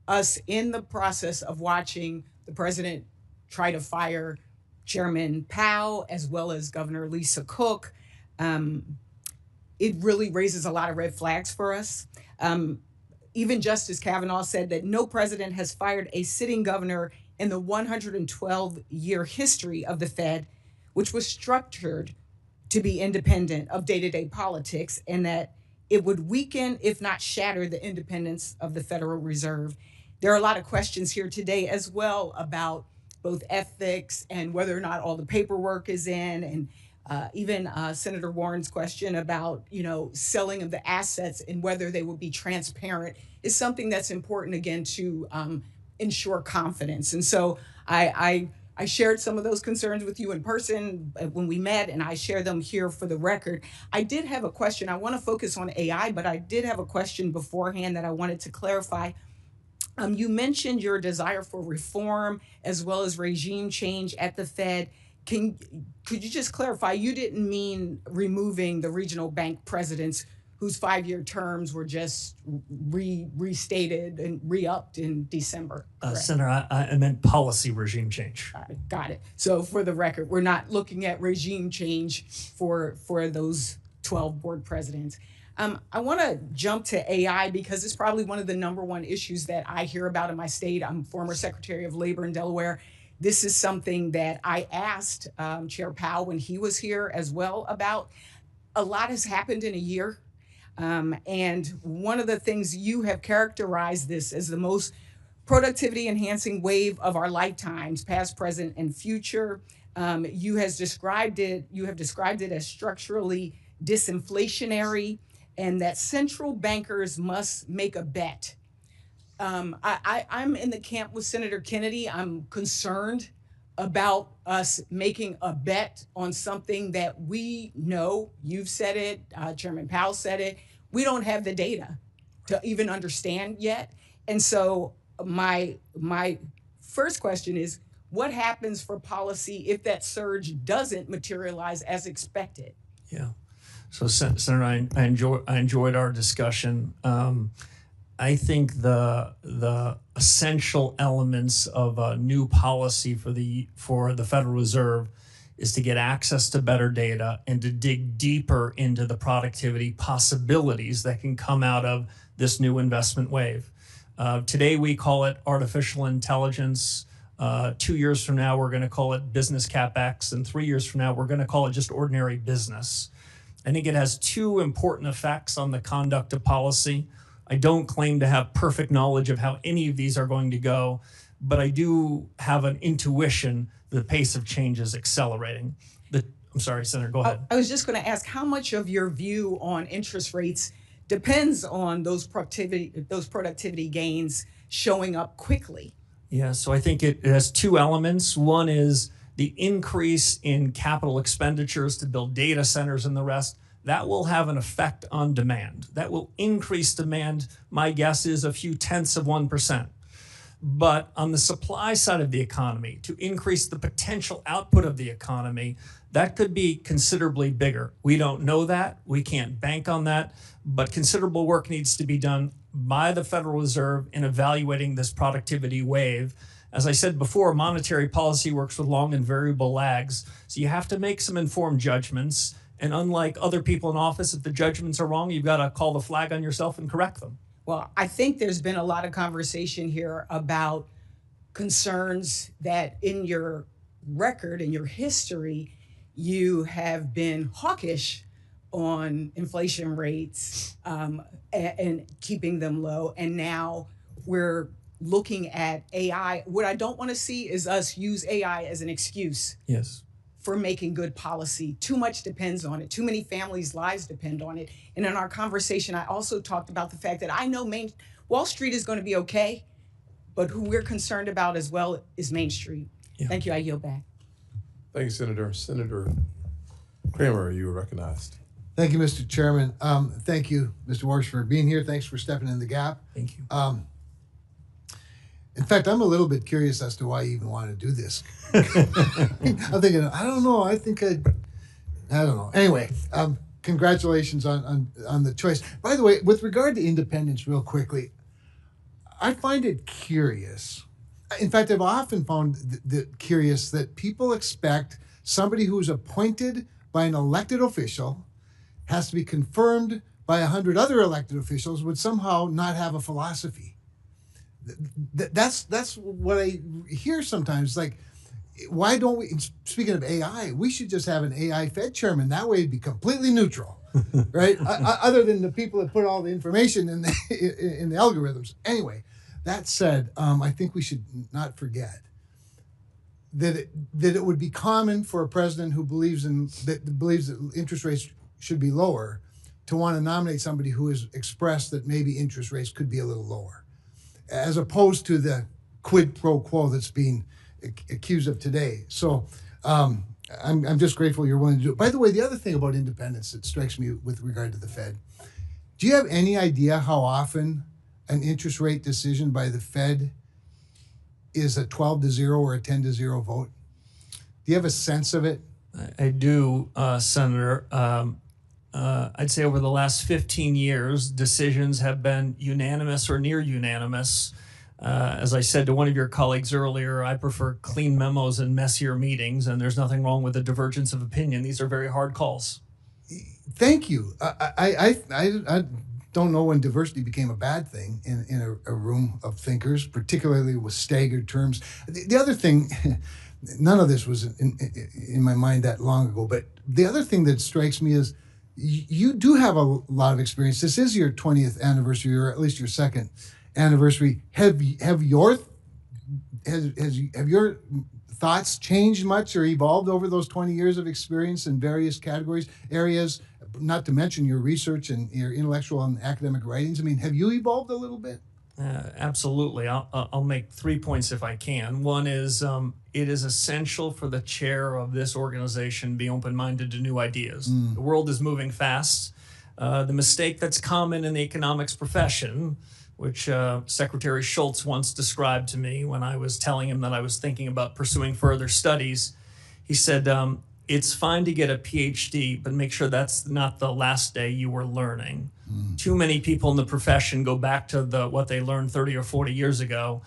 us in the process of watching the president try to fire Chairman Powell as well as Governor Lisa Cook, it really raises a lot of red flags for us. Even Justice Kavanaugh said that no president has fired a sitting governor in the 112-year history of the Fed, which was structured to be independent of day-to-day politics, and that it would weaken, if not shatter, the independence of the Federal Reserve. There are a lot of questions here today as well about both ethics and whether or not all the paperwork is in, and even Senator Warren's question about, selling of the assets and whether they will be transparent is something that's important, again, to ensure confidence. And so I shared some of those concerns with you in person when we met, and I share them here for the record. I did have a question. I want to focus on AI, but I did have a question beforehand that I wanted to clarify. You mentioned your desire for reform as well as regime change at the Fed. Could you just clarify, you didn't mean removing the regional bank presidents whose 5-year terms were just restated and re-upped in December? Senator, I meant policy regime change. Got it. So for the record, we're not looking at regime change for those 12 board presidents. I want to jump to AI because it's probably one of the number one issues that I hear about in my state. I'm former Secretary of Labor in Delaware. This is something that I asked Chair Powell when he was here as well about. A lot has happened in a year. And one of the things you have characterized this as the most productivity enhancing wave of our lifetimes, past, present, and future. You have described it as structurally disinflationary, and that central bankers must make a bet. I'm in the camp with Senator Kennedy. I'm concerned about us making a bet on something that we know, you've said it, Chairman Powell said it, we don't have the data to even understand yet. And so my first question is, what happens for policy if that surge doesn't materialize as expected? Yeah. So, Senator, I enjoyed our discussion. I think the essential elements of a new policy for the Federal Reserve is to get access to better data and to dig deeper into the productivity possibilities that can come out of this new investment wave. Today we call it artificial intelligence. 2 years from now we're going to call it business CapEx, and 3 years from now we're going to call it just ordinary business. I think it has two important effects on the conduct of policy. I don't claim to have perfect knowledge of how any of these are going to go, but I do have an intuition that the pace of change is accelerating. I'm sorry, Senator, go ahead. I was just going to ask, how much of your view on interest rates depends on those productivity gains showing up quickly? Yeah, so I think it has two elements. One is the increase in capital expenditures to build data centers and the rest. That will have an effect on demand. That will increase demand. My guess is a few tenths of 1%. But on the supply side of the economy, to increase the potential output of the economy, that could be considerably bigger. We don't know that. We can't bank on that. But considerable work needs to be done by the Federal Reserve in evaluating this productivity wave. As I said before, monetary policy works with long and variable lags. So you have to make some informed judgments. And unlike other people in office, if the judgments are wrong, you've got to call the flag on yourself and correct them. Well, I think there's been a lot of conversation here about concerns that in your record, in your history, you have been hawkish on inflation rates and keeping them low. And now we're looking at AI. What I don't want to see is us use AI as an excuse. Yes. For making good policy. Too much depends on it. Too many families' lives depend on it. And in our conversation, I also talked about the fact that I know Wall Street is going to be okay, but who we're concerned about as well is Main Street. Yeah. Thank you. I yield back. Thank you, Senator. Senator Kramer, you were recognized. Thank you, Mr. Chairman. Thank you, Mr. Warsh, for being here. Thanks for stepping in the gap. Thank you. In fact, I'm a little bit curious as to why you even want to do this. I'm thinking, I don't know. I don't know. Anyway, congratulations on the choice. By the way, with regard to independence, real quickly, I find it curious. In fact, I've often found curious that people expect somebody who's appointed by an elected official has to be confirmed by 100 other elected officials would somehow not have a philosophy. That's what I hear sometimes. Like, why don't we, speaking of AI, we should just have an AI Fed chairman. That way it'd be completely neutral, right? Other than the people that put all the information in the algorithms. Anyway, that said, I think we should not forget that it would be common for a president who believes that interest rates should be lower to want to nominate somebody who has expressed that maybe interest rates could be a little lower, as opposed to the quid pro quo that's being accused of today. So I'm just grateful you're willing to do it. By the way, the other thing about independence that strikes me with regard to the Fed, do you have any idea how often an interest rate decision by the Fed is a 12-0 or a 10-0 vote? Do you have a sense of it? I do, Senator. I'd say over the last 15 years, decisions have been unanimous or near unanimous. As I said to one of your colleagues earlier, I prefer clean memos and messier meetings, and there's nothing wrong with a divergence of opinion. These are very hard calls. Thank you. I don't know when diversity became a bad thing in a room of thinkers, particularly with staggered terms. The other thing, none of this was in my mind that long ago, but the other thing that strikes me is you do have a lot of experience. This is your 20th anniversary, or at least your second anniversary. Have your thoughts changed much or evolved over those 20 years of experience in various areas, not to mention your research and your intellectual and academic writings? I mean, have you evolved a little bit? Absolutely. I'll make 3 points if I can. One is it is essential for the chair of this organization to be open-minded to new ideas. The world is moving fast. The mistake that's common in the economics profession, which Secretary Schultz once described to me when I was telling him that I was thinking about pursuing further studies, he said, it's fine to get a PhD, but make sure that's not the last day you were learning. Too many people in the profession go back to what they learned 30 or 40 years ago.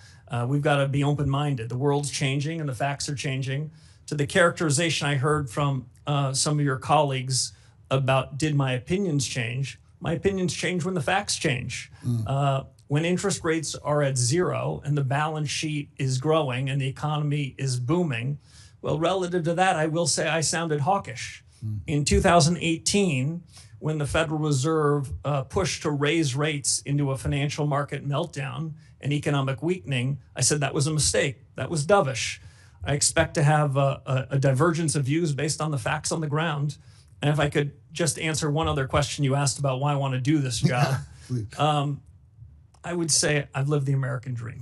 We've got to be open-minded. The world's changing and the facts are changing. To the characterization I heard from some of your colleagues about did my opinions change? My opinions change when the facts change. When interest rates are at zero and the balance sheet is growing and the economy is booming, well, relative to that, I will say I sounded hawkish. In 2018, when the Federal Reserve pushed to raise rates into a financial market meltdown and economic weakening, I said that was a mistake. That was dovish. I expect to have a divergence of views based on the facts on the ground. And if I could just answer one other question you asked about why I want to do this job, I would say I've lived the American dream.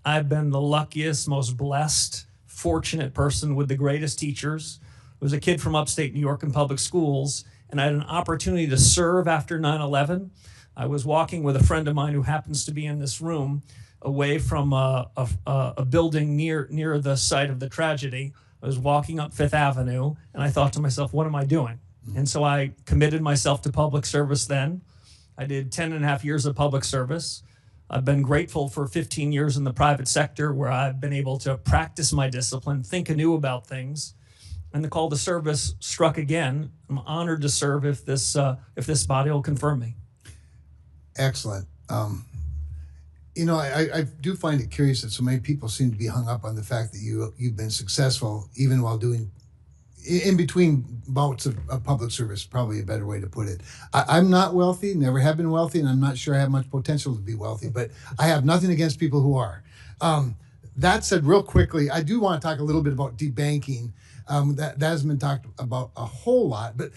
I've been the luckiest, most blessed, fortunate person with the greatest teachers. I was a kid from upstate New York in public schools, and I had an opportunity to serve after 9/11. I was walking with a friend of mine who happens to be in this room away from a building near the site of the tragedy. I was walking up Fifth Avenue, and I thought to myself, what am I doing? And so I committed myself to public service then. I did 10 and a half years of public service. I've been grateful for 15 years in the private sector where I've been able to practice my discipline, think anew about things. And the call to service struck again. I'm honored to serve if this body will confirm me. Excellent. I do find it curious that so many people seem to be hung up on the fact that you've been successful even while doing in between bouts of public service, probably a better way to put it. I'm not wealthy, never have been wealthy, and I'm not sure I have much potential to be wealthy, but I have nothing against people who are. That said, real quickly, I do want to talk a little bit about debanking. That has been talked about a whole lot, but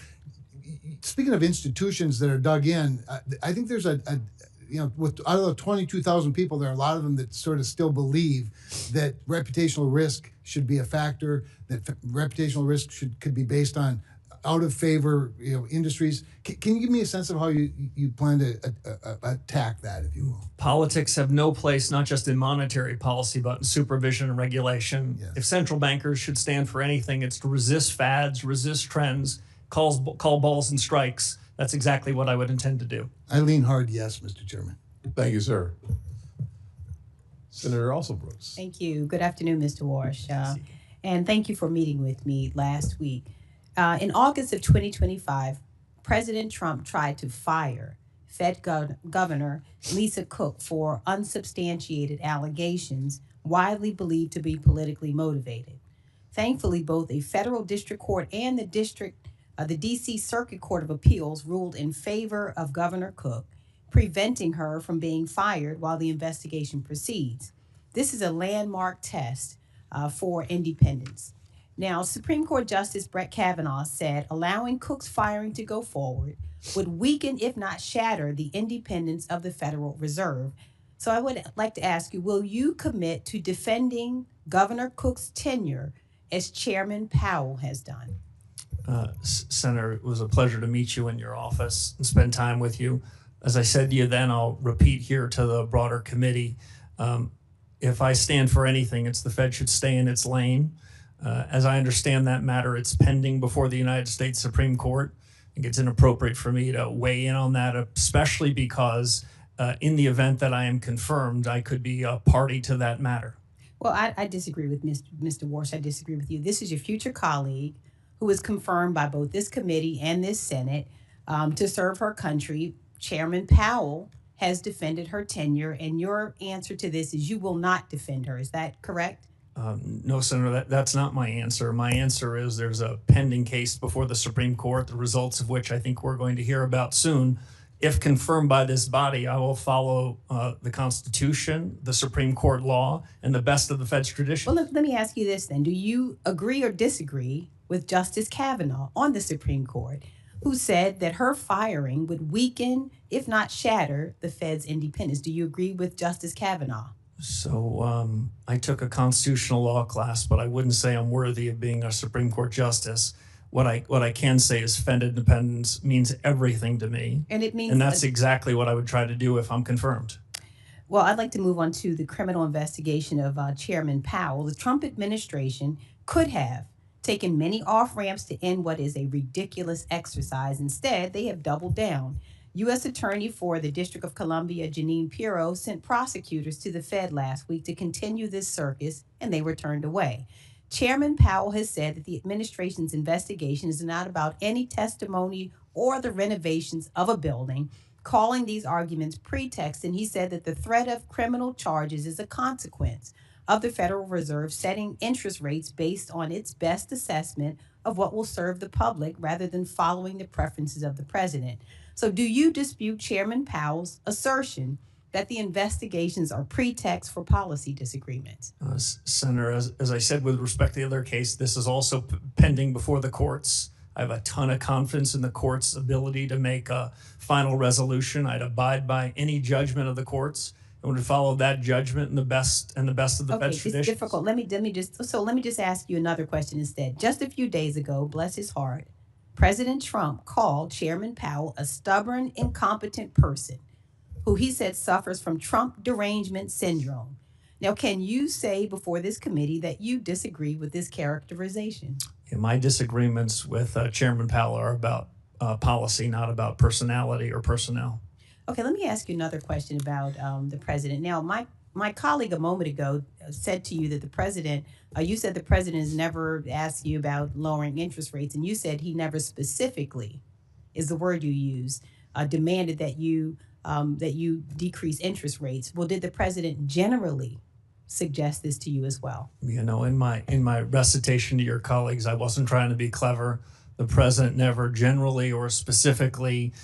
speaking of institutions that are dug in, I think there's out of the 22,000 people, there are a lot of them that sort of still believe that reputational risk should be a factor, that reputational risk could be based on out of favor industries. Can you give me a sense of how you plan to attack that, if you will? Politics have no place, not just in monetary policy, but in supervision and regulation. Yes. If central bankers should stand for anything, it's to resist fads, resist trends, call balls and strikes. That's exactly what I would intend to do. I lean hard yes, Mr. Chairman. Thank you, sir. Senator Alsobrooks. Thank you. Good afternoon, Mr. Warsh. And thank you for meeting with me last week. In August of 2025, President Trump tried to fire Fed Governor Lisa Cook for unsubstantiated allegations widely believed to be politically motivated. Thankfully, both a federal district court and the D.C. Circuit Court of Appeals ruled in favor of Governor Cook, preventing her from being fired while the investigation proceeds. This is a landmark test for independence. Now, Supreme Court Justice Brett Kavanaugh said allowing Cook's firing to go forward would weaken, if not shatter, the independence of the Federal Reserve. So I would like to ask you, will you commit to defending Governor Cook's tenure as Chairman Powell has done? Senator, it was a pleasure to meet you in your office and spend time with you. As I said to you then, I'll repeat here to the broader committee. If I stand for anything, it's the Fed should stay in its lane. As I understand that matter, it's pending before the United States Supreme Court. I think it's inappropriate for me to weigh in on that, especially because in the event that I am confirmed, I could be a party to that matter. Well, I disagree with Mr. Warsh. I disagree with you. This is your future colleague who was confirmed by both this committee and this Senate to serve her country. Chairman Powell has defended her tenure, and your answer to this is you will not defend her. Is that correct? No, Senator, that's not my answer. My answer is there's a pending case before the Supreme Court, the results of which I think we're going to hear about soon. If confirmed by this body, I will follow the Constitution, the Supreme Court law, and the best of the Fed's tradition. Well, let me ask you this then. Do you agree or disagree with Justice Kavanaugh on the Supreme Court, who said that her firing would weaken, if not shatter, the Fed's independence? Do you agree with Justice Kavanaugh? So I took a constitutional law class, but I wouldn't say I'm worthy of being a Supreme Court justice. What I can say is Fed independence means everything to me. And it means, and that's exactly what I would try to do if I'm confirmed. Well, I'd like to move on to the criminal investigation of Chairman Powell. The Trump administration could have taken many off-ramps to end what is a ridiculous exercise. Instead, they have doubled down. U.S. Attorney for the District of Columbia, Jeanine Pirro, sent prosecutors to the Fed last week to continue this circus, and they were turned away. Chairman Powell has said that the administration's investigation is not about any testimony or the renovations of a building, calling these arguments pretext, and he said that the threat of criminal charges is a consequence of the Federal Reserve setting interest rates based on its best assessment of what will serve the public rather than following the preferences of the president. So do you dispute Chairman Powell's assertion that the investigations are pretext for policy disagreements? Senator, as I said with respect to the other case, this is also pending before the courts. I have a ton of confidence in the court's ability to make a final resolution. I'd abide by any judgment of the courts and would follow that judgment in the best of the Fed's traditions. It's difficult. Let me just ask you another question instead. Just a few days ago, bless his heart, President Trump called Chairman Powell a stubborn, incompetent person who he said suffers from Trump derangement syndrome. Now, can you say before this committee that you disagree with this characterization? Yeah, my disagreements with Chairman Powell are about policy, not about personality or personnel. Okay, let me ask you another question about the president. Now, my colleague a moment ago said to you that the president, you said the president has never asked you about lowering interest rates, and you said he never specifically, is the word you use, demanded that you decrease interest rates. Well, did the president generally suggest this to you as well? You know, in my recitation to your colleagues, I wasn't trying to be clever. The president never generally or specifically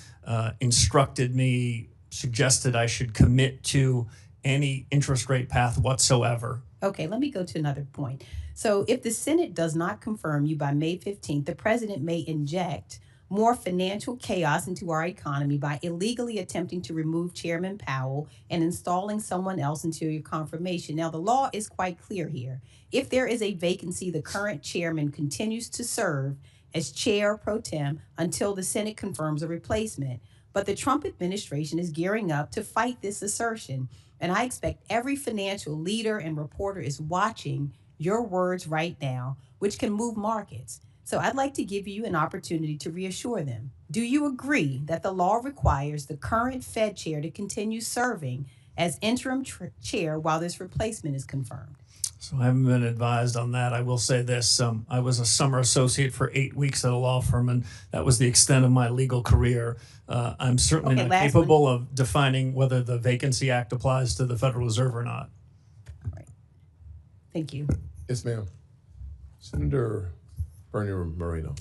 instructed me, suggested I should commit to any interest rate path whatsoever. Okay, let me go to another point. So if the Senate does not confirm you by May 15th, the president may inject more financial chaos into our economy by illegally attempting to remove Chairman Powell and installing someone else until your confirmation. Now, the law is quite clear here. If there is a vacancy, the current chairman continues to serve as chair pro tem until the Senate confirms a replacement. But the Trump administration is gearing up to fight this assertion. And I expect every financial leader and reporter is watching your words right now, which can move markets. So I'd like to give you an opportunity to reassure them. Do you agree that the law requires the current Fed chair to continue serving as interim chair while this replacement is confirmed? So I haven't been advised on that. I will say this. I was a summer associate for 8 weeks at a law firm, and that was the extent of my legal career. I'm certainly Okay, not last capable of defining whether the Vacancy Act applies to the Federal Reserve or not. Thank you. Yes, ma'am. Senator Bernie Moreno.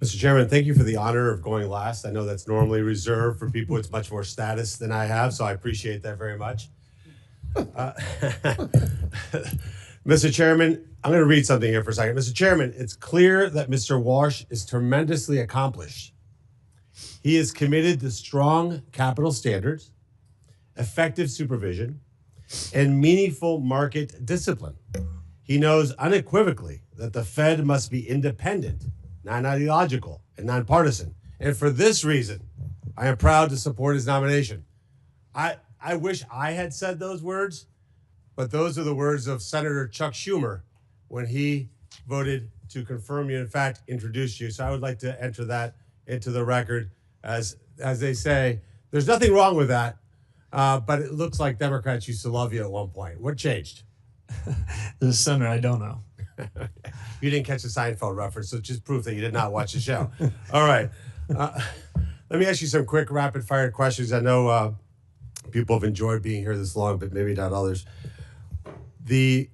Mr. Chairman, thank you for the honor of going last. I know that's normally reserved for people with much more status than I have, so I appreciate that very much. Mr. Chairman, I'm going to read something here for a second. Mr. Chairman, it's clear that Mr. Warsh is tremendously accomplished. He is committed to strong capital standards, effective supervision, and meaningful market discipline. He knows unequivocally that the Fed must be independent, non-ideological, and nonpartisan. And for this reason, I am proud to support his nomination. I wish I had said those words, but those are the words of Senator Chuck Schumer when he voted to confirm you, in fact, introduce you. So I would like to enter that into the record. As they say, there's nothing wrong with that, but it looks like Democrats used to love you at one point. What changed? The Senator, I don't know. You didn't catch the Seinfeld reference, so it's just proof that you did not watch the show. All right. Let me ask you some quick rapid-fire questions. I know people have enjoyed being here this long, but maybe not others. A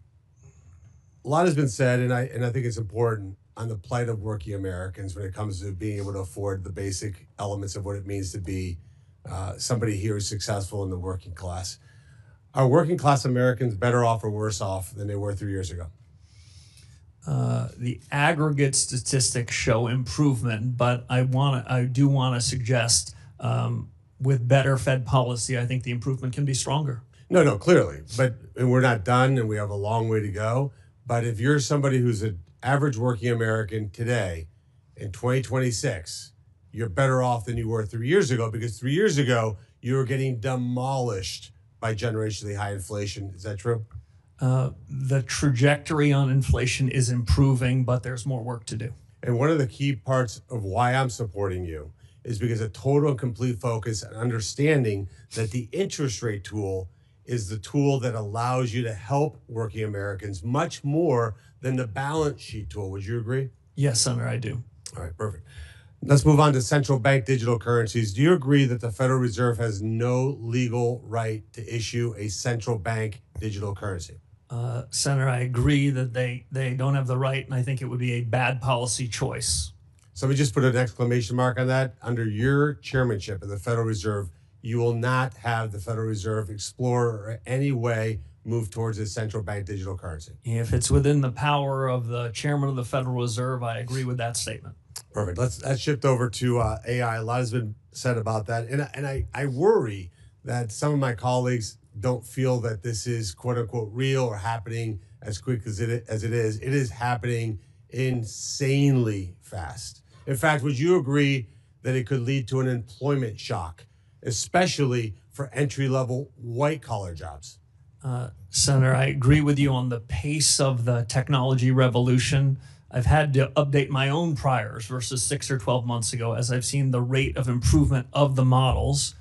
lot has been said, and I think it's important, on the plight of working Americans when it comes to being able to afford the basic elements of what it means to be somebody here who's successful in the working class. Are working class Americans better off or worse off than they were 3 years ago? The aggregate statistics show improvement, but I do want to suggest with better Fed policy, I think the improvement can be stronger. No, clearly. But we're not done and we have a long way to go. But if you're somebody who's an average working American today in 2026, you're better off than you were 3 years ago, because 3 years ago, you were getting demolished by generationally high inflation. Is that true? The trajectory on inflation is improving, but there's more work to do. And one of the key parts of why I'm supporting you is because a total and complete focus and understanding that the interest rate tool is the tool that allows you to help working Americans much more than the balance sheet tool. Would you agree? Yes, Senator, I do. All right, perfect. Let's move on to central bank digital currencies. Do you agree that the Federal Reserve has no legal right to issue a central bank digital currency? Senator, I agree that they don't have the right, and I think it would be a bad policy choice. Somebody just put an exclamation mark on that. Under your chairmanship of the Federal Reserve, you will not have the Federal Reserve explore or in any way move towards a central bank digital currency. If it's within the power of the chairman of the Federal Reserve, I agree with that statement. Perfect. Let's shift over to AI. A lot has been said about that. And I worry that some of my colleagues don't feel that this is quote unquote real or happening as quick as it is. It is happening insanely fast. In fact, would you agree that it could lead to an employment shock, especially for entry-level white-collar jobs? Senator, I agree with you on the pace of the technology revolution. I've had to update my own priors versus 6 or 12 months ago as I've seen the rate of improvement of the models.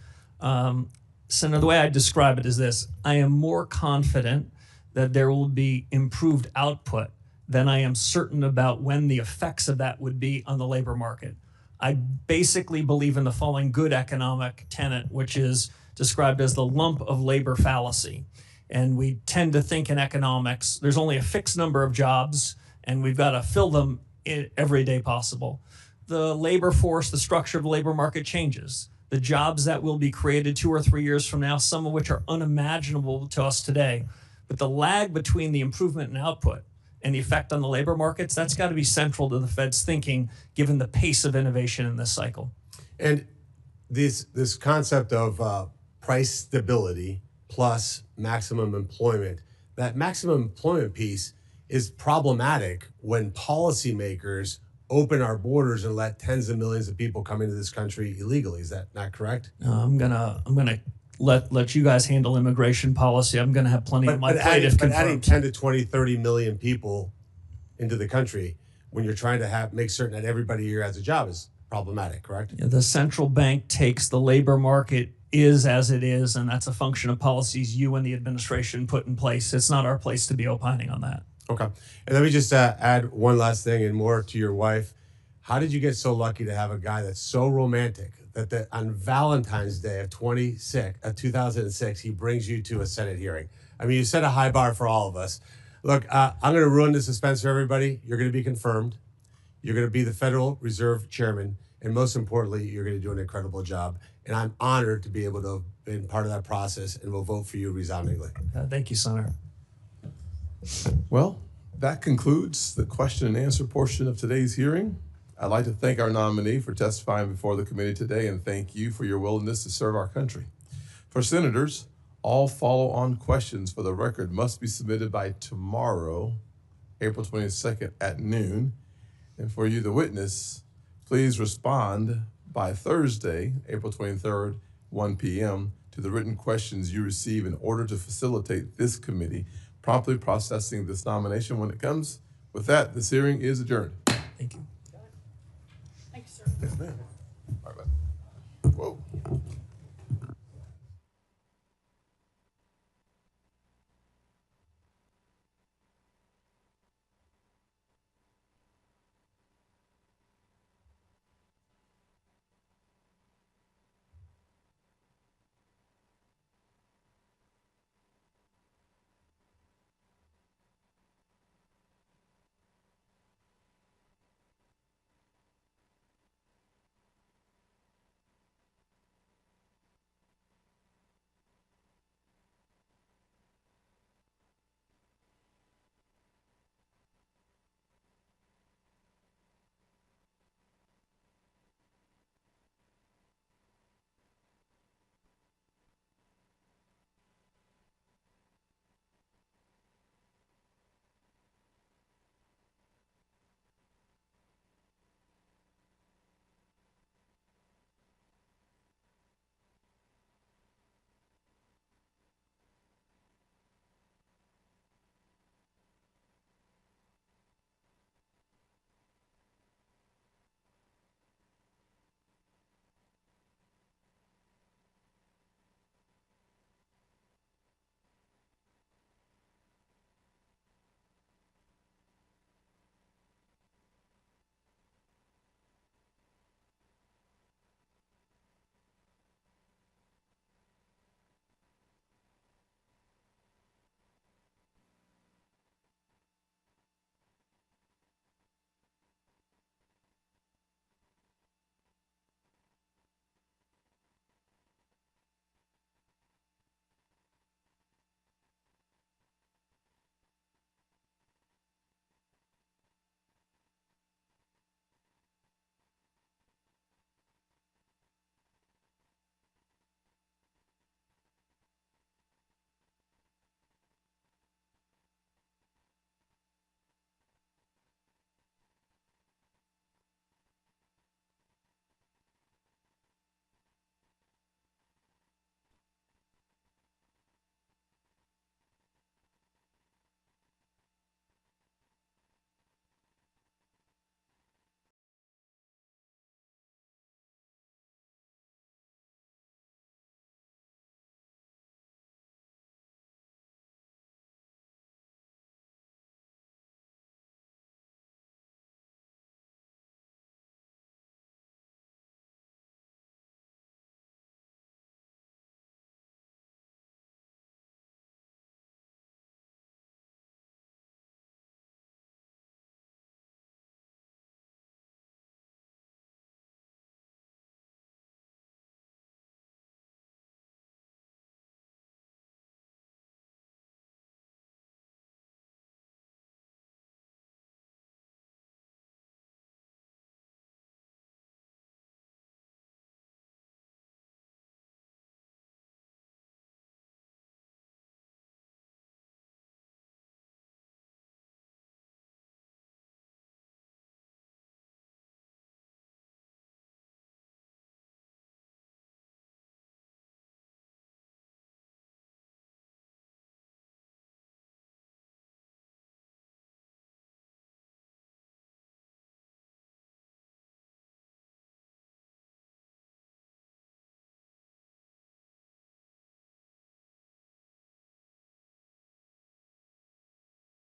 Senator, the way I describe it is this: I am more confident that there will be improved output than I am certain about when the effects of that would be on the labor market. I basically believe in the following good economic tenet, which is described as the lump of labor fallacy. And we tend to think in economics, there's only a fixed number of jobs, and we've got to fill them every day possible. The labor force, the structure of the labor market changes. The jobs that will be created 2 or 3 years from now, some of which are unimaginable to us today. But the lag between the improvement in output and the effect on the labor markets, that's got to be central to the Fed's thinking, given the pace of innovation in this cycle. And this concept of price stability plus maximum employment, that maximum employment piece is problematic when policymakers open our borders and let tens of millions of people come into this country illegally. Is that not correct? I'm gonna let you guys handle immigration policy. I'm gonna have plenty on my plate if confirmed. But adding 10 to 20, 30 million people into the country when you're trying to make certain that everybody here has a job is problematic, correct? The central bank takes the labor market is as it is, and that's a function of policies you and the administration put in place. It's not our place to be opining on that. Okay. And let me just add one last thing and more to your wife. How did you get so lucky to have a guy that's so romantic that on Valentine's Day of 2006, he brings you to a Senate hearing? I mean, you set a high bar for all of us. Look, I'm going to ruin the suspense for everybody. You're going to be confirmed. You're going to be the Federal Reserve Chairman. And most importantly, you're going to do an incredible job. And I'm honored to be able to have been part of that process, and will vote for you resoundingly. Thank you, Senator. Well, that concludes the question and answer portion of today's hearing. I'd like to thank our nominee for testifying before the committee today, and thank you for your willingness to serve our country. For senators, all follow-on questions for the record must be submitted by tomorrow, April 22nd at noon. And for you, the witness, please respond by Thursday, April 23rd, 1 p.m. to the written questions you receive in order to facilitate this committee promptly processing this nomination when it comes. With that, this hearing is adjourned. Thank you. Thank you, sir. Yes, ma'am. All right, bye. Whoa.